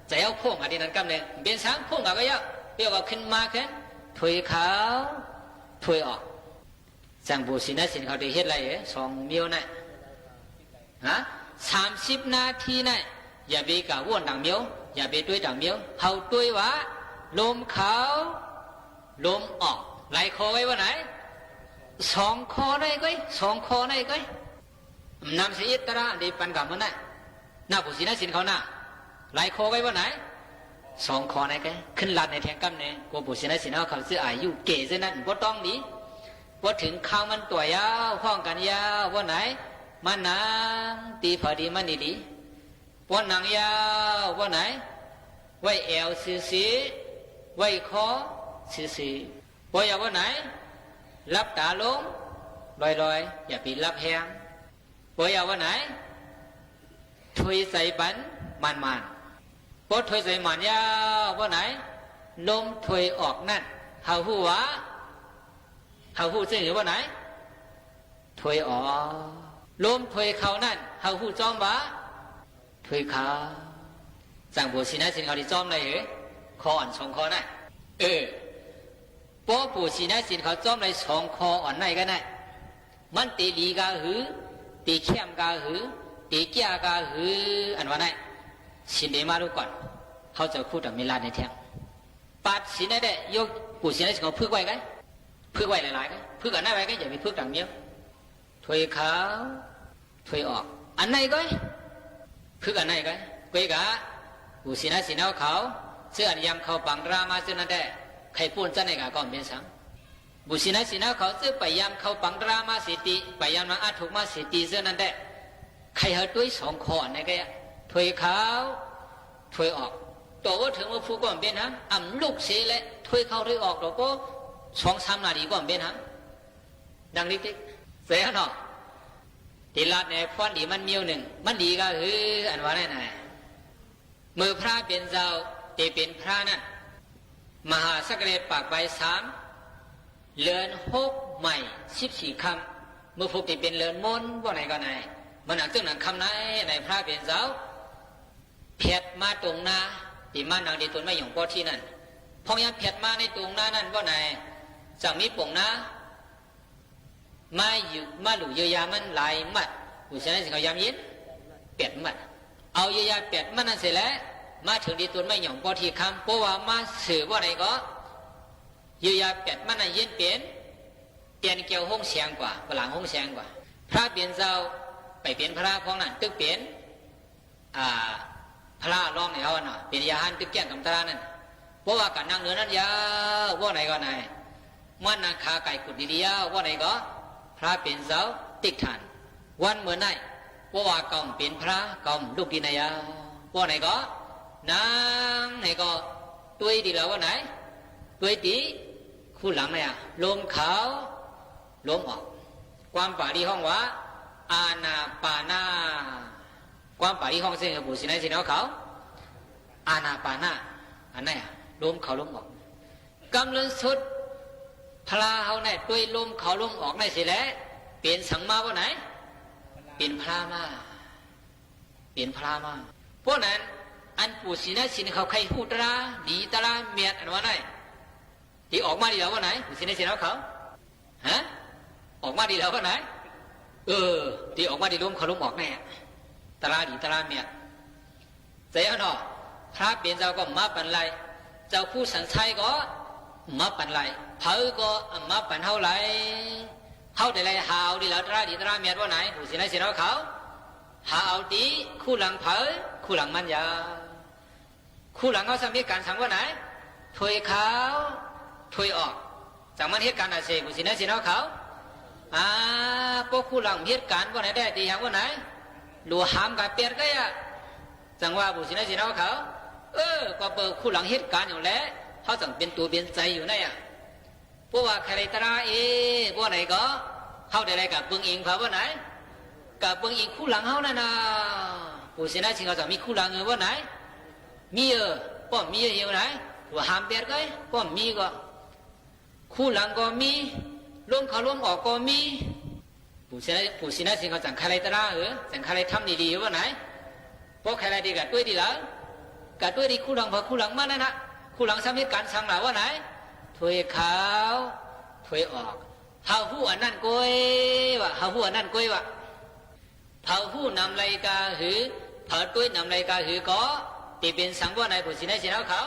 จะเอาพ่งอดีนั้นกำเนิดเป็นช้างพ่งกับก็เยอะเรียกว่าขึ้นมาขึ้นถวยเขาถวยออกจังบุษินะสินเขาได้เฮ็ดอะไร2 เมียวน่ะฮะ30 นาทีน่ะอย่าไปกะว่นดังเมียวอย่าไปด้วยดังเมียวเฮาด้วยว่าลมเขาลมออกไหลคอไว้ว่าไหน2 คอได้ก็2 คอได้ก็นำเสียตระดีปันกับมันน่ะหน้าผู้ศิลสินเขาหน้าไหลคอไว้ว่าไหน2 คอได้ก็ขึ้นหลัดในแทงกำเนี่ยกูผู้ศิลสินเขาซื้ออายุเก๋เส้นนั้นบ่ต้องดีว่าถึงข้าวมันตัวยาวห้องกันยาวว่าไหนมันนางตีพอดีมันดีว่าหนังยาวว่าไหนไว้เอวซื่อไว้คอซื่อว่าอย่าว่าไหนรับตาลงลอยอย่าไปรับแหงว่าอย่าว่าไหนถอยใส่ปันมันพอถอยใส่มันยาวว่าไหนลมถอยออกนั่นเฮาหูว่าเฮาหูซึ่งหรือว่าไหนถอยออกลมถอยเขานั่นเฮาหูจอมว่าถอยเขาสั่งบุษินะสินเขาที่จอมเลยเหรอคออ่อน2 คอนั่นพอบุษินะสินเขาจอมเลย2 คออ่อนไหนกันน่ะมันตีดีกาหือตีเข้มกาหือตีแก่กาหืออันว่าไหนสินเดมาดูก่อนเขาจะพูดกับมิลานในแทงปัดสินได้ยกบุษินะสินเขาพึกไว้กันพึกไว้หลายๆกันพึกอันไหนไว้กันอย่าไปพึกดังเมียวถอยเขาถอยออกอันไหนก็พึกอันไหนก็กุยกะบุษินะสินเขาเสื้ออันยำเขาปังรามาเสื้อนั่นได้ใครพูดจะไหนก็เป็นสังบุษินะสินเขาเสื้อไปยำเขาปังรามาสิติไปยำนางอาถูกมาสิติเสื้อนั่นได้ใครเหด้วย2 คอไหนก็ถอยเขาถอยออกตัวว่าถึงว่าผู้ก่อนเป็นฮะอ่ำลูกเสียและถอยเข้าถอยออกตัวก็2-3 นาทีก่อนเป็นฮะดังนี้เสียเนาะตีลาดในฟ้อนดีมันเมียว1มันดีก็คืออันว่าไหนมือพระเป็นเจ้าตีเป็นพระนั่นมหาสักเรศปากใบ3เลือน6ใหม่14 คำมือพวกตีเป็นเลือนมนว่าไหนก็ไหนมันหนักตึ้งหนักคำไหนในพระเป็นเจ้าเพียดมาตรงนาตีมาหนังดีตัวไม่หยงปอที่นั่นพองยังเพียดมาในตรงนานั่นว่าไหนจากมีป่งนะมาอยู่มาหลู่เยียวยามันหลายมัดผู้ชายสิเขายำยิน8 มัดเอาเยียวยา8 มัดนั่นเสร็จแล้วมาถึงดีตัวไม่หยงปอที่คำเพราะว่ามาสื่อว่าไหนก็เยียวยา8 มัดนั่นยินเปลี่ยนเกี่ยวห้องเสียงกว่าฝรั่งห้องเสียงกว่าพ พระเปลี่ยนเจ้าไปเปลี่ยนพระของนั้นตึกเปลี่ยนพระรองในเอาน่ะเป็นยาหันตึกแก้งกำตรานั่นเพราะว่าการนั่งเนื้อนั้นยาวว่าไหนก็ไหนมันนาคาไก่กุดดีๆยาวว่าไหนก็พระเปลี่ยนเจ้าติดฐานวันเมื่อไหนเพราะว่ากองเปลี่ยนพระกองลูกดีนายาว่าไหนก็นางไหนก็ตัวดีแล้วว่าไหนตัวดีคู่หลังไหนลมขาวลมออกความป่าดีห้องว่าอาณาปานาความป่าดีห้องเส้นกับบุษินัยสินเขาอาณาปานาอันไหนลมเขาลมออกกำลังสุดพลาเขาไหนตัวลมเขาลมออกในสิแล้วเปลี่ยนสังมาว่าไหนเปลี่ยนพลามาเปลี่ยนพลามาเพราะนั้นอันปุษินัยสินเขาใครพูดตราดีตราเมียดอันว่าไหนที่ออกมาดีแล้วว่าไหนปุษินัยสินเขาฮะออกมาดีแล้วว่าไหนที่ออกมาดีลมเขาลมออกแน่ตราดีตราเมียดเจ้าเนาะพระเปลี่ยนเจ้าก็มาปันไรเจ้าผู้สันชัยก็มาปันไรเผาก็มาปันเท่าไรเขาได้ไรหาเอาดีแล้วตราดีตราเมียดว่าไหนปุษินัยสินเขาหาเอาดีคู่หลังเผาคู่หลังมันยาคู่หลังเขาสำเร็จการสั่งว่าไหนถอยเขาถอยออกจากมันเหตุการณ์อะไรปุษินัยสินเขาพวกคู่หลังเหตุการณ์ว่าไหนได้ตีอย่างว่าไหนหลัวหามกับเปียดก็ยะจังว่าปุษินัยสินเขาก็เปิดคู่หลังเหตุการณ์อยู่แล้วเขาสั่งเป็นตัวเป็นใจอยู่นั่นอ่ะเพราะว่าใครตราว่าไหนก็เขาได้อะไรกับเบิ้งอิงเขาว่าไหนกับเบิ้งอิงคู่หลังเขานั่นน่ะปุษินัยสินเขาสั่งมีคู่หลังเงยว่าไหนมีป้อมมีอยู่ไหนหลัวหามเปียดก็ป้อมมีก็คู่หลังก็มีลมเขาลมออกก็มีปุษินัยสิงเขาสั่งใครตราสั่งใครทำดีๆว่าไหนเพราะใครดีกับตัวดีแล้วกับตัวดีคู่หลังพอคู่หลังมานั่นนะคู่หลังสำเร็จการสั่งหนาว่าไหนถอยขาวถอยออกเผาหู้อันนั่นก้อยวะเผาหู้อันนั่นก้อยวะเผาหู้นำไรกาหือเผาตัวนำไรกาหือก็ตีเป็นสั่งว่าไหนปุษินัยสิงเขา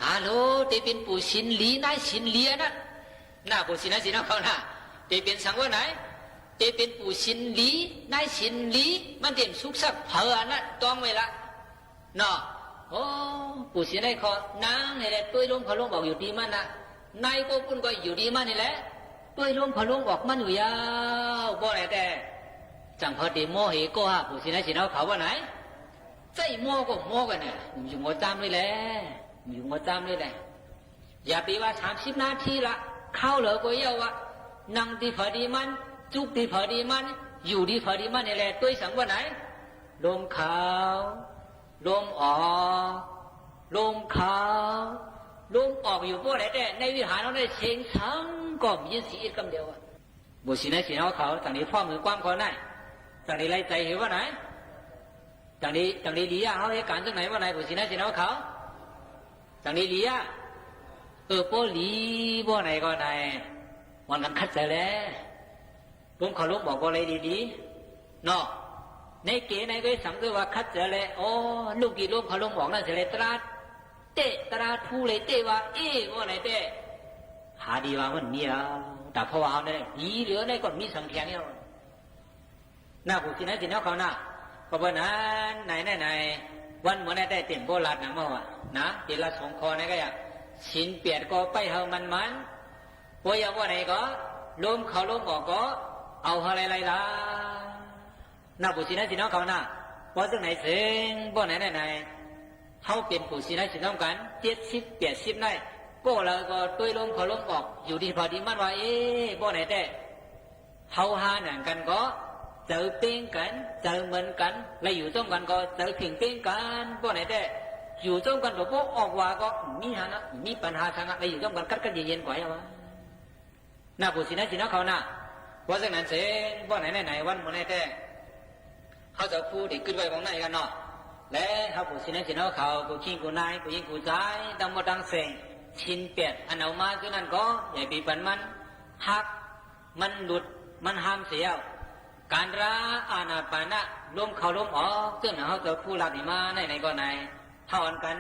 ฮัลโหลตีเป็นปุษินลีนายสินเลียนั่นหน้าปุษินัยสินเขาหน้าเตเป็นสังว่าไหนเตเป็นปุษินลีนายสินลีมันเต็มสุกสักเผอนะต้องไว้ละเนาะโอ้ปุษินัยเขานางนี่แหละตัวลมเขาลมบอกอยู่ดีมันนะนายก็คุณก็อยู่ดีมันนี่แหละตัวลมเขาลมบอกมันอยู่ยาวบ่อะไรแต่จังพอดีโมเหก็ฮะปุษินัยสินเขาว่าไหนใจโมก็โมกันเนี่ยอยู่หัวจามเลยแหละอยู่หัวจามเลยแหละอย่าไปว่า30 นาทีละเข้าเหลือก็เยอะวะนั่งที่พอดีมันจุกที่พอดีมันอยู่ที่พอดีมันนี่แหละตัวสังว่าไหนลมขาวลมออกลมขาวลมออกอยู่พวกไหนแต่ในวิหารเราได้เสียงสังก็มีสีอีกคำเดียวบุษินัยสินเขาต่างนี้พ่อมือความเขาไหนต่างนี้ไรใจเห็นว่าไหนต่างนี้ดีเขาเหตุการณ์ตรงไหนว่าไหนบุษินัยสินเขาต่างนี้ดีโปลีบ่ไหนก็ไหนวันนั้นคัดใจแล้วผมขอลุกบอกว่าอะไรดีๆเนาะในเก๋ในก็สังเกตว่าคัดใจแล้วโอ้ลูกกี่ลูกขอลุกบอกนั่นเสร็จตราเตะตราทูเลยเตะว่าว่าไหนเตะหาดีว่ามันมีแล้วแต่พอว่าเอาเนี่ยดีเหลือได้ก่อนมีสังเกตเนี่ยหน้าผู้ที่ไหนที่น้าเขาหน้าก็เพราะนั้นไหนวันเหมือนได้เต็มโบราณนะมั่วนะเดี๋ยวละสองคอนี่ก็อย่างสินเปียดก็ไปเฮามันพวกอย่างว่าไหนก็ลมเขาลมออกก็เอาอะไรล่ะหน้าปุษินัยสิน้องเขาหน้าพอซึ่งไหนเสียงบ่ไหนเขาเป็นปุษินัยสิน้องกัน70 80ได้ก็เราก็ตัวลมเขาลมออกอยู่ที่พอดีมันว่าบ่ไหนแต่เขาหาหนังกันก็เจอเป็นกันเจอเหมือนกันแล้วอยู่ต้องกันก็เจอถึงเป็นกันบ่ไหนแต่อยู่ต้องกันแบบพวกออกว่าก็มีหานะมีปัญหาทางอะไรอยู่ต้องกันกัดกันเย็นๆกว่าอย่างวะหน้าปุษินัยสิน้องเขาหน้าเพราะฉะนั้นเสียงบ่ไหนวันบ่ไหนแต่เขาจะพูดอีกขึ้นไปของไหนกันเนาะและเขาปุษินัยสิน้องเขากูขี้กูนายกูยิงกูใจดังหมดดังเสียงชินเปียดอันเอามาคือนั่นก็อย่าปีปันมันหักมันหลุดมันห้ามเสียการราอาณาปานะลมเขาลมออกซึ่งเขาจะพูดหลักนี่มาไหนก็ไหนเท่ากัน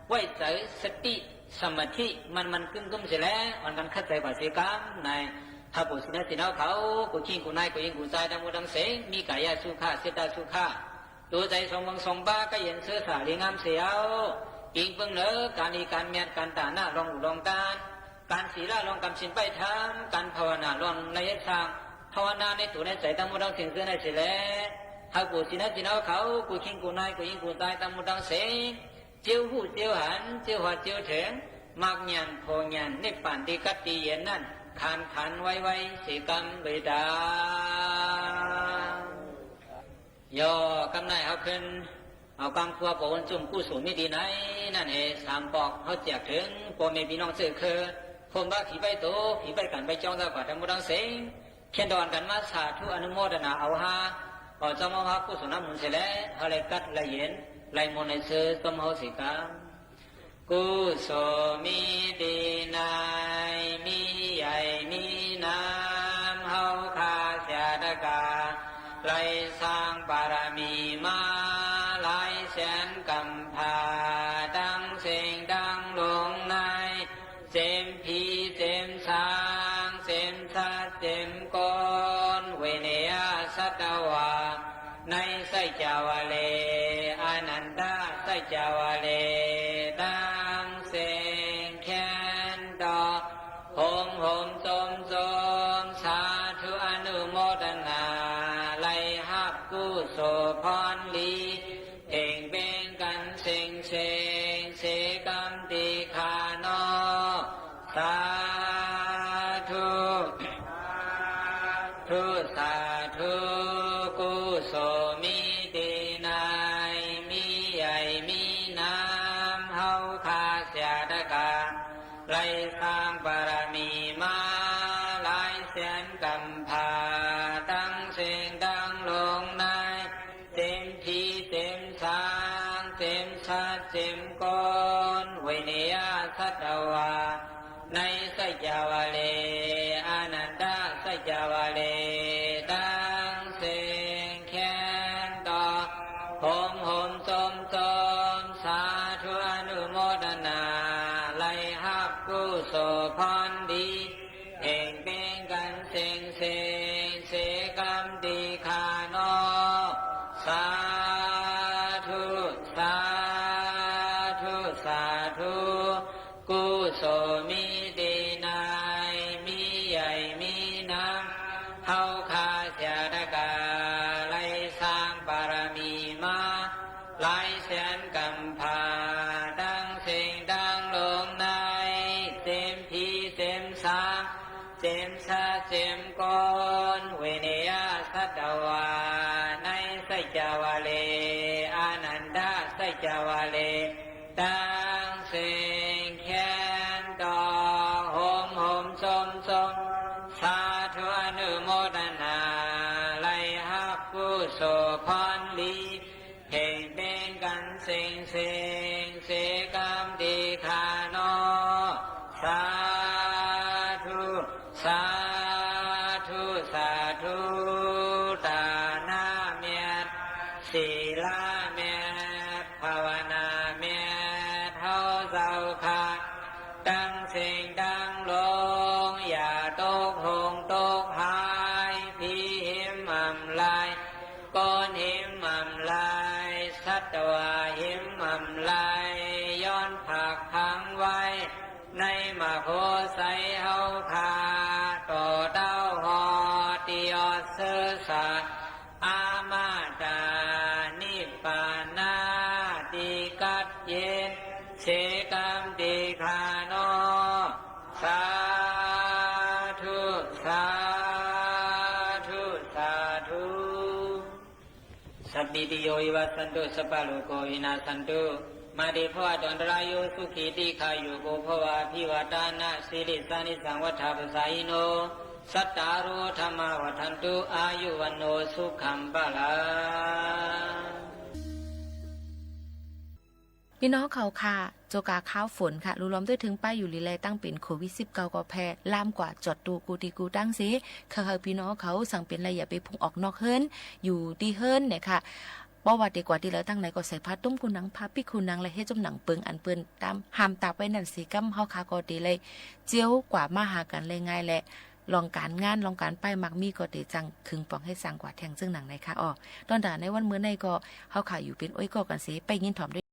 ไว้ใจสติสมาธิมันกึ่มเสียแล้วมันกันคัดใจกว่าเสียกรรมใน ถ้าบุษณะสินเอาเขากูขิงกูนายกูยิงกูใจดังมูดังเสงมีกายสุขะเสตาสุขะตัวใจทรงวังทรงบ้าก็เย็นเสื้อสาลีงามเสียวปิงเพิ่งเนอการอีการเมียนการตาหน้าลองอุดองการศีลาลองกำสินไปทำการภาวนาลองในยศทางภาวนาในตัวในใจดังมูดังเสียงเสื้อในเสลถ้าบุษณะสินเอาเขากูขิงกูนายกูยิงกูใจดังมูดังเสงเจียวหูเจียวหันเจียวหัวเจียวเถิงมากยันโพยันในป่านที่กัดตีเย็นนั่นขันไว้สีกรรมเบดาย่อกำนายเอาขึ้นเอากำครัวปนจุ่มกู้สูงไม่ดีไหนนั่นเองสามปอกเขาแจกถึงปนเมพี่น้องเสือคือผมบ้าผีใบโตผีใบกันใบจ้องตากว่าทั้งหมดทั้งเสียงเขียนดอนกันมาสาธุอนุโมทนาเอาฮาพอเจ้ามาฮากู้สูงน้ำมุนเสร็จแล้วเขาเลยกัดเลยเย็นเลยมนในเสือต้มเขาสีกรรมกุศลมีดีนายมีใหญ่มีน้ำเฮาคาเสียดกาไล่สร้างบารมีมาหลายแสนกำพาดังเสียงดังลงในเจมพีเจมสางเจมสัตเจมกอนเวเนียสัตวาในไสจาวเลอนันตาไสจาวเลดังเสียงแค้นดอกโหมจมสาธุอนุโมทนาไล่ฮับกุศลพรลีเพ่งเบ่งกันเสียงเกรรมติคานอสาธุสาธุกุศลมีดีนายมีใหญ่มีน้ำเฮาคาเสียดกาไล่สร้างบารมีมาหลายแสนกำพาตั้งเสียงดังลงในเต็มทีเต็มสางเต็มชาติเต็มก้อนเวเนียสัตวาในไสจาวเลอนันตาไสจาวเลดังเสียงแค้นต่อโหมจมสาธุอนุโมทนาไล่ฮับกุศลพรดีเพ่งเบ่งกันเสียงกรรมดีคานอสาธุกุศลมีดีนายมีใหญ่มีน้ำเฮาคาเสียดกาไล่สร้างบารมีมาหลายแสนกำพาดังเสียงดังลงในเต็มพีเต็มสางเต็มชาเต็มก้อนเวเนียสัตวาในไสจาวเลอนันดาไสจาวเลดังเสียงแค้นดอกโหมจมสาธุอนุโมทนาไล่ฮับกุศลพรลีเพ่งเบ่งกันเสียงกรรมดีคานอสาธุตาหน้าเมียดศีลาเมียดภาวนาเมียดเฮาเจ้าค่ะดังเสียงดังลงอย่าตกหงตกหายพีหิมอำลายก้อนหิมอำลายสัตวาหิมอำลายย้อนผักพังไว้ในมโหไสเฮาคาต่อเต้าหอติยอเสสะอามาตานิปานาติกัดเย็นเสกรรมติคานอสาธุสัพพิติโยวิวัสสันตุสัพพะโลกโควินาศสันตุมาเดภวะตันตรายโยสุขีติขายุโกภวะพิวตานะสิริสานิสังวัฏฐาปสายโนสัตตารุธรรมวัฏันตุอายุวันโนสุขัมปะลาพี่น้องเขาค่ะโจกาข้าวฝนค่ะรู้ล้อมด้วยถึงป้ายอยู่ลีแลตั้งเป็นโควิด19ก็แพร่ล่ามกว่าจอดตูกูตีกูตั้งสิค่ะพี่น้องเขาสั่งเป็นอะไรอย่าไปพุ่งออกนอกเฮิรนอยู่ดีเฮิรนเนี่ยค่ะบ่ว่าดีกว่าที่แล้วตั้งไหนก็ใส่ผ้าต้มกูนังผ้าปิกูนังและเฮ็ดจมหนังเปิงอันเปิ้นตามห้ามตากไว้นั่นสิกำเฮาคาก็ดีเลยเจียวกว่ามาหากันเลยง่ายแหละ ลองการงานลองการไปมักมีก็เตจังคึงปองให้สั่งกว่าแทงซึ่งหนังในค่ะอ๋อตอนด่าในวันมื้อในก็เฮาขายอยู่เป็นอ้อยก็กันเสไปยินถอมด้วย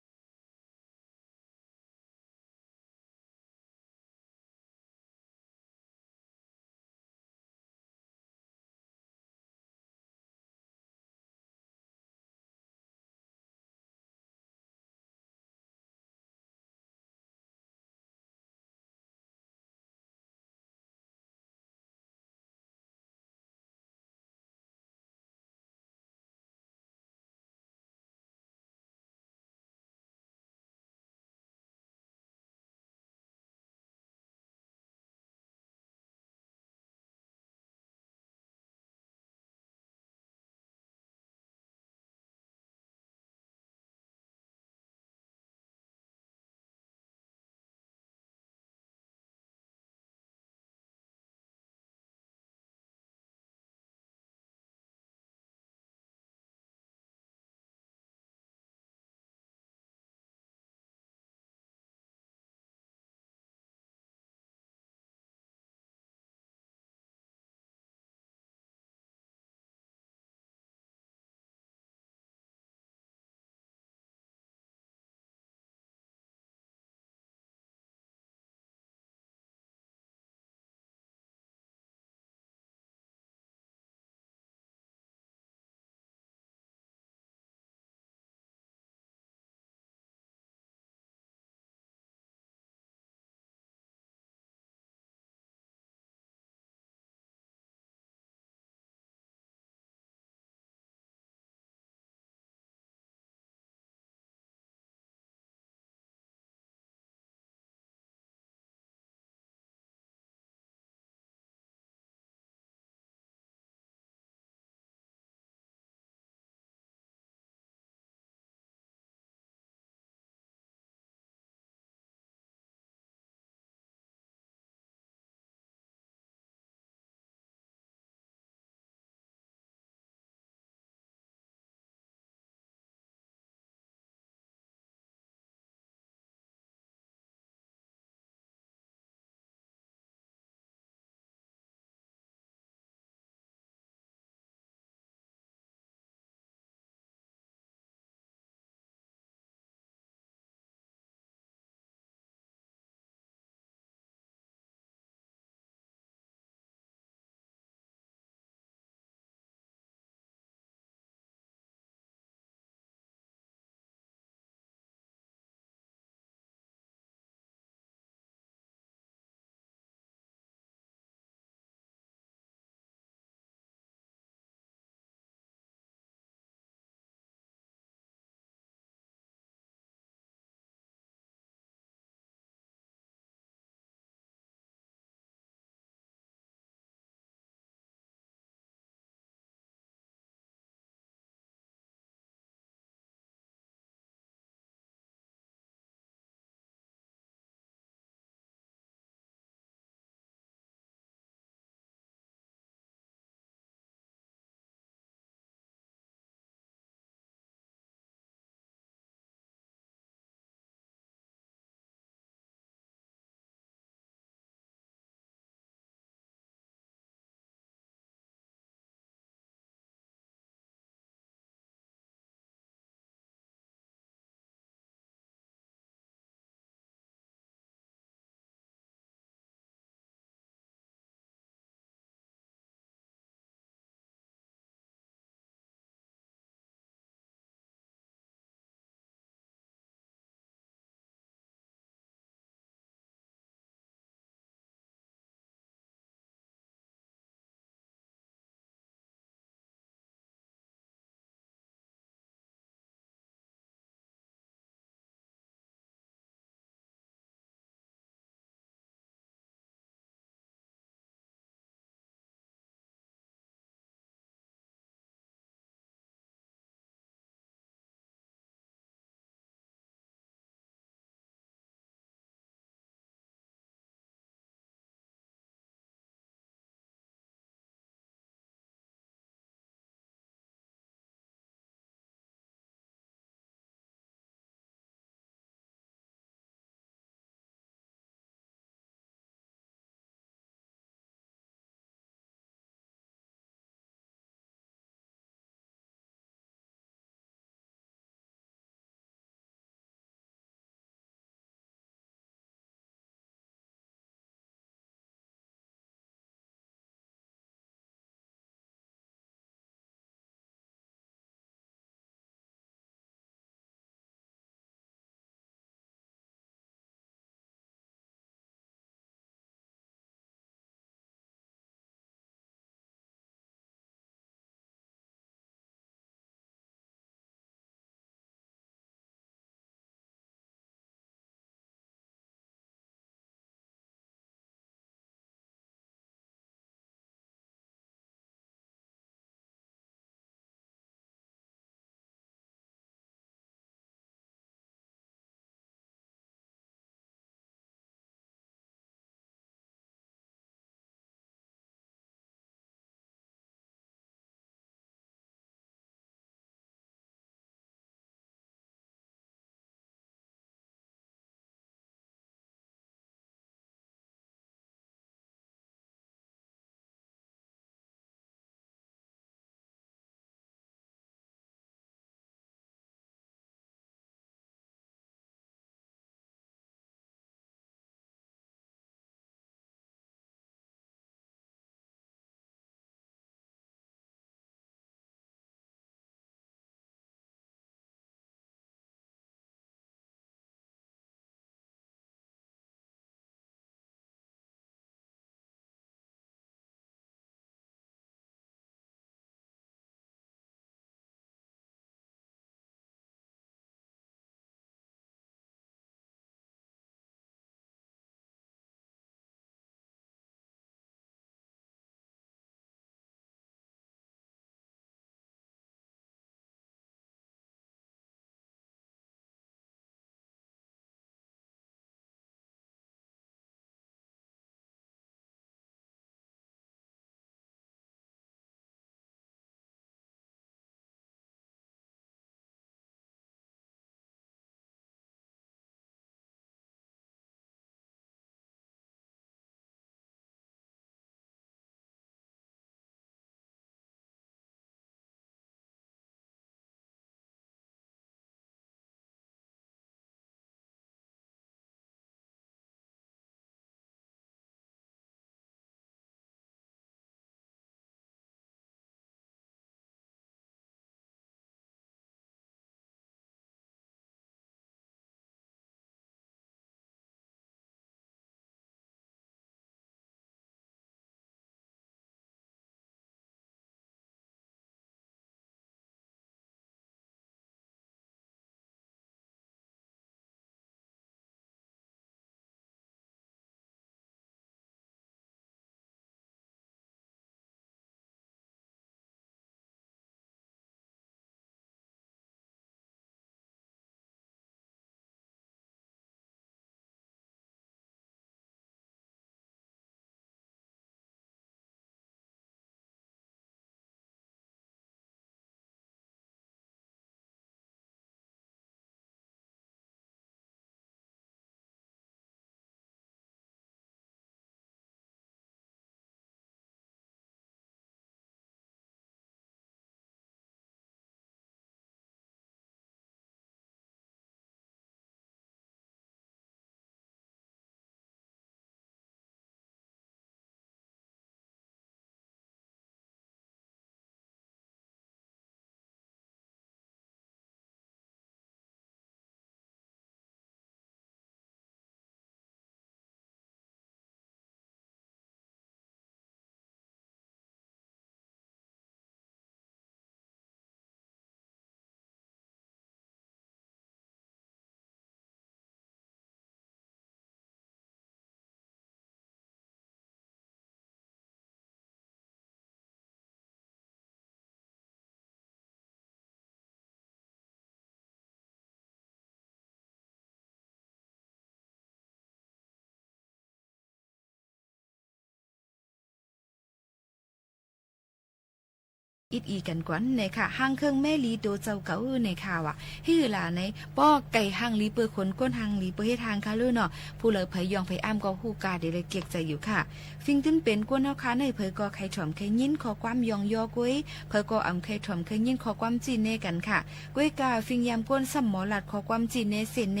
อีกันกวนในค่ะห้างเครื่องแม่ลีโดเจ้าเก่าในค่ะว่ะฮือล่ะในป้อไก่ห้างลีเปิ้คนก้นห้างลีเปิ้เฮ็ดทางค่ะเลยเนาะผู้เลยไผยองไผอ้ำก็ฮู้กาได้เลยเกียกใจอยู่ค่ะฟิงตึ้นเป็นก้นเฮาค่ะในเผยก็ใครถ่อมใครยินขอความยองยอกุ้ยเผยก็อำใครถ่อมใครยินขอความจีนเนกันค่ะกุ้ยกาฟิงยามก้นซ้ำหมอลัดขอความจีนเนเซนเน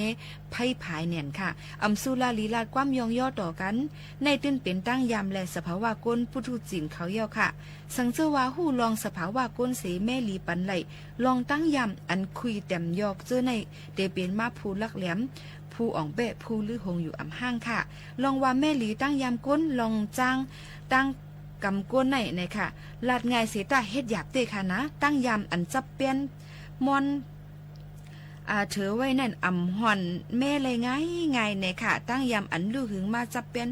ไผผายเนียนค่ะอำสุลาลีลาดความยองยอต่อกันในตึ้นเป็นตั้งยามและสภาวะก้นผู้ทุจีนเขาเยาค่ะสังเจอว่าฮู้ลองสภาวะก้นเสแม่ลีปันไหลลองตั้งยามอันคุยแต้มยอกเจอในเดเป็นมาผู้ลักแหลมผู้อ่องเบะผู้ลือหงอยู่อำห้างค่ะลองว่าแม่ลีตั้งยามก้นลองจ้างตั้งกำก้นในค่ะลาดง่ายเสียตาเฮ็ดหยาบเตะค่ะนะตั้งยามอันจับเปลี่ยนมอนเถอไว้นั่นอำห่อนแม่เลยง่ายในค่ะตั้งยามอันลือหึงมาจับเปลี่ยน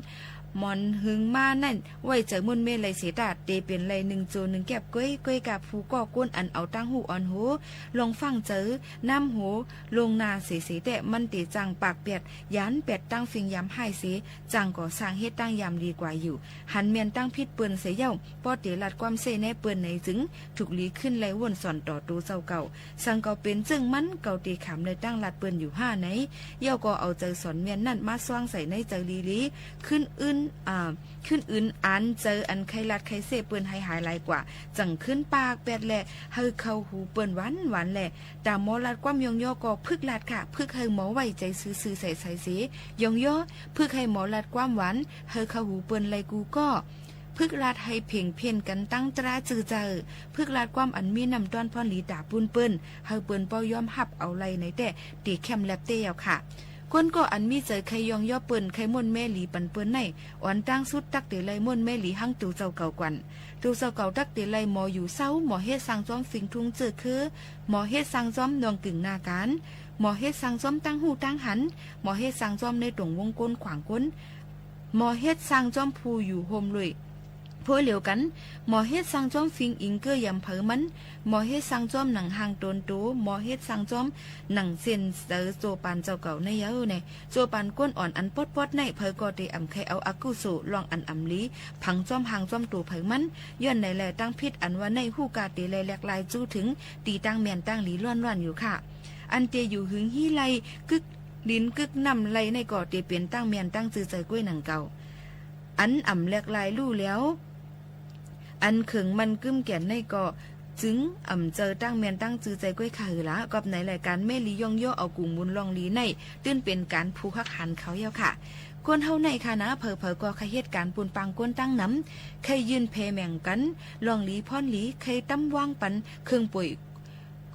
มอนหึงมานั่นไว้เจอมุนเมลัยเสดาเตเป็นไร1โจ1แก็บก้อยกับผู้ก่อก้นอันเอาตั้งหูอ่อนหูลงฟังเจอน้ำหูลงนาเสแต่มันเตจังปากเปียดยันเป็ดตั้งฟิงยำให้เสจังก่อสร้างเฮ็ดตั้งยำดีกว่าอยู่หันเมียนตั้งพิษเปืนเสียเย่าป้อเตลัดความเสแน่เปืนในจึงถูกลีขึ้นไหลวนสอนต่อตูเจ้าเก่าสังเก่าเป็นจึงมันเก่าตีขำเลยตั้งลัดเปืนอยู่5ไหนเย่าก็เอาเจอสอนเมียนนั่นมาสว่างใส่ในเจอลีขึ้นอื่นอันเจออันไขลัดไขเสเปิ้นให้หายหลายกว่าจังขึ้นปากแปดแหละเฮาเข้าหูเปิ้นหวานแหละตามหมอลัดความยองย่อก็พึกลัดค่ะพึกให้หมอไว้ใจซื่อๆใส่เสยองย่อพึกให้หมอลัดความหวานเฮาเข้าหูเปิ้นไหลกูก็พึกลาดให้เพ่งเพี้ยนกันตั้งตราจือเจอพึกลาดความอันมีนำต้อนพ่อหลีตาปูนเปิ้นเฮาเปิ้นป้อยอมหับเอาไหลในแต่ตีแคมแลบเตียวค่ะคนก็อันมีใจใครยองย่อเปิ้นใครม่วนแม่หลีปันเปิ้นในอ่อนตั้งสุดตักเตไลม่วนแม่หลีหั่งตูเจ้าเก่ากวนตูเจ้าเก่าตักเตไลหมออยู่เศร้าหมอเฮ็ดสร้างจ้อมฟิงทุงเจอคือหมอเฮ็ดสร้างจ้อมนองกึ่งนาการหมอเฮ็ดสร้างจ้อมตั้งหูตั้งหันหมอเฮ็ดสร้างจ้อมในตรงวงกลขวางก้นหมอเฮ็ดสร้างจ้อมผู้อยู่โฮมเลยเพื่อเหลียวกันหมอเฮ็ดสังจ้อมฟิงอิงเกอร์ยำเผอมันหมอเฮ็ดสังจ้อมหนังหางโตนโตหมอเฮ็ดสังจ้อมหนังเส้นเสอโจปานเจ้าเก่าในเยอะเนี่ยโจปานก้นอ่อนอันปดในเผอกอเตอำไคเอาอากุโสลองอันอำลีพังจ้อมหางจ้อมตัวเผอมันย้อนในแลตั้งพิษอันว่าในหูกาเตแลแหลกลายจู้ถึงตีตั้งเมียนตั้งหลีล้วนอยู่ค่ะอันเตอยู่หึงฮีไลกึกลิ้นกึกนำไลในกอเตเปลี่ยนตั้งเมียนตั้งจือใจกล้วยหนังเก่าอันอำแหลกลายลู่แล้วอันเขิงมันกึ้มแก่นในก่อจึงเจอตั้งเมียนตั้งจือใจก้อยขาหือละกับในรายการแม่ลีย่องย่อเอากุ่มมุนลองลีในตื้นเป็นการผูกคักหันเขาเยาค่ะก้นเฮาในค่ะนะเผอก็ขเหตุการปูนปังก้นตั้งน้ำใครยืนเพแม่งกันลองลีพ่อนลีใครตั้มว่างปันเครื่องป่วย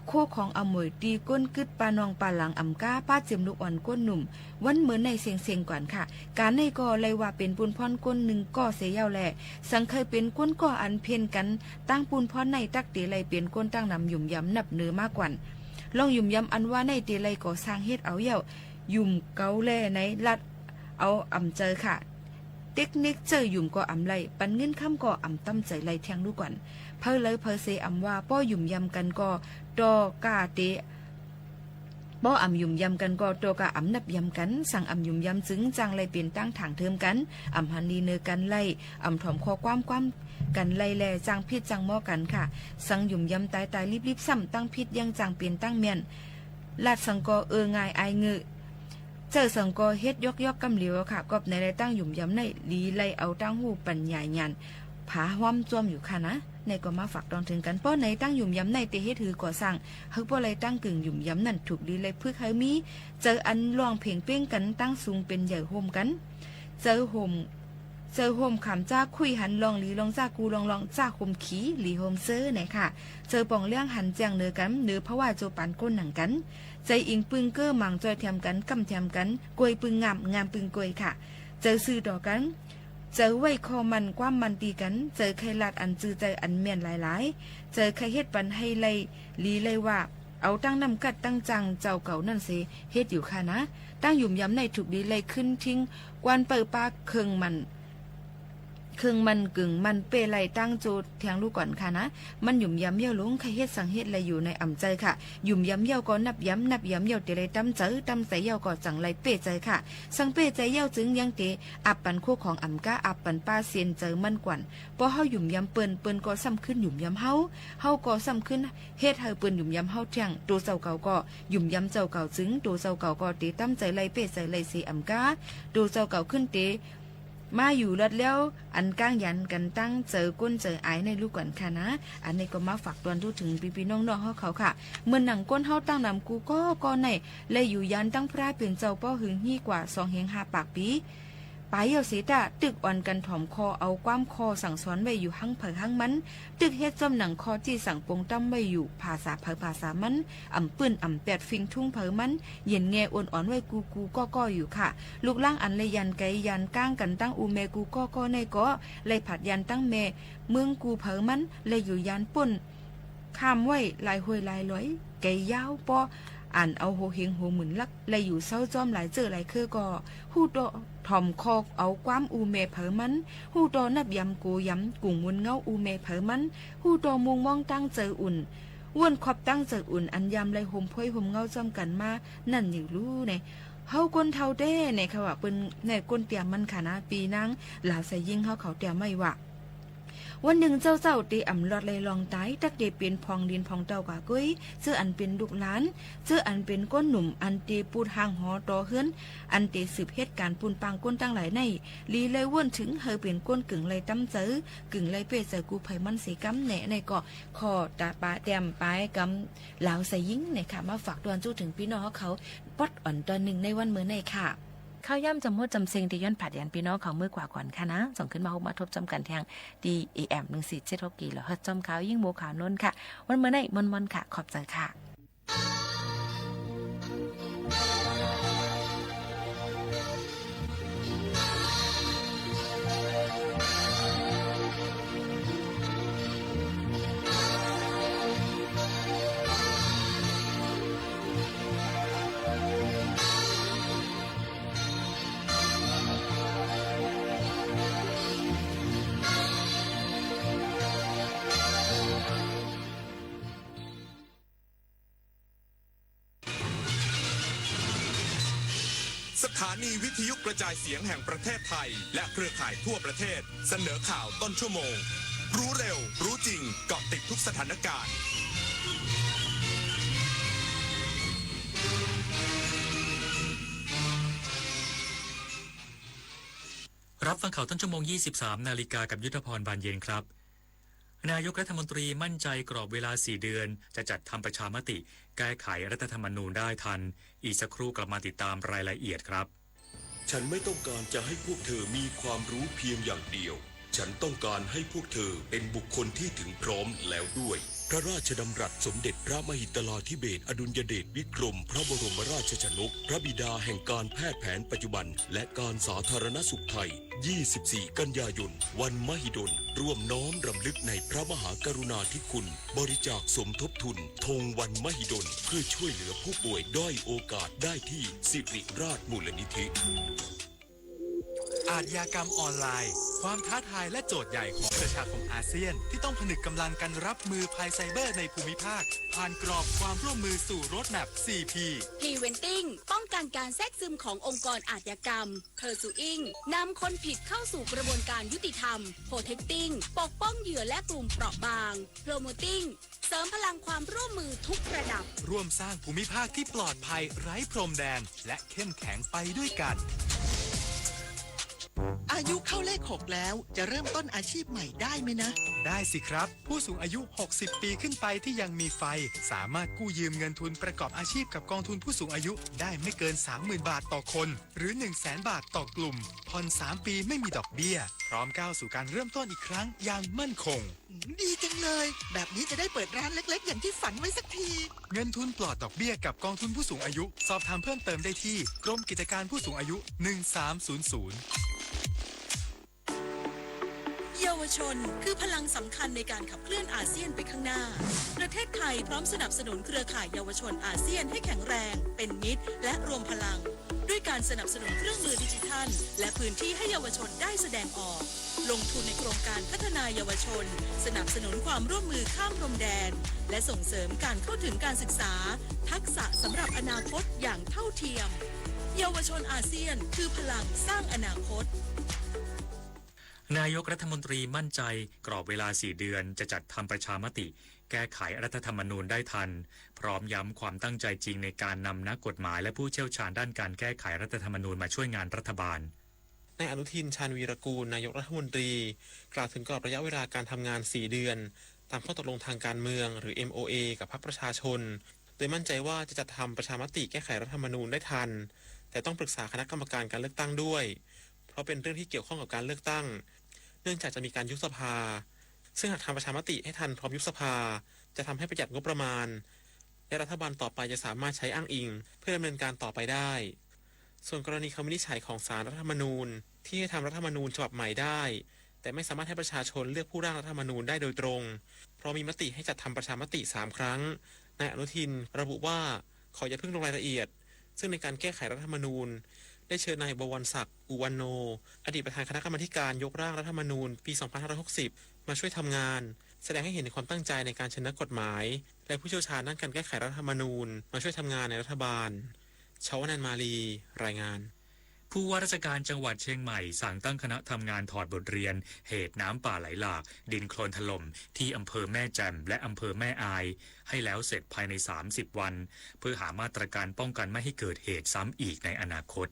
โคของอมวยตีก้นกึดปานองปาหลังก้าป้าเจียมลูกอ่อนก้นหนุ่มวันเหมือนในเสียงก่อนค่ะการในก่อเลยว่าเป็นปูนพรก้นหนึ่งก่อเสียยาวแหล่สังเคยเป็นก้นก่ออันเพียนกันตั้งปูนพรในตักเตไลเป็นก้นตั้งนำหยุ่มย้ำนับเนื้อมากกว่าลองหยุ่มย้ำอันว่าในเตไลก่อสร้างเฮ็ดเอาเย่าหยุ่มเกาแล่ในลัดเอาเจอค่ะเทคนิคเจอหยุ่มก็ไลปันเงินค่ำก็ตั้มใจไลแทงดูก่อนเพอเลยเพอเซว่าป้อหยุ่มย้ำกันก็ดอกาเตป้อยุ่มยำกันก็ตัวกะนับยำกันสั่งยุ่มยำจึงจังไลเปลี่ยนตั้งถังเทิมกันหันดีเนอกันไล่ถ่อมคอความกันไล่แลจังพิษจังหม้อกันค่ะสั่งยุ่มยำตายรีบซ้ำตั้งพิษยังจังเปลี่ยนตั้งเมียนลาดสังกอง่ายไอเงือเจอสังกอเฮ็ดยกกำเหลียวค่ะกอบในไลตั้งยุ่มยำในลีไลเอาตั้งหูปัญญายันผาห้อมจวมอยู่ค่ะนะในก็มาฝากตอนถึงกันป้อในตั้งหยุ่มย้ำในเตเฮ็ดถือก่อสร้างเฮาป้อเลยตั้งกึ่งหยุ่มย้ำนั่นถูกดีเลยพึกเฮามีเจออันลองเพ่งเป้งกันตั้งสูงเป็นใหญ่โฮมกันเจอโฮมขำจ้าคุยหันลองลีลองจ้ากูลองจ้าโฮมขี้ลีโฮมเซอร์ไหนค่ะเจอป่องเลี้ยงหันแจงเนื้อกันเนื้อเพราะว่าโจปานก้นหนังกันใจอิงปึงเก้อหมังจอยแถมกันกำแถมกันกวยปึงงามปึงกวยค่ะเจอซื้อต่อกันเจอไว้คอมันความมันตีกันเจอใครลาดอันจือใจอันเมียนหลายๆเจอใครเฮ็ดปันให้ไลลีเลยว่าเอาตั้งนำกัดตั้งจังเจ้าเก่านั่นเสเฮ็ดอยู่ค่ะนะตั้งหยุ่มย้ำในถูกดีเลยขึ้นทิ้งกวนเปิดปากเคิงมัน ครึ่งมันกึ่งมันเปไหลตั้งจูดแทงลูกก่อนค่ะนะมันหยุ่มย้ำเยี่ยวลงใครเฮ็ดสังเฮ็ดไรอยู่ในอ่ำใจค่ะหยุ่มย้ำเยี่ยวก็นับย้ำเยี่ยวเตะไรตั้มเจอตั้มใส่เยี่ยวก็จังไรเป้ใจค่ะสังเป้ใจเยี่ยวจึงยังเตะอับปันคู่ของอ่ำก้าอับปันป้าเซียนเจอมันกวนพอเฮาหยุ่มย้ำเปิ้นก็ซ้ำขึ้นหยุ่มย้ำเฮาก็ซ้ำขึ้นเฮ็ดเฮาเปิ้นหยุ่มย้ำเฮาเที่ยงตัวเจ้าเก่าก็หยุ่มย้ำเจ้าเก่าจึงตัวเจ้าเก่าก็เตะตั้มใจไรเป้ใจไรเสียอ่ำก้าตัวเจ้าเก่าขึ้นเตะมาอยู่รัดแล้วอันก้างยันกันตั้งเจอก้นเจอไอในลูกก่อนค่ะนะอันนี้ก็มาฝากตอนดูถึงพี่ๆน้องๆเขาค่ะเมื่อหนังก้นเฮาตั้งนำกูก็ในเลยอยู่ยันตั้งพระเป็นเจ้าป้อหึงฮี่กว่า2 เฮง 5 ปากปีไปเหี่ยวเสตะตึกอ่อนกันถ่อมคอเอาความคอสั่งสอนไว้อยู่หั่งเผยหั่งมันตึกเฮ็ดจำหนังคอที่สั่งปงตั้มไว้อยู่ภาษาเผยภาษามันอ่ำปื้นอ่ำแปดฟิงทุ่งเผยมันเย็นแงอ่อนอ่อนไว้กูก็อยู่ค่ะลูกล่างอันเลยยันไกยันก้างกันตั้งอูเมกูก็ในก็เลยผัดยันตั้งเมเมืองกูเผยมันเลยอยู่ยันป่นข้ามไว้ลายห้วยลายลอยไกยาวปออ่านเอาโหเฮงโหหมุนลักเลยอยู่เศร้าจอมหลายเจอหลายคือก็ฮู้โตถ่อมคอกเอาความอูเมเผอมันฮู้โตนับยำกูยำกุ้งมุนเงาอูเมเผอมันฮู้โตมุงมองตั้งเจออุ่นว้วนขอบตั้งเจออุ่นอันยำเลยห่มพ้อยห่มเงาจอมกันมานั่นอยู่รู้เนี่ยเฮาก้นเท่าเด้เนี่ยค่ะว่าเป็นในก้นเตียมมันค่ะนะปีนังหลาใส่ยิ่งเขาเตียมไม่ว่าวันหนึ่งเจ้าตีอ่ำลอดเลยลองตายตักเดเป็นพองดินพองเต้ากะกุ้ยเจออันเป็นลูกหลานเจออันเป็นก้นหนุ่มอันตีปูดหางหอต่อเฮือนอันตีสืบเหตุการปูนปางก้นตั้งหลายในลีเลยว่นถึงเฮอเป็นก้นกึ่งเลยตั้มเจอกึ่งเลยเปเจอกูไผมันสีกำแหน่ในเกาะคอตาปาแดมปลายกำเหลาใส่ยิ่งเนี่ยค่ะมาฝากดวนจู้ถึงพี่น้องเขาปอดอ่อนตอนหนึ่งในวันเมื่อในค่ะข้าวย่ำจำมดจำเซงที่ย้อนผัดยันพี่น้องเขาเมื่อกว่าก่อนค่ะนะส่งขึ้นมาหุบมาทบจำกันแทงดีAM 1476กิโลเฮิรตซ์จำขาวยิ่งโมขาวนนค่ะวันเมื่อในมนค่ะขอบใจค่ะสถานีวิทยุกระจายเสียงแห่งประเทศไทยและเครือข่ายทั่วประเทศเสนอข่าวต้นชั่วโมงรู้เร็วรู้จริงเกาะติดทุกสถานการณ์รับฟังข่าวต้นชั่วโมง 23 นาฬิกากับยุทธพรบานเย็นครับนายกรัฐมนตรีมั่นใจกรอบเวลา 4 เดือนจะจัดทำประชามติแก้ไขรัฐธรรมนูญได้ทันอีกสักครู่กลับมาติดตามรายละเอียดครับฉันไม่ต้องการจะให้พวกเธอมีความรู้เพียงอย่างเดียวฉันต้องการให้พวกเธอเป็นบุคคลที่ถึงพร้อมแล้วด้วยพระราชดำรัสสมเด็จพระมหิดลาธิเบศรอดุลยเดชวิกรมพระบรมราชชนกพระบิดาแห่งการแพทย์แผนปัจจุบันและการสาธารณสุขไทย 24 กันยายนวันมหิดลร่วมน้อมรำลึกในพระมหากรุณาธิคุณบริจาคสมทบทุนธงวันมหิดลเพื่อช่วยเหลือผู้ป่วยด้อยโอกาสได้ที่สิริราชมูลนิธิอาชญากรรมออนไลน์ความท้าทายและโจทย์ใหญ่ของประชาคมอาเซียนที่ต้องผนึกกำลังกันรับมือภัยไซเบอร์ในภูมิภาคผ่านกรอบความร่วมมือสู่โรดแมพ 4P Preventing ป้องกันการแทรกซึมขององค์กรอาชญากรรม Pursuing นำคนผิดเข้าสู่กระบวนการยุติธรรม Protecting ปกป้องเหยื่อและกลุ่มเปราะบาง Promoting เสริมพลังความร่วมมือทุกระดับร่วมสร้างภูมิภาคที่ปลอดภัยไร้พรมแดนและเข้มแข็งไปด้วยกันอายุเข้าเลข 6 แล้วจะเริ่มต้นอาชีพใหม่ได้ไหมนะได้สิครับผู้สูงอายุ60 ปีขึ้นไปที่ยังมีไฟสามารถกู้ยืมเงินทุนประกอบอาชีพกับกองทุนผู้สูงอายุได้ไม่เกิน 30,000 บาทต่อคนหรือ 100,000 บาทต่อกลุ่มผ่อน3 ปีไม่มีดอกเบี้ยพร้อมก้าวสู่การเริ่มต้นอีกครั้งอย่างมั่นคงดีจังเลยแบบนี้จะได้เปิดร้านเล็กๆอย่างที่ฝันไว้สักทีเงินทุนปลอดดอกเบี้ยกับกองทุนผู้สูงอายุสอบถามเพิ่มเติมได้ที่กรมกิจการผู้สูงอายุ1300เยาวชนคือพลังสำคัญในการขับเคลื่อนอาเซียนไปข้างหน้าประเทศไทยพร้อมสนับสนุนเครือข่ายเยาวชนอาเซียนให้แข็งแรงเป็นมิตรและรวมพลังด้วย การสนับสนุนเครื่องมือดิจิทัลและพื้นที่ให้เยาวชนได้แสดงออกลงทุนในโครงการพัฒนาเยาวชนสนับสนุนความร่วมมือข้ามพรมแดนและส่งเสริมการเข้าถึงการศึกษาทักษะสำหรับอนาคตอย่างเท่าเทียมเยาวชนอาเซียนคือพลังสร้างอนาคตนายกรัฐมนตรีมั่นใจกรอบเวลา4 เดือนจะจัดทำประชามติแก้ไขรัฐธรรมนูญได้ทันพร้อมย้ำความตั้งใจจริงในการนำนักกฎหมายและผู้เชี่ยวชาญด้านการแก้ไขรัฐธรรมนูญมาช่วยงานรัฐบาลนายอนุทินชาญวีรกูลนายกรัฐมนตรีกล่าวถึงกรอบระยะเวลาการทำงาน4 เดือนตามข้อตกลงทางการเมืองหรือ MOA กับพรรคประชาชนโดยมั่นใจว่าจะจัดทำประชามติแก้ไขรัฐธรรมนูญได้ทันแต่ต้องปรึกษาคณะกรรมการการเลือกตั้งด้วยเพราะเป็นเรื่องที่เกี่ยวข้องกับการเลือกตั้งเนื่องจากจะมีการยุบสภาซึ่งหากทำประชามติให้ทันพร้อมยุบสภาจะทำให้ประหยัดงบประมาณและรัฐบาลต่อไปจะสามารถใช้อ้างอิงเพื่อดำเนินการต่อไปได้ส่วนกรณีคำวินิจฉัยของศาลรัฐธรรมนูญที่ให้ทำรัฐธรรมนูญฉบับใหม่ได้แต่ไม่สามารถให้ประชาชนเลือกผู้ร่างรัฐธรรมนูญได้โดยตรงเพราะมีมติให้จัดทำประชามติ3 ครั้งนายอนุทินระบุว่าขออย่าเพิ่งลงรายละเอียดซึ่งในการแก้ไขรัฐธรรมนูญได้เชิญนายบวรศักดิ์อุวันโนอดีตประธานคณะกรรมาการยกร่างรัฐธรรมนูญปี 2560 มาช่วยทำงานแสดงให้เห็นถึงความตั้งใจในการเชิญนักกฎหมายและผู้เชี่ยวชาญด้านการแก้ไขรัฐธรรมนูญมาช่วยทำงานในรัฐบาลชวนันท์มาลีรายงานผู้ว่าราชการจังหวัดเชียงใหม่สั่งตั้งคณะทำงานถอดบทเรียนเหตุน้ำป่าไหลหลากดินโคลนถล่มที่อำเภอแม่แจ่มและอำเภอแม่อายให้แล้วเสร็จภายใน30 วันเพื่อหามาตรการป้องกันไม่ให้เกิดเหตุซ้ำอีกในอนาคต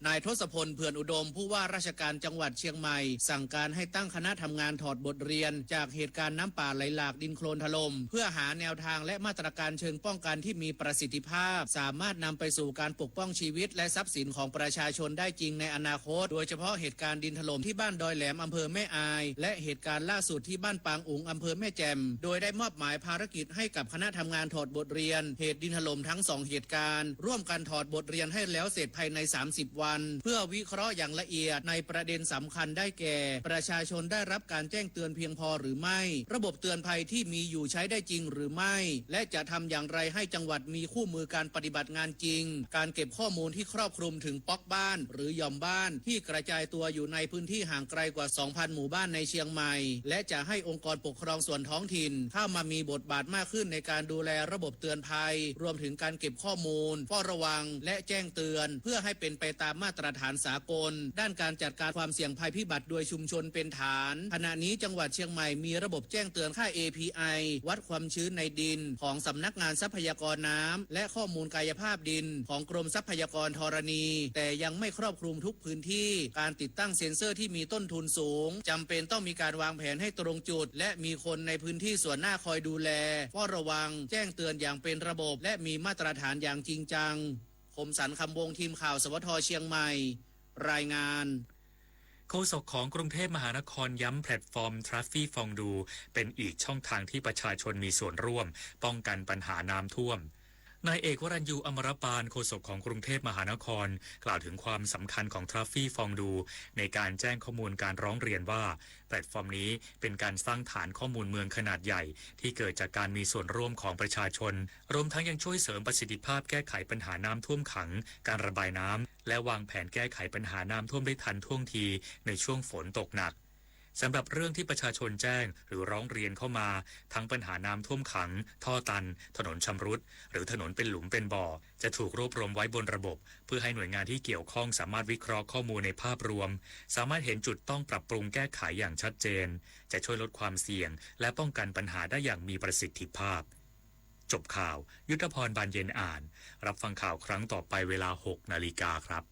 นายทศพลเผื่อนอุดมผู้ว่าราชการจังหวัดเชียงใหม่สั่งการให้ตั้งคณะทำงานถอดบทเรียนจากเหตุการณ์น้ำป่าไหลหลากดินโคลนถล่มเพื่อหาแนวทางและมาตรการเชิงป้องกันที่มีประสิทธิภาพสามารถนำไปสู่การปกป้องชีวิตและทรัพย์สินของประชาชนได้จริงในอนาคตโดยเฉพาะเหตุการณ์ดินถล่มที่บ้านดอยแหลมอำเภอแม่อายและเหตุการณ์ล่าสุดที่บ้านปางอุ๋งอำเภอแม่แจ่มโดยได้มอบหมายภารกิจให้กับคณะทำงานถอดบทเรียนเหตุดินถล่มทั้ง2เหตุการณ์ร่วมกันถอดบทเรียนให้แล้วเสร็จภายใน30 วันเพื่อวิเคราะห์อย่างละเอียดในประเด็นสำคัญได้แก่ประชาชนได้รับการแจ้งเตือนเพียงพอหรือไม่ระบบเตือนภัยที่มีอยู่ใช้ได้จริงหรือไม่และจะทำอย่างไรให้จังหวัดมีคู่มือการปฏิบัติงานจริงการเก็บข้อมูลที่ครอบคลุมถึงป๊อกบ้านหรือหย่อมบ้านที่กระจายตัวอยู่ในพื้นที่ห่างไกลกว่า 2,000 หมู่บ้านในเชียงใหม่และจะให้องค์กรปกครองส่วนท้องถิ่นเข้ามามีบทบาทมากขึ้นในการดูแลระบบเตือนภัยรวมถึงการเก็บข้อมูลเฝ้าระวังและแจ้งเตือนเพื่อให้เป็นไปตามมาตรฐานสากลด้านการจัดการความเสี่ยงภัยพิบัติโดยชุมชนเป็นฐานขณะนี้จังหวัดเชียงใหม่มีระบบแจ้งเตือนค่า API วัดความชื้นในดินของสำนักงานทรัพยากรน้ำและข้อมูลกายภาพดินของกรมทรัพยากรธรณีแต่ยังไม่ครอบคลุมทุกพื้นที่การติดตั้งเซ็นเซอร์ที่มีต้นทุนสูงจำเป็นต้องมีการวางแผนให้ตรงจุดและมีคนในพื้นที่ส่วนหน้าคอยดูแลเฝ้าระวังแจ้งเตือนอย่างเป็นระบบและมีมาตรฐานอย่างจริงจังคมสันต์คำวงทีมข่าวสวทเชียงใหม่รายงานโฆษกของกรุงเทพมหานครย้ำแพลตฟอร์ม Traffic ฟองดูเป็นอีกช่องทางที่ประชาชนมีส่วนร่วมป้องกันปัญหาน้ำท่วมนายเอกวรัญยูอมรปานโฆษกของกรุงเทพมหานครกล่าวถึงความสำคัญของ Traffic ฟองดูในการแจ้งข้อมูลการร้องเรียนว่าแพลตฟอร์มนี้เป็นการสร้างฐานข้อมูลเมืองขนาดใหญ่ที่เกิดจากการมีส่วนร่วมของประชาชนรวมทั้งยังช่วยเสริมประสิทธิภาพแก้ไขปัญหาน้ำท่วมขังการระบายน้ำและวางแผนแก้ไขปัญหาน้ำท่วมได้ทันท่วงทีในช่วงฝนตกหนักสำหรับเรื่องที่ประชาชนแจ้งหรือร้องเรียนเข้ามาทั้งปัญหาน้ำท่วมขังท่อตันถนนชำรุดหรือถนนเป็นหลุมเป็นบ่อจะถูกรวบรวมไว้บนระบบเพื่อให้หน่วยงานที่เกี่ยวข้องสามารถวิเคราะห์ข้อมูลในภาพรวมสามารถเห็นจุดต้องปรับปรุงแก้ไขอย่างชัดเจนจะช่วยลดความเสี่ยงและป้องกันปัญหาได้อย่างมีประสิทธิภาพจบข่าวยุทธพรบานเย็นอ่านรับฟังข่าวครั้งต่อไปเวลา 6 นาฬิกาครับ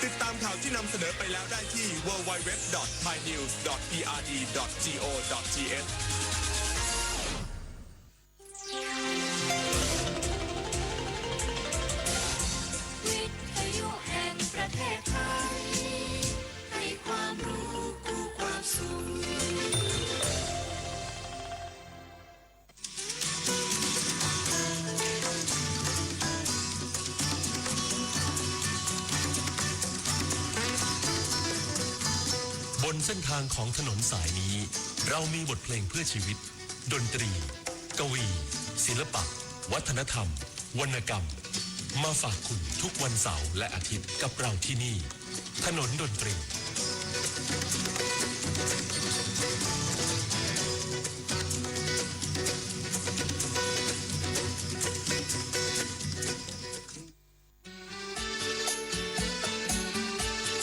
ติดตามข่าวที่นำเสนอไปแล้วได้ที่ www.thainews.prd.go.th วิทยุแห่งประเทศไทยให้ความรู้คู่ความสุขบนเส้นทางของถนนสายนี้เรามีบทเพลงเพื่อชีวิตดนตรีกวีศิลปะวัฒนธรรม วรรณกรรมมาฝากคุณทุกวันเสาร์และอาทิตย์กับเราที่นี่ ถนนดนตรี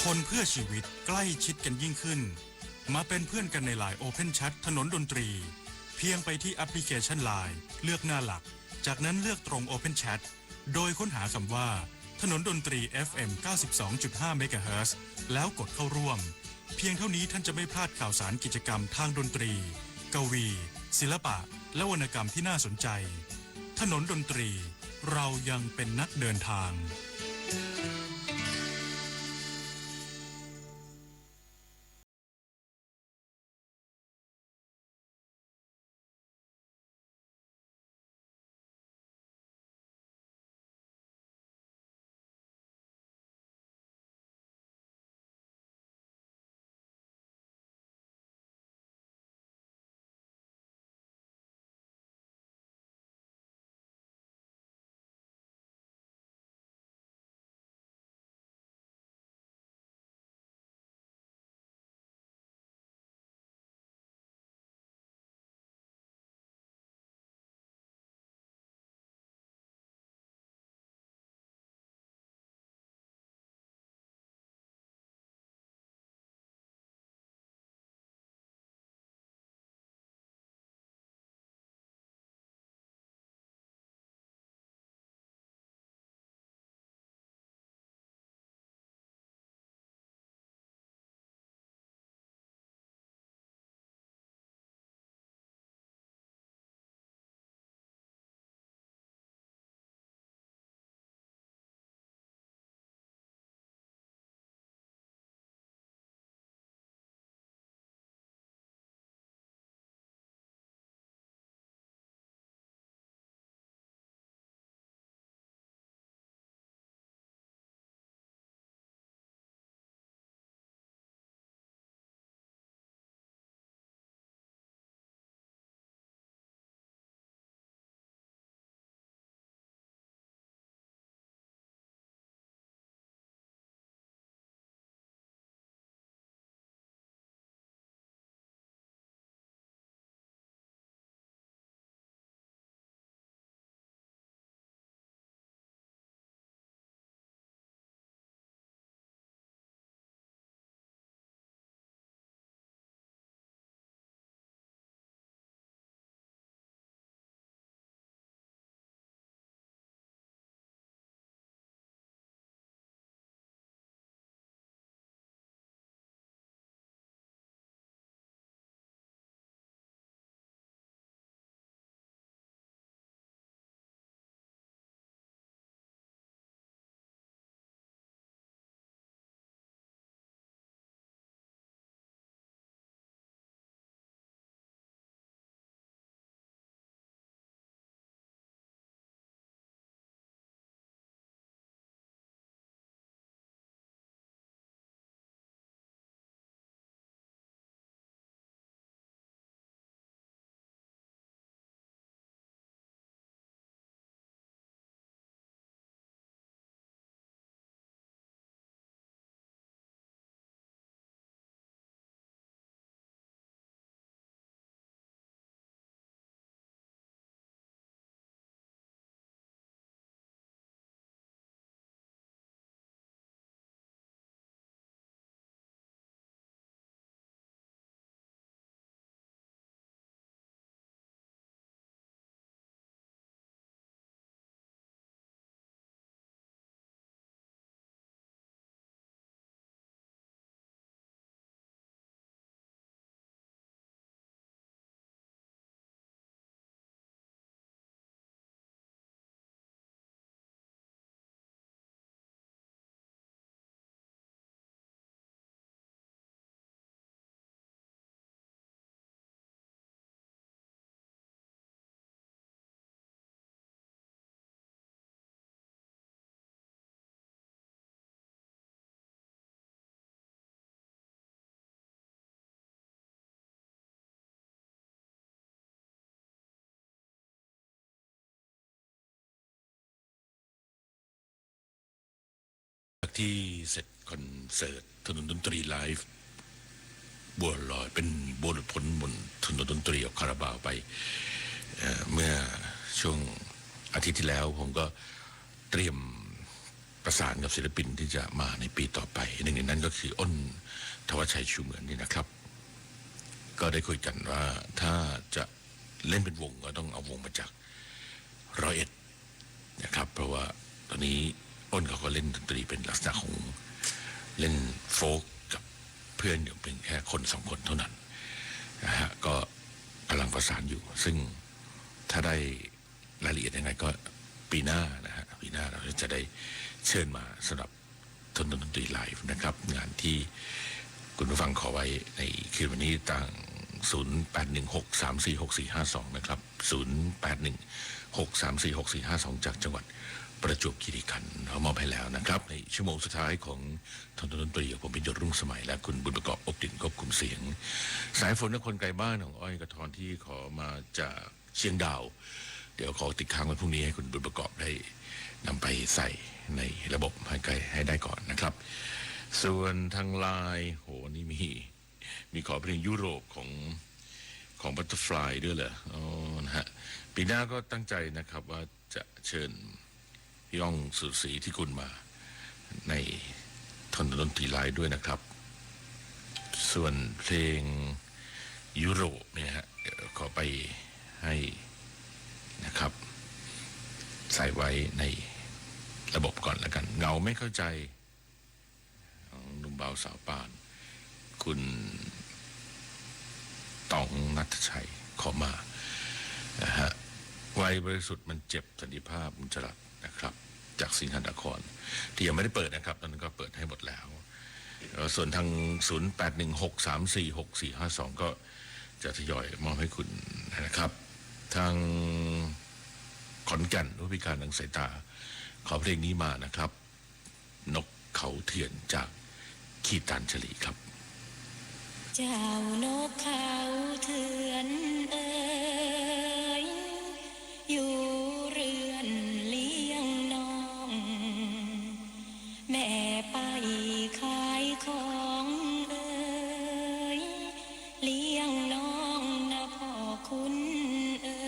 คนเพื่อชีวิตใกล้ชิดกันยิ่งขึ้นมาเป็นเพื่อนกันใน LINE Open Chat ถนนดนตรีเพียงไปที่แอปพลิเคชัน LINE เลือกหน้าหลักจากนั้นเลือกตรง Open Chat โดยค้นหาคำว่าถนนดนตรี FM 92.5 MHz แล้วกดเข้าร่วมเพียงเท่านี้ท่านจะไม่พลาดข่าวสารกิจกรรมทางดนตรีกวีศิลปะและวรรณกรรมที่น่าสนใจถนนดนตรีเรายังเป็นนักเดินทาง ที่เสร็จคอนเสิร์ตถนนดนตรีไลฟ์บัวลอยเป็นบัวหลุดพ้นบนถนนดนตรีของคาราบาวไปเมื่อช่วงอาทิตย์ที่แล้วผมก็เตรียมประสานกับศิลปินที่จะมาในปีต่อไปหนึ่งในนั้นก็คืออ้นทวชชัยชูเหมือนนี่นะครับก็ได้คุยกันว่าถ้าจะเล่นเป็นวงก็ต้องเอาวงมาจาก101นะครับเพราะว่าตอนนี้อ้นเขาก็เล่นดนตรีเป็นลักษณะของเล่นโฟล์กกับเพื่อนอยู่เป็นแค่คน2 คนเท่านั้นนะฮะก็กำลังประสานอยู่ซึ่งถ้าได้รายละเอียดยังไงก็ปีหน้านะฮะปีหน้าเราจะได้เชิญมาสำหรับถนนดนตรีไลฟ์นะครับงานที่คุณผู้ฟังขอไว้ในคืนวันนี้ต่าง 0816346452 นะครับ 0816346452 จากจังหวัดประจวบคีรีขันธ์เรามอบให้แล้วนะครับในชั่วโมงสุดท้ายของถนนดนตรีผมเป็นยศรุ่งสมัยและคุณบุญประกอบอบดินควบคุมเสียงสายฝนและคนไกลบ้านของอ้อยกระทอนที่ขอมาจากเชียงดาวเดี๋ยวขอติดค้างวันพรุ่งนี้ให้คุณบุญประกอบได้นำไปใส่ในระบบให้ได้ก่อนนะครับส่วนทางไลน์โหนี่มีขอเพลงยุโรปของบัตเตอร์ฟลายด้วยเหรออ๋อนะฮะปีหน้าก็ตั้งใจนะครับว่าจะเชิญพี่ย่องสุศรีที่คุณมาในถนนดนตรีไลฟ์ด้วยนะครับส่วนเพลงยุโรปเนี่ยฮะขอไปให้นะครับใส่ไว้ในระบบก่อนแล้วกันเงาไม่เข้าใจหนุ่มเบาสาวปานคุณต๋องณัฐชัยขอมานะฮะวัยบริสุทธิ์มันเจ็บสันติภาพมุจรัตนะครับจากสิงหนครที่ยังไม่ได้เปิดนะครับตอนนั้นก็เปิดให้หมดแล้วส่วนทาง 0816346452 ก็จะทยอยมอบให้คุณนะครับทางขอนแก่นผู้พิการทางสายตาขอเพลงนี้มานะครับนกเขาเถื่อนจากขีตัญชลีครับเจ้านกเขาเถื่อนเอ่ยอยู่เรือนเลี้ยงน้องแม่ไปขายของเอ่ยเลี้ยงน้องนะพ่อคุณเอ่ย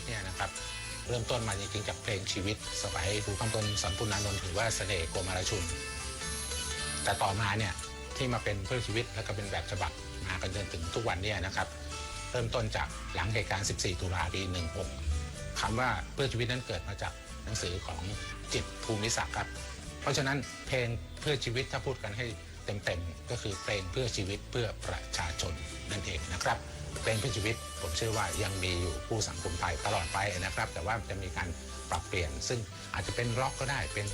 เนี่ยนะครับเริ่มต้นมาจริงๆจากเพลงชีวิตสมัยครูคำพลสอนปุณณานนท์หรือว่าเสน่ห์โกมารชุนแต่ต่อมาเนี่ยที่มาเป็นเพื่อชีวิตแล้วก็เป็นแบบฉบับมากันจนถึงทุกวันเนี่ยนะครับเริ่มต้นจากหลังเหตุการณ์14 ตุลาปี 16คำว่าเพื่อชีวิตนั้นเกิดมาจากหนังสือของจิตรภูมิศักดิ์ครับเพราะฉะนั้นเพลงเพื่อชีวิตถ้าพูดกันให้เต็มๆก็คือเพลงเพื่อชีวิตเพื่อประชาชนนั่นเองนะครับเพลงเพื่อชีวิตผมเชื่อว่ายังมีอยู่คู่สังคมไทยตลอดไปนะครับแต่ว่าจะมีการปรับเปลี่ยนซึ่งอาจจะเป็นร็อกก็ได้เป็น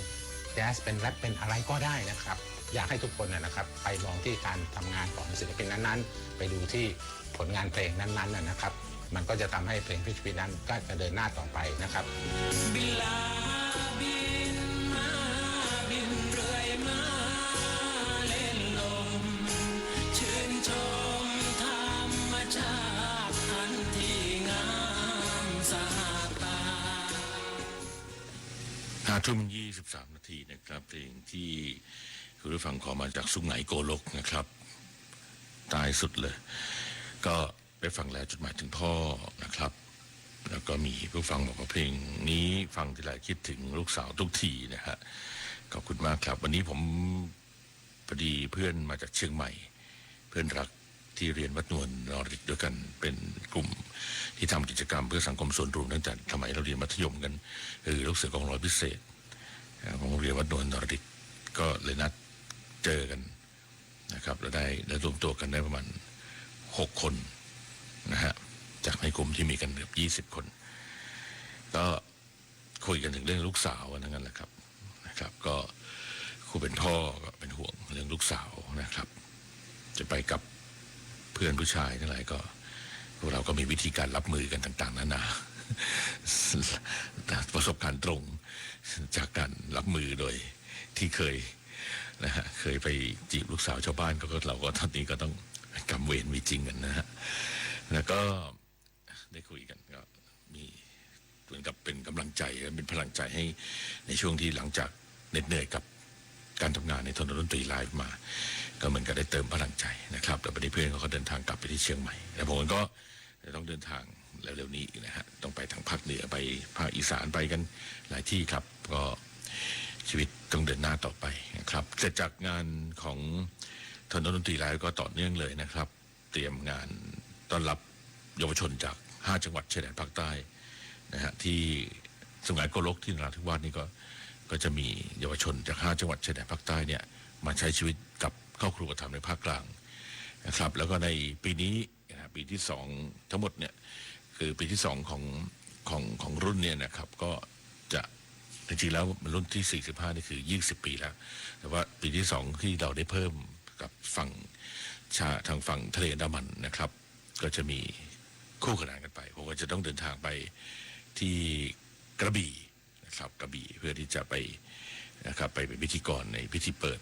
แจ๊สเป็นแรปเป็นอะไรก็ได้นะครับอยากให้ทุกคนนะครับไปมองที่การทำงานของศิลปินนั้นๆไปดูที่ผลงานเพลงนั้นๆนะครับมันก็จะทำให้เพลงเพื่อชีวิตนั้นก็จะเดินหน้าต่อไปนะครับบิลาบินมาบินเรื่อยมาเล่นลมชื่นชมธรรมชาติอันที่งามสะอาดตา 5 ทุ่ม 23 นาทีนะครับเพลงที่คุณผู้ฟังขอมาจากสุไหงโกลกนะครับตายสุดเลยก็ได้ฟังแล้วจดหมายถึงพ่อนะครับแล้วก็มีผู้ฟังบอกว่าเพลงนี้ฟังทีไรคิดถึงลูกสาวทุกทีนะฮะขอบคุณมากครับวันนี้ผมพอดีเพื่อนมาจากเชียงใหม่เพื่อนรักที่เรียนวัดนวลนอริกด้วยกันเป็นกลุ่มที่ทำกิจกรรมเพื่อสังคมส่วนรวมตั้งแต่สมัยเราเรียนมัธยมกันคือลูกเสือกองร้อยพิเศษของโรงเรียนวัดนวลนอริกก็เลยนัดเจอกันนะครับแล้วได้รวมตัวกันได้ประมาณ6 คนนะฮะจากในกลุ่มที่มีกันเกือบ20 คนก็คุยกันถึงเรื่องลูกสาวนั่นแหละครับก็ครูเป็นพ่อก็เป็นห่วงเรื่องลูกสาวนะครับจะไปกับเพื่อนผู้ชายทั้งหลายก็พวกเราก็มีวิธีการรับมือกันต่างๆนานาประสบการณ์ตรงจากการรับมือโดยที่เคยไปจีบลูกสาวชาวบ้านก็เราก็ตอนนี้ก็ต้องกำเวรมีจริงกันนะฮะแล้วก็ได้คุยกันก็มีเหมือนกับเป็นกำลังใจเป็นพลังใจให้ในช่วงที่หลังจากเหน็ดเหนื่อยกับการทำงานในทนดนตรีไลฟ์มาก็เหมือนกับได้เติมพลังใจนะครับแต่ประเดี๋ยวเพื่อนเขาก็เดินทางกลับไปที่เชียงใหม่แต่ผมก็ต้องเดินทางเร็วๆนี้นะฮะต้องไปทางภาคเหนือไปภาคอีสานไปกันหลายที่ครับก็ชีวิตต้องเดินหน้าต่อไปนะครับเสร็จจากงานของทนดนตรีไลฟ์ก็ต่อเนื่องเลยนะครับเตรียมงานต้อนรับเยาวชนจาก5 จังหวัดชายแดนภาคใต้นะฮะที่สุไหงโกลกที่นราธิวาสนี่ก็จะมีเยาวชนจาก5 จังหวัดชายแดนภาคใต้เนี่ยมาใช้ชีวิตกับครอบครัวธรรมในภาคกลางนะครับแล้วก็ในปีนี้ปีที่2ทั้งหมดเนี่ยคือปีที่2ของรุ่นเนี่ยนะครับก็จะจริงๆแล้วมันรุ่นที่45นี่คือ20 ปีแล้วแต่ว่าปีที่2ที่เราได้เพิ่มกับทางฝั่งทะเลอันดามันนะครับก็จะมีคู่ขนานกันไปผมก็จะต้องเดินทางไปที่กระบี่นะครับกระบี่เพื่อที่จะไปนะครับไปเป็นพิธีกรในพิธีเปิด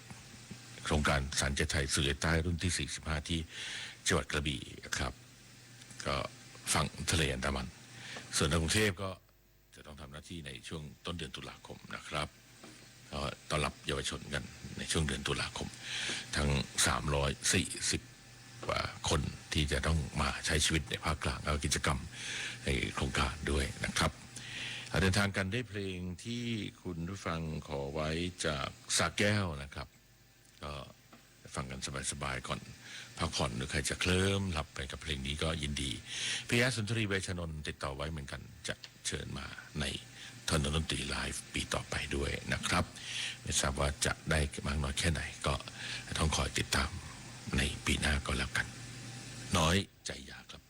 โครงการสารเจไทยสื่อใต้รุ่นที่45ที่จังหวัดกระบี่ครับก็ฝั่งทะเลอันดามันส่วนในกรุงเทพก็จะต้องทำหน้าที่ในช่วงต้นเดือนตุลาคมนะครับก็ต้อนรับเยาวชนกันในช่วงเดือนตุลาคมทั้ง340 กว่าคนที่จะต้องมาใช้ชีวิตในภาคกลางแล้วกิจกรรมในโครงการด้วยนะครับเดินทางกันได้เพลงที่คุณผู้ฟังขอไว้จากสระแก้วนะครับก็ฟังกันสบายๆก่อนพักผ่อนหรือใครจะเคลิ้มหลับไปกับเพลงนี้ก็ยินดีพี่แอสุนทรีเวชนนท์ติดต่อไว้เหมือนกันจะเชิญมาในทนดนตรีไลฟ์ปีต่อไปด้วยนะครับไม่ทราบว่าจะได้มากน้อยแค่ไหนก็ต้องคอยติดตามในปีหน้าก็แล้วกันน้อยใจยากครับ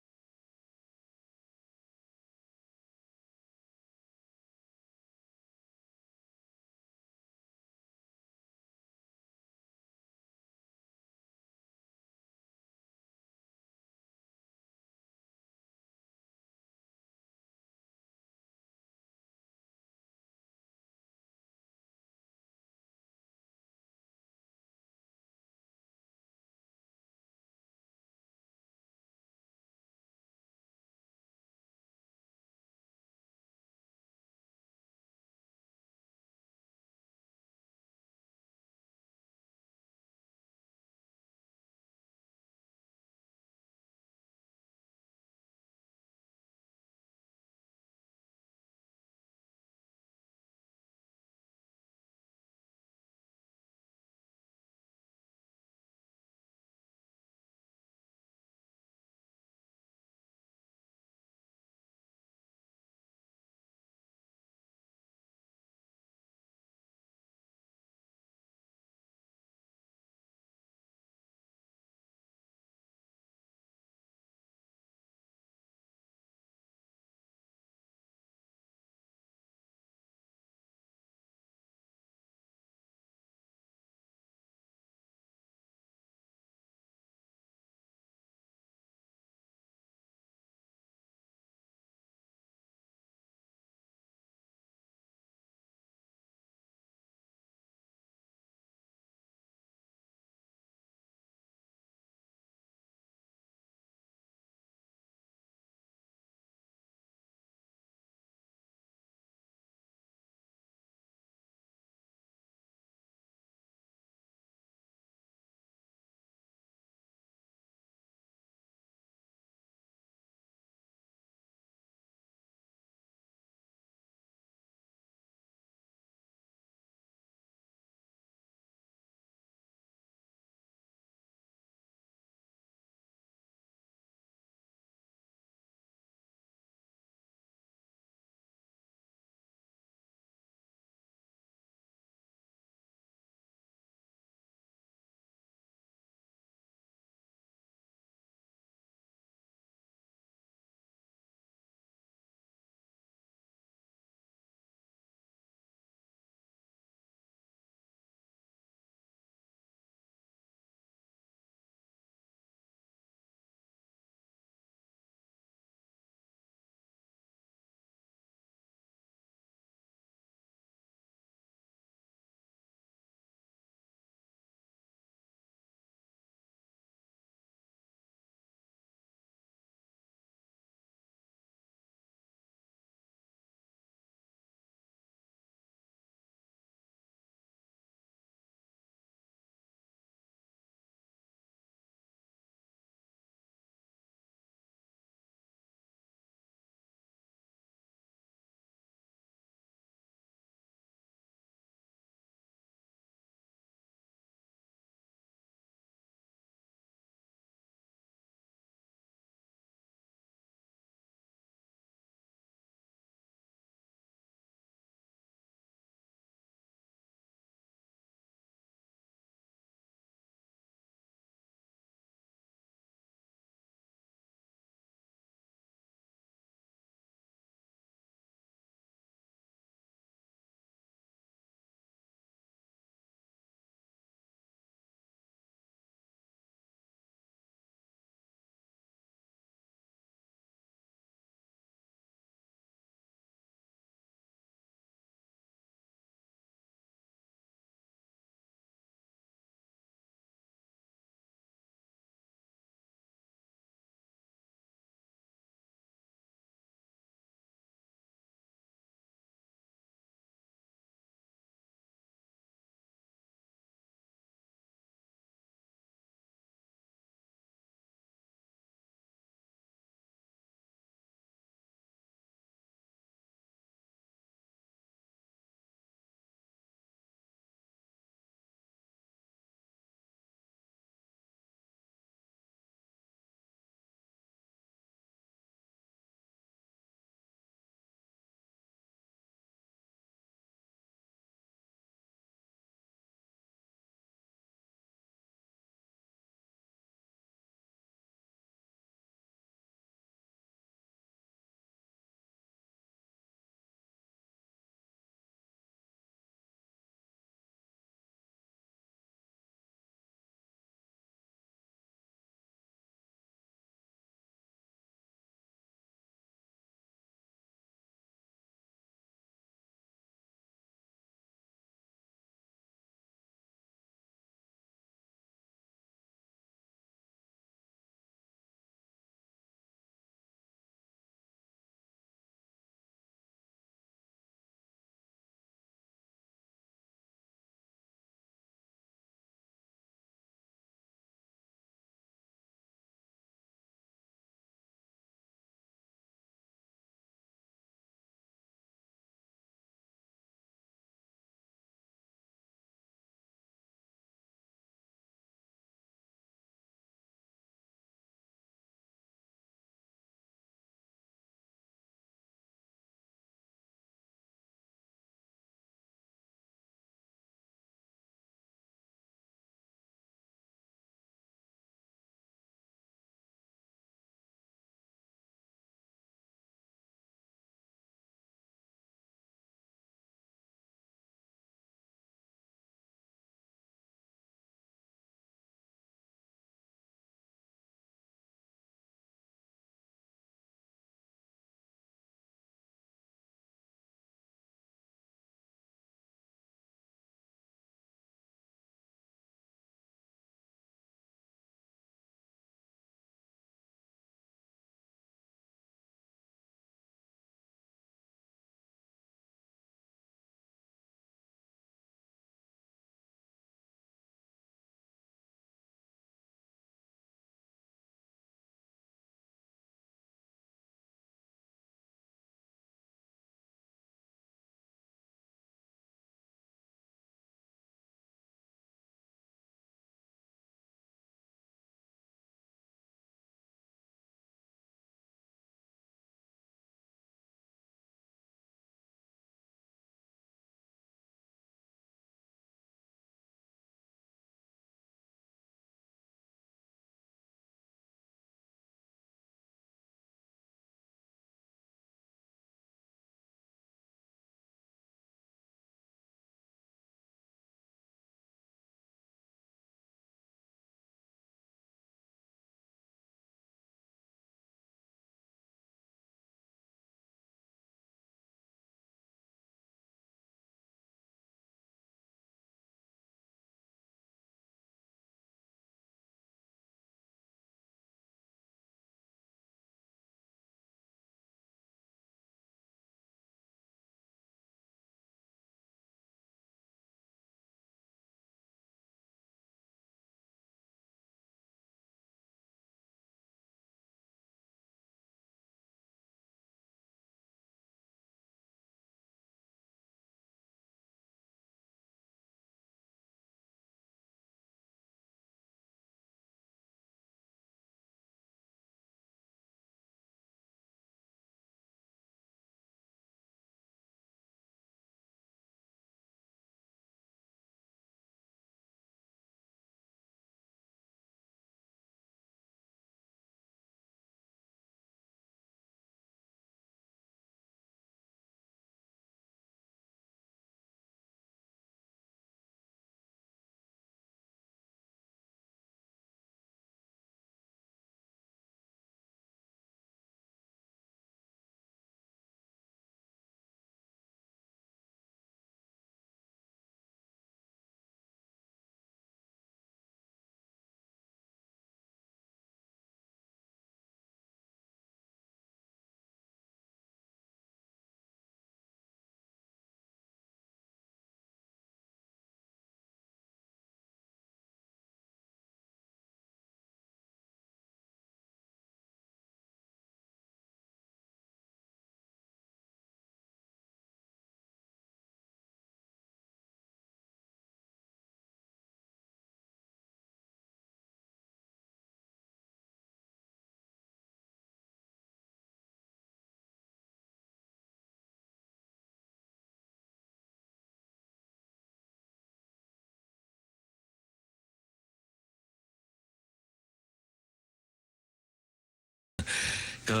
ก็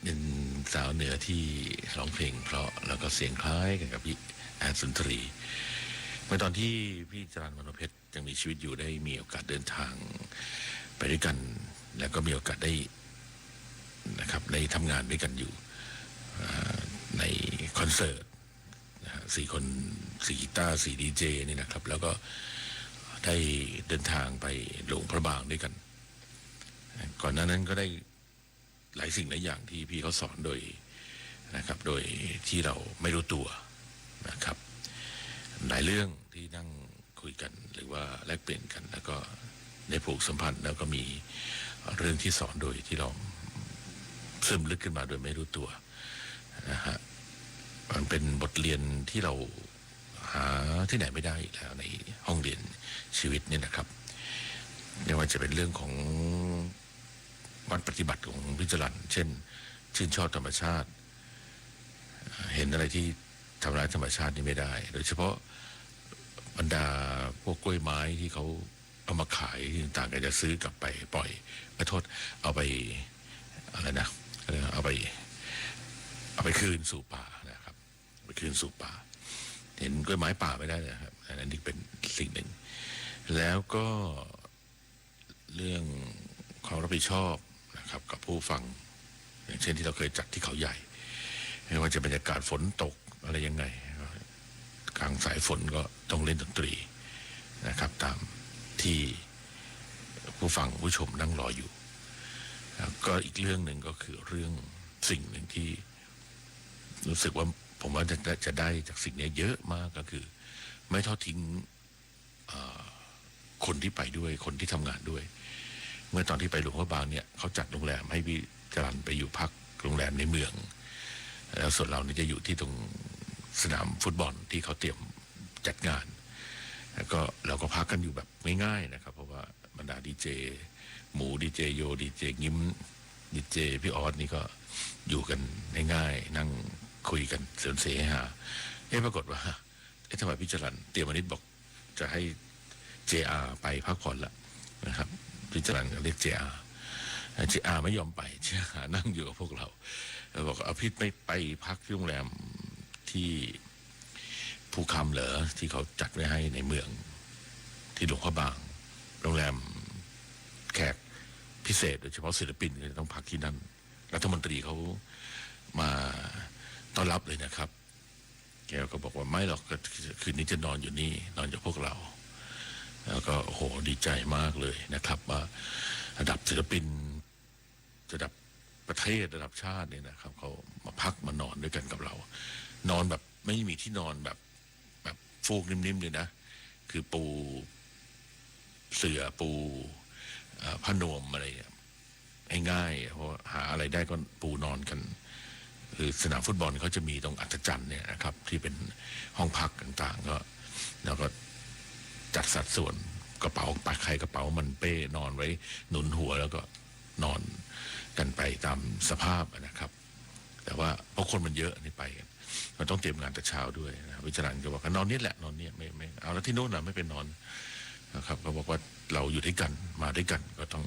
เป็นสาวเหนือที่ร้องเพลงเพราะแล้วก็เสียงคล้ายกันกับพี่แอนสุนทรีเมื่อตอนที่พี่จรัญ มโนเพชรยังมีชีวิตอยู่ได้มีโอกาสเดินทางไปด้วยกันแล้วก็มีโอกาสได้นะครับได้ทำงานด้วยกันอยู่ในคอนเสิร์ต4 คน4 กีตาร์4 ดีเจนี่นะครับแล้วก็ได้เดินทางไปหลวงพระบางด้วยกันก่อนหน้านั้นก็ได้หลายสิ่งหลายอย่างที่พี่เขาสอนโดยนะครับโดยที่เราไม่รู้ตัวนะครับหลายเรื่องที่นั่งคุยกันหรือว่าแลกเปลี่ยนกันแล้วก็ได้ผูกสัมพันธ์แล้วก็มีเรื่องที่สอนโดยที่เราซึมลึกขึ้นมาโดยไม่รู้ตัวนะฮะมันเป็นบทเรียนที่เราหาที่ไหนไม่ได้อีกแล้วในห้องเรียนชีวิตนี่นะครับไม่ว่าจะเป็นเรื่องของวัดปฏิบัติของพิจารณาเช่นชื่นชอบธรรมชาติเห็นอะไรที่ทำลายธรรมชาตินี่ไม่ได้โดยเฉพาะบรรดาพวกกล้วยไม้ที่เขาเอามาขายต่างๆก็จะซื้อกลับไปปล่อยโทษเอาไปอะไรนะเอาไปคืนสู่ป่านะครับไปคืนสู่ป่าเห็นกล้วยไม้ป่าไม่ได้นะครับอันนั้นนี่เป็นสิ่งหนึ่งแล้วก็เรื่องความรับผิดชอบนะครับกับผู้ฟังอย่างเช่นที่เราเคยจัดที่เขาใหญ่ไม่ว่าจะบรรยากาศฝนตกอะไรยังไงกลางสายฝนก็ต้องเล่นดนตรีนะครับตามที่ผู้ฟังผู้ชมนั่งรออยู่แล้วก็อีกเรื่องหนึ่งก็คือเรื่องสิ่งหนึ่งที่รู้สึกว่าผมว่าจะได้จากสิ่งนี้เยอะมากก็คือไม่ทอดทิ้งคนที่ไปด้วยคนที่ทำงานด้วยเมื่อตอนที่ไปหลวงพระบางเนี่ยเขาจัดโรงแรมให้พี่จรัญไปอยู่พักโรงแรมในเมืองแล้วส่วนเรานี่จะอยู่ที่ตรงสนามฟุตบอลที่เขาเตรียมจัดงานแล้วก็เราก็พักกันอยู่แบบง่ายๆนะครับเพราะว่าบรรดาดีเจหมูดีเจโยดีเจงิ้มดีเจพี่ออสนี่ก็อยู่กันง่ายๆนั่งคุยกันเสริมเสหาปรากฏว่าทำไมพี่จรัญเตรียมนิดบอกจะให้ JR ไปพักผ่อนละนะครับพี่จรัญก็เรียก JR ไม่ยอมไป JR นั่งอยู่กับพวกเราบอกเอาพี่ไม่ไปพักที่โรงแรมที่ภูคำเหรอที่เขาจัดไว้ให้ในเมืองที่หลวงพระบางโรงแรมแขกพิเศษโดยเฉพาะศิลปินก็จะต้องพักที่นั่นรัฐมนตรีเขามาต้อนรับเลยนะครับแกก็บอกว่าไม่หรอกคืนนี้จะนอนอยู่นี่นอนอยู่พวกเราแล้วก็โอ้โหดีใจมากเลยนะครับว่าระดับศิลปินระดับประเทศระดับชาติเนี่ยนะครับเขามาพักมานอนด้วยกันกับเรานอนแบบไม่มีที่นอนแบบฟูกนิ่มๆเลยนะคือปูเสื่อปูผ้านวมอะไรง่ายๆเพราะหาอะไรได้ก็ปูนอนกันคือสนามฟุตบอลเขาจะมีตรงอัศจรรย์เนี่ยนะครับที่เป็นห้องพักต่างๆก็แล้วก็จัดสัดส่วนกระเป๋าปากใครกระเป๋ามันเป้นอนไว้หนุนหัวแล้วก็นอนกันไปตามสภาพนะครับแต่ว่าเพราะคนมันเยอะนี่ไปมันต้องเตรียมงานแต่เช้าด้วยนะวิจารณ์ก็บอกว่านอนนี่แหละนอนนี่ไม่เอาแล้วที่โน้นน่ะไม่เป็นนอนนะครับเขาบอกว่าเราอยู่ด้วยกันมาด้วยกันก็ต้อง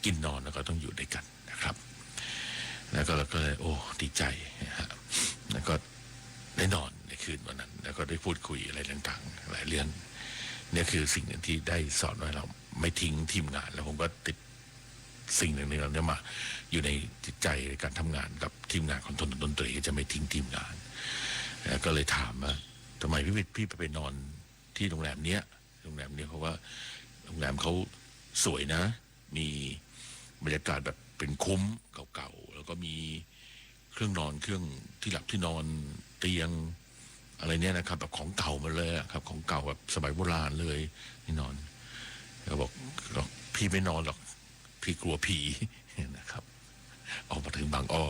กินนอนแล้วก็ต้องอยู่ด้วยกันนะครับแล้วก็เราก็เลยโอ้ดีใจนะฮะแล้วก็ได้นอนในคืนวันนั้นแล้วก็ได้พูดคุยอะไรต่างๆหลายเรื่องเนี่ยคือสิ่งหนึ่งที่ได้สอนว่าเราไม่ทิ้งทีมงานแล้วผมก็ติดสิ่งหนึ่งในเราเนี่ยมาอยู่ในจิตใจในการทำงานกับทีมงานของดนตรีจะไม่ทิ้งทีมงานแล้วก็เลยถามว่าทำไมพี่ไปนอนที่โรงแรมเนี้ยเพราะว่าโรงแรมเขาสวยนะมีบรรยากาศแบบเป็นคุ้มเก่าๆแล้วก็มีเครื่องนอนเครื่องที่หลับที่นอนเตียงอะไรเนี่ยนะครับแบบของเก่ามาเลยครับของเก่าแบบสมัยโบราณเลยนี่นอนเขาบอกพี่ไม่นอนหรอกพี่กลัวผีนะครับออกมาถึงบางอ้อ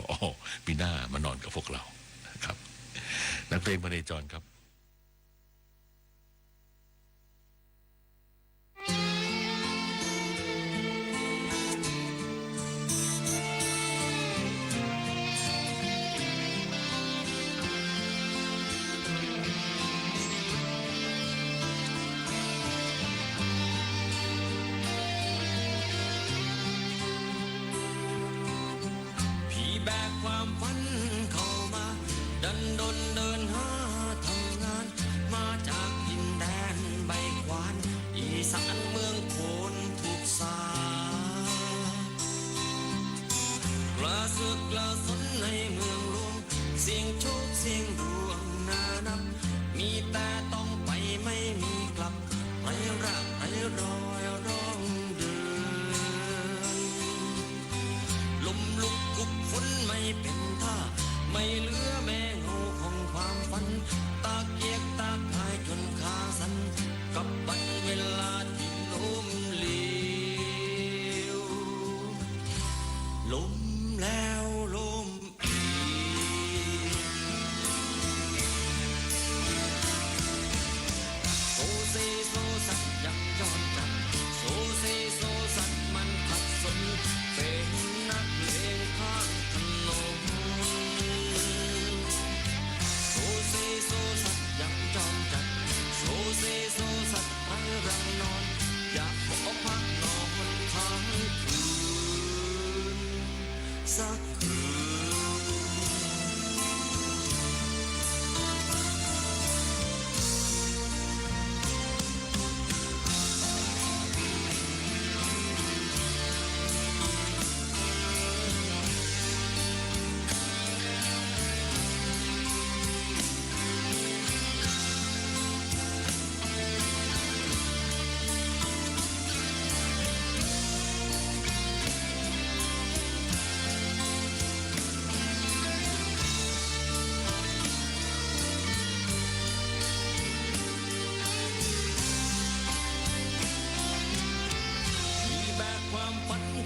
ปีหน้ามานอนกับพวกเรานะครับนักเพลงพเนจรครับ เ แบกความฝันเข้ามาดันดนเดินหาทำงานมาจากดินแดนใบขวานอีสานเมืองโขนทุกสากระเสือกกระสนในเมืองหลวงเสียงโชคเสียงดวงนานับมีแต่ต้องไปไม่มีกลับไรรักไรรอยร้องเดินลมลุกคุกฝนไม่เป็นท่าไม่เหลือแม่เงาของความฝันตาเกียกตาคายจนขาสั่นกับบัดเวลาที่ลมเหลวลมแล้วลมอีกโซเซโซสัตยังย้อนจันโซเซโซสัตมันขัดสนเป็นนักเลงข้างถนนโซเซโซสัตยังจอมจัดโซเซโซสัตไร้รังนอนอยากขอพักนอนค้างคืนสักคืน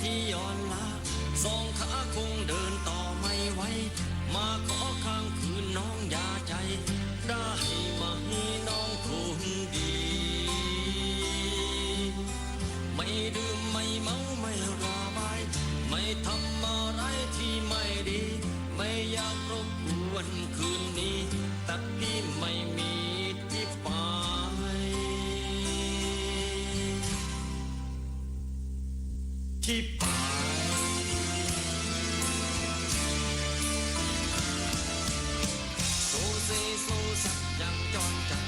ที่ย้อนลาสองขาคงเดินต่อไม่ไหวมาขอข้างคืนน้องอย่าใจได้มาให้น้องคนดีไม่ดื่มไม่เมาไม่ระบายไม่ทำอะไรที่ไม่ดีไม่อยากรบกวนคืนนี้แต่พี่ไม่มีที่ไปที่ไปโซเซโซสัตยังจอนจัด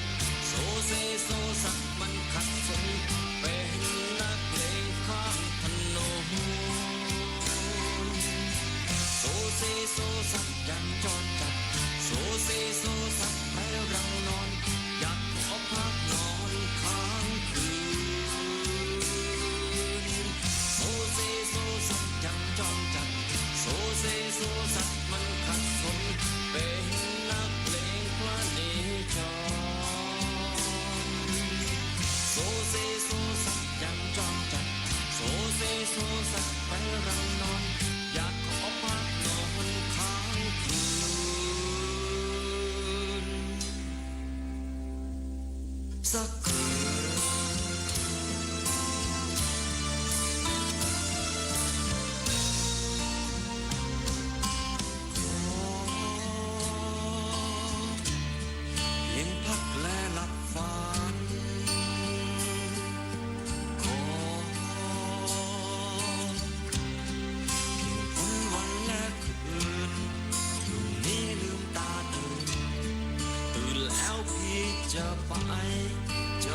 โซเซโซสัตมันขัดสนเป็นนักเลงข้างถนนโซเซโซสัตยังจอนจัดโซเซโซสัตไร้รังนอนอยากขอพักนอนค้างคืนโซเซโซสัตยังจอมจัดโซเซโซสัตมันขัดสนเป็นนักเลงพระเนจรโซเซโซสัตยังจอมจัดโซเซโซสัตไร้รังนอนอยากขอพักนอนค้างคืนสักคืนจะไปจะ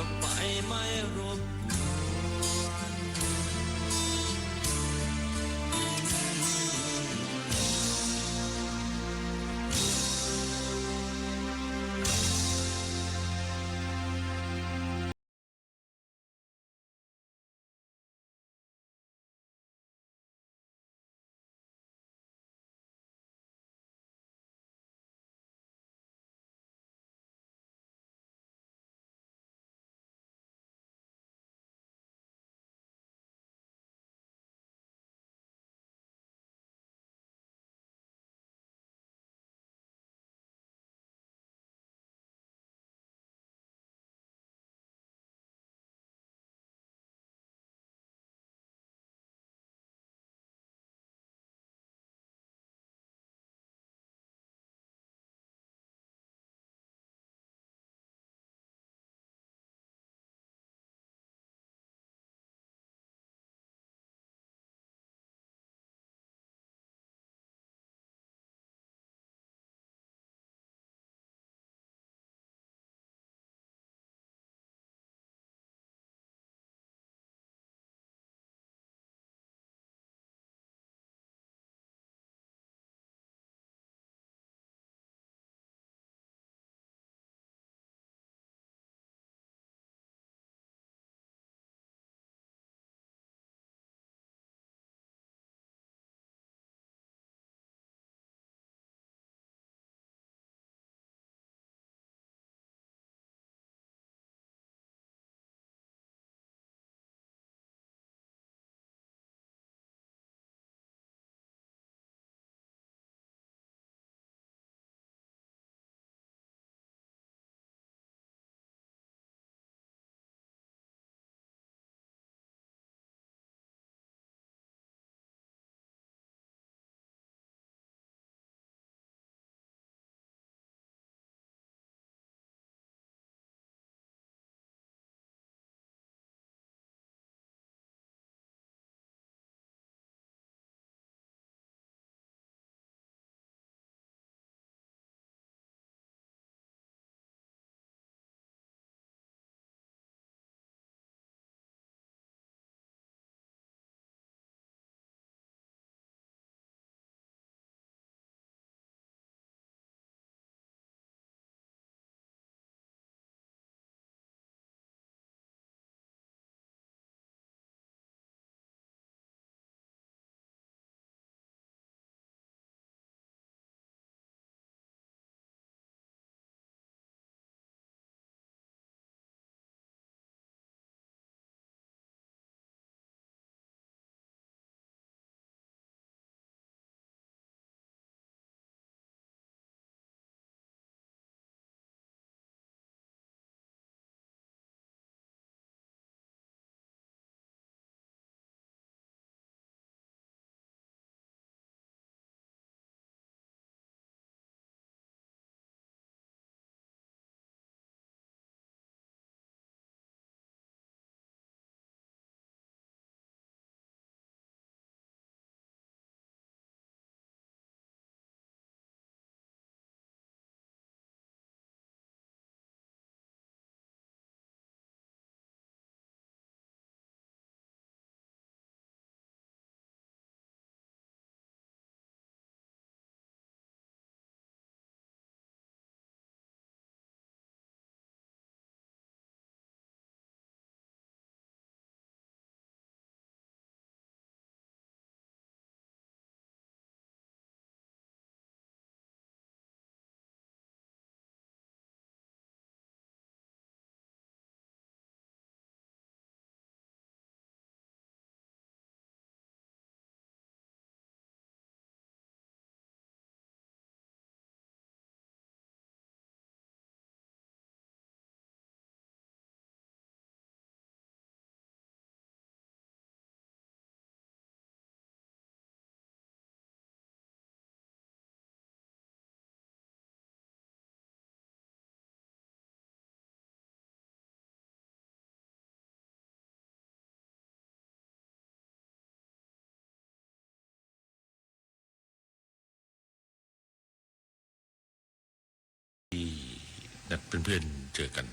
นัดเพื่อนๆเจอกัน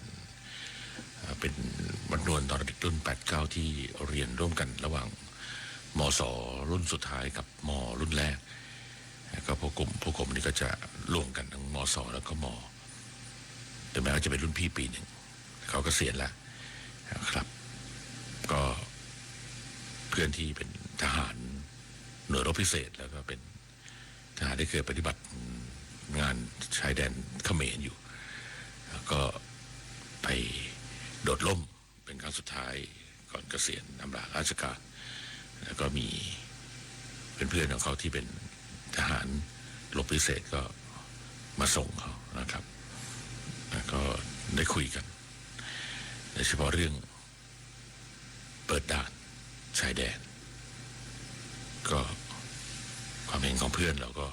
เป็นวันนวลตอนเด็กรุ่น 8-9 ที่เรียนร่วมกันระหว่างมศรุ่นสุดท้ายกับมรุ่นแรกก็พวกผมนี่ก็จะร่วมกันทั้งมศแล้วก็มถึงแม้ว่าจะเป็นรุ่นพี่ปีหนึ่งเขาก็เสียณแล้วครับก็เพื่อนที่เป็นทหารหน่วยรบพิเศษแล้วก็เป็นทหารที่เคยปฏิบัติงานชายแดนเขมรอยู่แล้วก็ไปโดดร่มเป็นครั้งสุดท้ายก่อนเกษียณอำลาราชการแล้วก็มีเพื่อนๆของเขาที่เป็นทหารรบพิเศษก็มาส่งเขานะครับแล้วก็ได้คุยกันโดยเฉพาะเรื่องเปิดด่านชายแดนก็ความเห็นของเพื่อนเราก็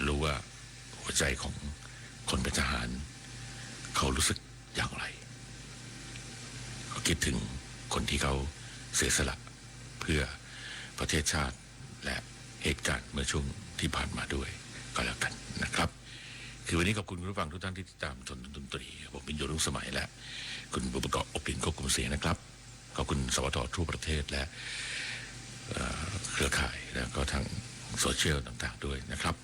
รู้ว่าหัวใจของคนเป็นทหารเขารู้สึกอย่างไรเขาคิดถึงคนที่เขาเสียสละเพื่อประเทศชาติและเหตุการณ์เมื่อช่วงที่ผ่านมาด้วยก็แล้วกันนะครับคือวันนี้ขอบคุณคุณผู้ฟังทุกท่านที่ติดตามชมดนตรีผมเป็นโยรุ่งสมัยและคุณบุญประกอบอบลิ่นควบคุมเสียงนะครับขอบคุณสวททั่วประเทศและเครือข่ายแล้วก็ทางโซเชียลต่างๆด้วยนะครับ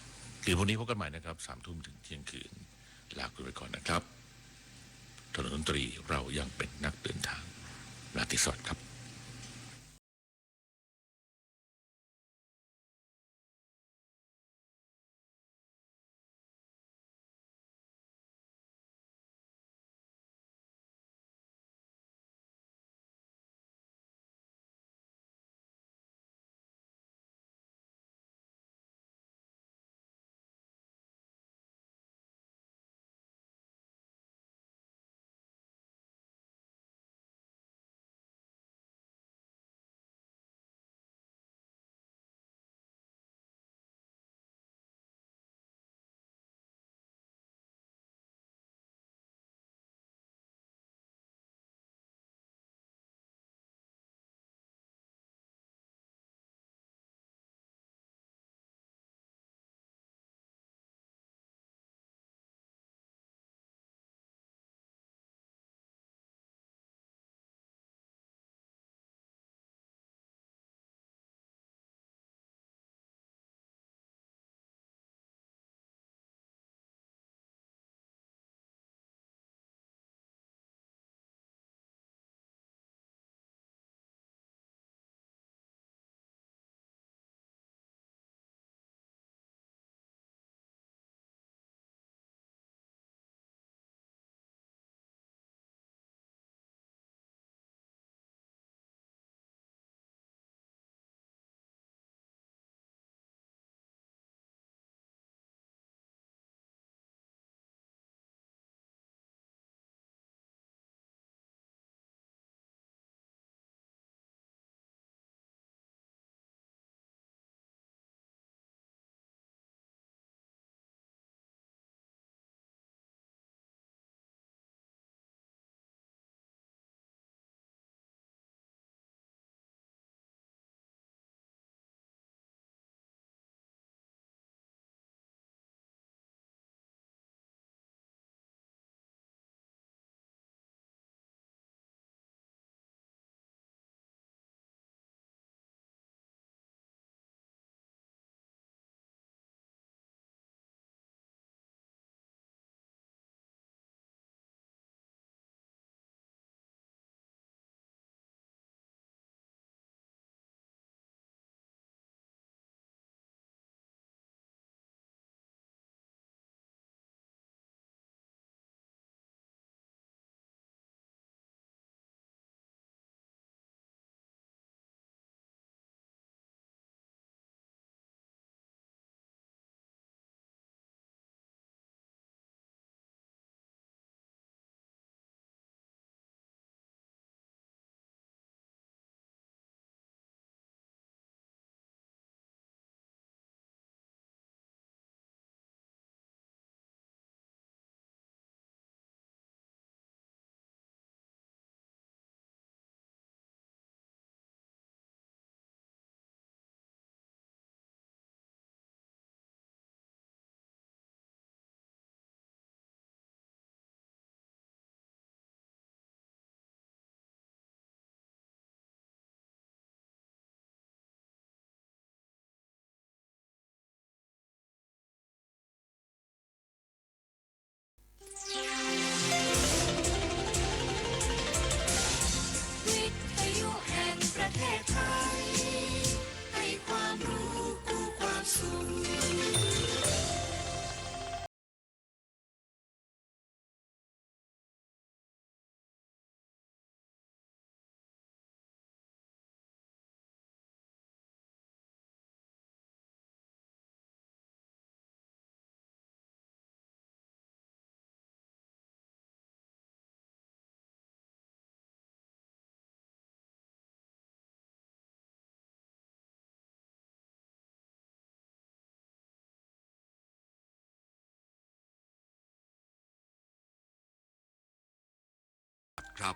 คือวันนี้พบกันใหม่นะครับ 3 ทุ่มถึงเที่ยงคืนลาคุณไปก่อนนะครับถนนดนตรีเรายังเป็นนักเดินทางราตรีสวัสดิ์ครับ ครับ